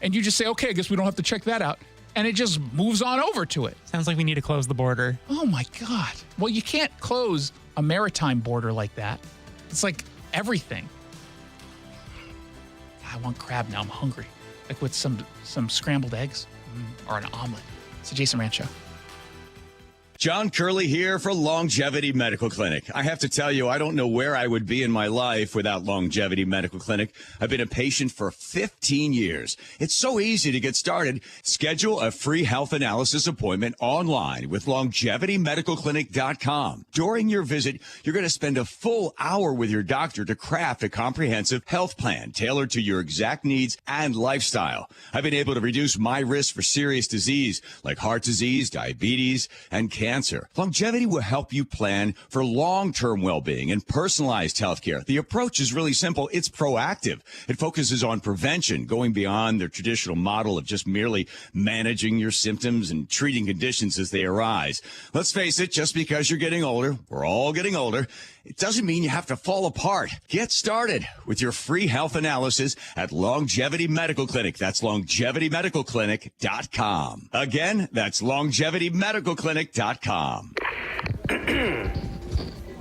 and you just say, okay, I guess we don't have to check that out, and it just moves on over to it. Sounds like we need to close the border. Oh my God. Well, you can't close a maritime border like that. It's like everything. I want crab now. I'm hungry. Like with some scrambled eggs or an omelet. It's a Jason Rantz Show. John Curley here for Longevity Medical Clinic. I have to tell you, I don't know where I would be in my life without Longevity Medical Clinic. I've been a patient for 15 years. It's so easy to get started. Schedule a free health analysis appointment online with LongevityMedicalClinic.com. During your visit, you're going to spend a full hour with your doctor to craft a comprehensive health plan tailored to your exact needs and lifestyle. I've been able to reduce my risk for serious disease like heart disease, diabetes, and cancer. Longevity will help you plan for long-term well-being and personalized health care. The approach is really simple. It's proactive. It focuses on prevention, going beyond the traditional model of just merely managing your symptoms and treating conditions as they arise. Let's face it, just because you're getting older, we're all getting older, it doesn't mean you have to fall apart. Get started with your free health analysis at Longevity Medical Clinic. That's LongevityMedicalClinic.com. Again, that's LongevityMedicalClinic.com.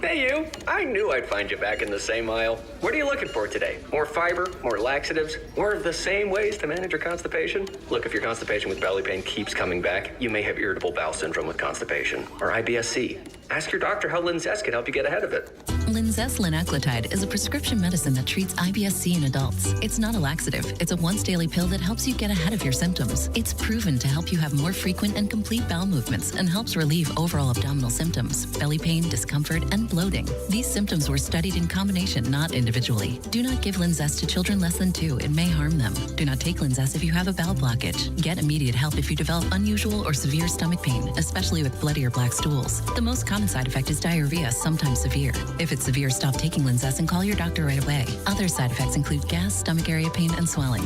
Hey, you. I knew I'd find you back in the same aisle. What are you looking for today? More fiber, more laxatives, more of the same ways to manage your constipation? Look, if your constipation with belly pain keeps coming back, you may have irritable bowel syndrome with constipation, or IBS-C. Ask your doctor how Linzess can help you get ahead of it. Linzess linaclotide is a prescription medicine that treats IBS-C in adults. It's not a laxative. It's a once-daily pill that helps you get ahead of your symptoms. It's proven to help you have more frequent and complete bowel movements and helps relieve overall abdominal symptoms, belly pain, discomfort, and bloating. These symptoms were studied in combination, not individually. Do not give Linzess to children less than 2. It may harm them. Do not take Linzess if you have a bowel blockage. Get immediate help if you develop unusual or severe stomach pain, especially with bloody or black stools. The most common side effect is diarrhea, sometimes severe. If it's severe, stop taking Linzess and call your doctor right away. Other side effects include gas, stomach area pain, and swelling.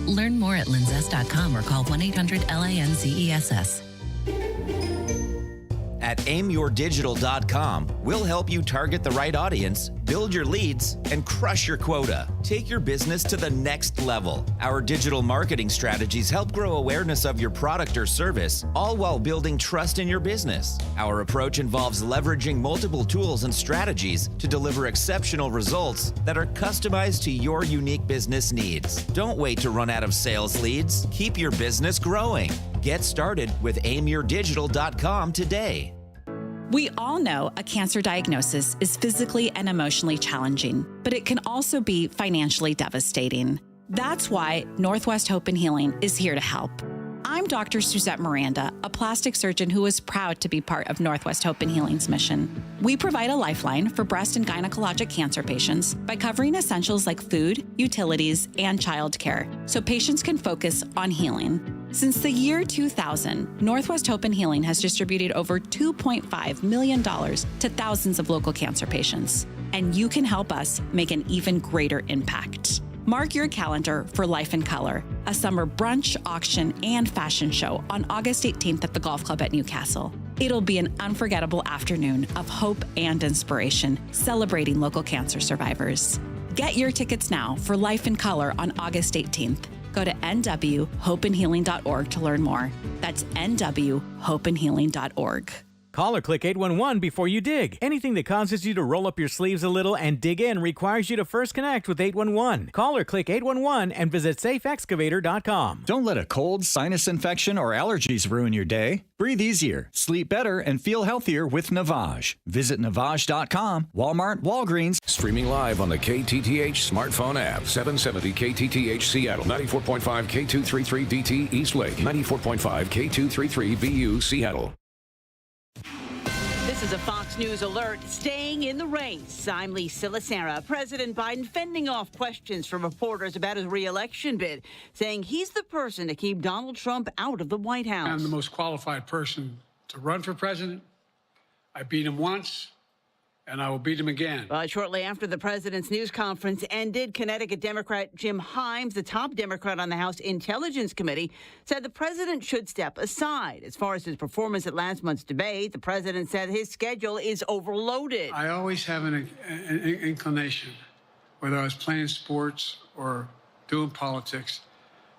Learn more at linzess.com or call 1-800-LINZESS. At aimyourdigital.com, we'll help you target the right audience, build your leads, and crush your quota. Take your business to the next level. Our digital marketing strategies help grow awareness of your product or service, all while building trust in your business. Our approach involves leveraging multiple tools and strategies to deliver exceptional results that are customized to your unique business needs. Don't wait to run out of sales leads. Keep your business growing. Get started with aimyourdigital.com today. We all know a cancer diagnosis is physically and emotionally challenging, but it can also be financially devastating. That's why Northwest Hope and Healing is here to help. I'm Dr. Suzette Miranda, a plastic surgeon who is proud to be part of Northwest Hope and Healing's mission. We provide a lifeline for breast and gynecologic cancer patients by covering essentials like food, utilities, and childcare, so patients can focus on healing. Since the year 2000, Northwest Hope and Healing has distributed over $2.5 million to thousands of local cancer patients, and you can help us make an even greater impact. Mark your calendar for Life in Color, a summer brunch, auction, and fashion show on August 18th at the Golf Club at Newcastle. It'll be an unforgettable afternoon of hope and inspiration, celebrating local cancer survivors. Get your tickets now for Life in Color on August 18th. Go to nwhopeandhealing.org to learn more. That's nwhopeandhealing.org. Call or click 811 before you dig. Anything that causes you to roll up your sleeves a little and dig in requires you to first connect with 811. Call or click 811 and visit safeexcavator.com. Don't let a cold, sinus infection, or allergies ruin your day. Breathe easier, sleep better, and feel healthier with Navage. Visit Navage.com, Walmart, Walgreens. Streaming live on the KTTH smartphone app. 770 KTTH Seattle, 94.5 K233DT East Lake, 94.5 K233VU Seattle. This is a Fox News alert. Staying in the race. I'm Lisa Lacera. President Biden fending off questions from reporters about his re-election bid, saying he's the person to keep Donald Trump out of the White House. I'm the most qualified person to run for president. I beat him once, and I will beat him again. But shortly after the president's news conference ended, Connecticut Democrat Jim Himes, the top Democrat on the House Intelligence Committee, said the president should step aside. As far as his performance at last month's debate, the president said his schedule is overloaded. I always have an inclination, whether I was playing sports or doing politics,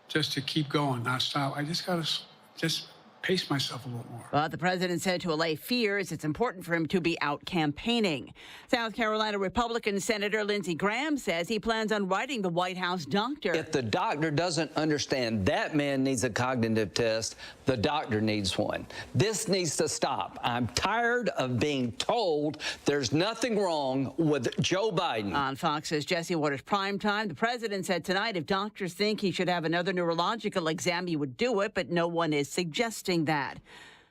just to keep going, not stop. I just got to just pace myself a little more. But the president said to allay fears, it's important for him to be out campaigning. South Carolina Republican Senator Lindsey Graham says he plans on writing the White House doctor. If the doctor doesn't understand that man needs a cognitive test, the doctor needs one. This needs to stop. I'm tired of being told there's nothing wrong with Joe Biden. On Fox's Jesse Waters Primetime, the president said tonight if doctors think he should have another neurological exam, he would do it, but no one is suggesting that.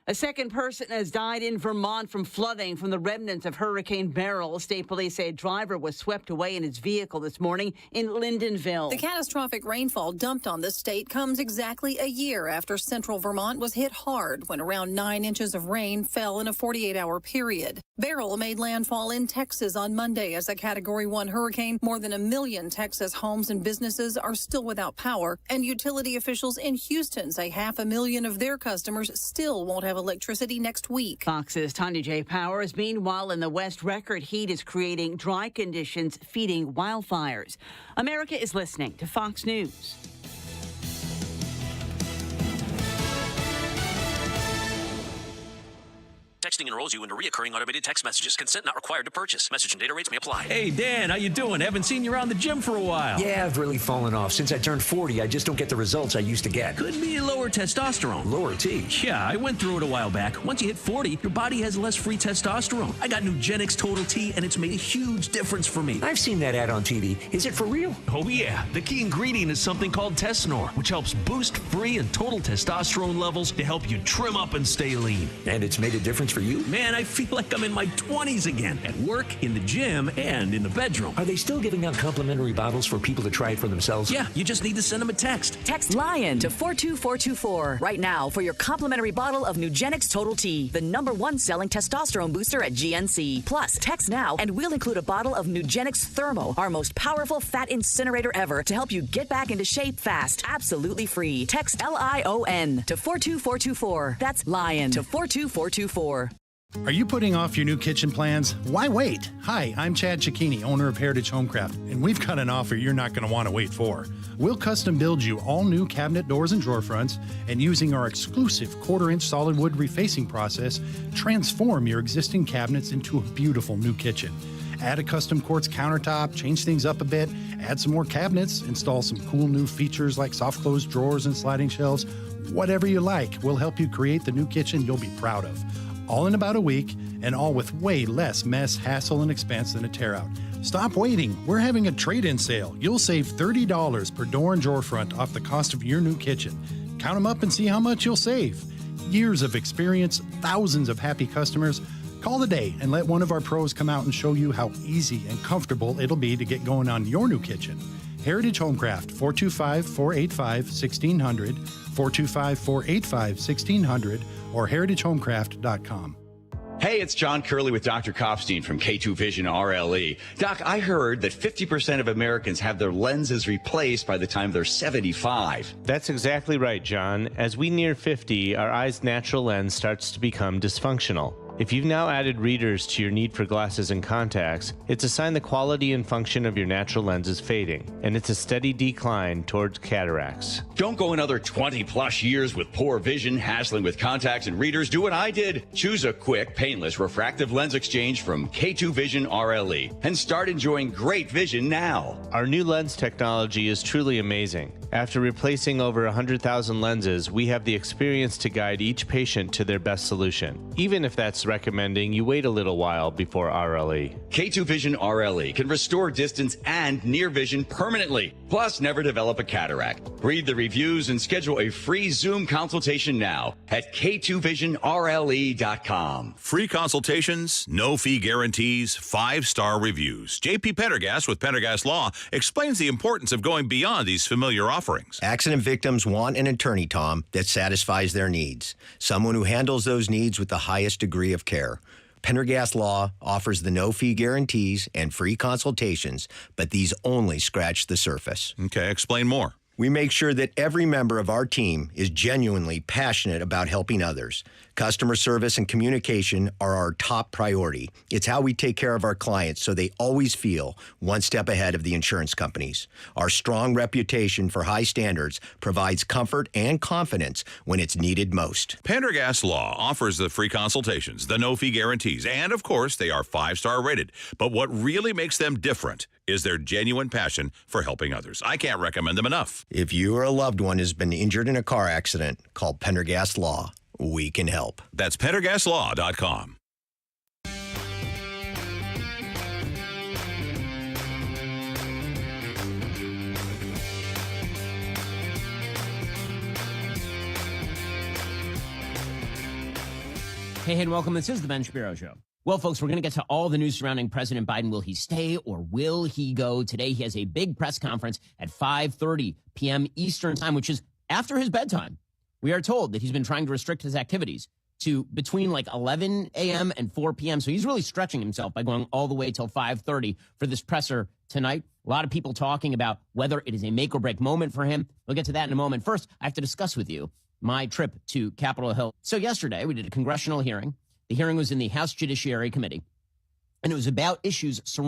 A second person has died in Vermont from flooding from the remnants of Hurricane Beryl. State police say a driver was swept away in his vehicle this morning in Lyndonville. The catastrophic rainfall dumped on the state comes exactly a year after central Vermont was hit hard when around 9 inches of rain fell in a 48-hour period. Beryl made landfall in Texas on Monday as a Category 1 hurricane. More than 1 million Texas homes and businesses are still without power, and utility officials in Houston say 500,000 of their customers still won't have electricity next week. Fox's Tanya J. Powers. Meanwhile, in the West, record heat is creating dry conditions, feeding wildfires. America is listening to Fox News. Texting enrolls you into recurring automated text messages. Consent not required to purchase. Message and data rates may apply. Hey, Dan, how you doing? Haven't seen you around the gym for a while. Yeah, I've really fallen off. Since I turned 40, I just don't get the results I used to get. Could be lower testosterone. Lower T? Yeah, I went through it a while back. Once you hit 40, your body has less free testosterone. I got Nugenix Total T, and it's made a huge difference for me. I've seen that ad on TV. Is it for real? Oh, yeah. The key ingredient is something called Tesnor, which helps boost free and total testosterone levels to help you trim up and stay lean. And it's made a difference for you? Man, I feel like I'm in my 20s again, at work, in the gym, and in the bedroom. Are they still giving out complimentary bottles for people to try it for themselves? Yeah, you just need to send them a text. Text LION to 42424 right now for your complimentary bottle of Nugenix Total T, the #1 selling testosterone booster at GNC. Plus, text now and we'll include a bottle of Nugenix Thermo, our most powerful fat incinerator ever, to help you get back into shape fast, absolutely free. Text LION to 42424. That's LION to 42424. Are you putting off your new kitchen plans? Why wait? Hi, I'm Chad Cicchini, owner of Heritage Homecraft, and we've got an offer you're not going to want to wait for. We'll custom build you all new cabinet doors and drawer fronts, and using our exclusive 1/4-inch solid wood refacing process, transform your existing cabinets into a beautiful new kitchen. Add a custom quartz countertop, change things up a bit, add some more cabinets, install some cool new features like soft close drawers and sliding shelves. Whatever you like, we'll help you create the new kitchen you'll be proud of. All in about a week, and all with way less mess, hassle, and expense than a tear-out. Stop waiting. We're having a trade-in sale. You'll save $30 per door and drawer front off the cost of your new kitchen. Count them up and see how much you'll save. Years of experience, thousands of happy customers. Call today and let one of our pros come out and show you how easy and comfortable it'll be to get going on your new kitchen. Heritage Homecraft, 425-485-1600, 425-485-1600, or heritagehomecraft.com. Hey, it's John Curley with Dr. Kopstein from K2 Vision RLE. Doc, I heard that 50% of Americans have their lenses replaced by the time they're 75. That's exactly right, John. As we near 50, our eye's natural lens starts to become dysfunctional. If you've now added readers to your need for glasses and contacts, it's a sign the quality and function of your natural lens is fading, and it's a steady decline towards cataracts. Don't go another 20 plus years with poor vision, hassling with contacts and readers. Do what I did. Choose a quick, painless refractive lens exchange from K2 Vision RLE and start enjoying great vision now. Our new lens technology is truly amazing. After replacing over 100,000 lenses, we have the experience to guide each patient to their best solution, even if that's recommending you wait a little while before RLE. K2 Vision RLE can restore distance and near vision permanently, plus never develop a cataract. Read the reviews and schedule a free Zoom consultation now at k2visionrle.com. Free consultations, no fee guarantees, 5-star reviews. J.P. Pendergast with Pendergast Law explains the importance of going beyond these familiar offerings. Accident victims want an attorney, Tom, that satisfies their needs. Someone who handles those needs with the highest degree of care. Pendergast Law offers the no-fee guarantees and free consultations, but these only scratch the surface. Okay, explain more. We make sure that every member of our team is genuinely passionate about helping others. Customer service and communication are our top priority. It's how we take care of our clients so they always feel one step ahead of the insurance companies. Our strong reputation for high standards provides comfort and confidence when it's needed most. Pendergast Law offers the free consultations, the no-fee guarantees, and, of course, they are 5-star rated. But what really makes them different is their genuine passion for helping others. I can't recommend them enough. If you or a loved one has been injured in a car accident, call Pendergast Law. We can help. That's PendergastLaw.com. Hey, and welcome. This is the Ben Shapiro Show. Well, folks, we're going to get to all the news surrounding President Biden. Will he stay or will he go? Today, he has a big press conference at 5:30 p.m. Eastern time, which is after his bedtime. We are told that he's been trying to restrict his activities to between like 11 a.m. and 4 p.m. So he's really stretching himself by going all the way till 5:30 for this presser tonight. A lot of people talking about whether it is a make or break moment for him. We'll get to that in a moment. First, I have to discuss with you my trip to Capitol Hill. So yesterday, we did a congressional hearing. The hearing was in the House Judiciary Committee, and it was about issues surrounding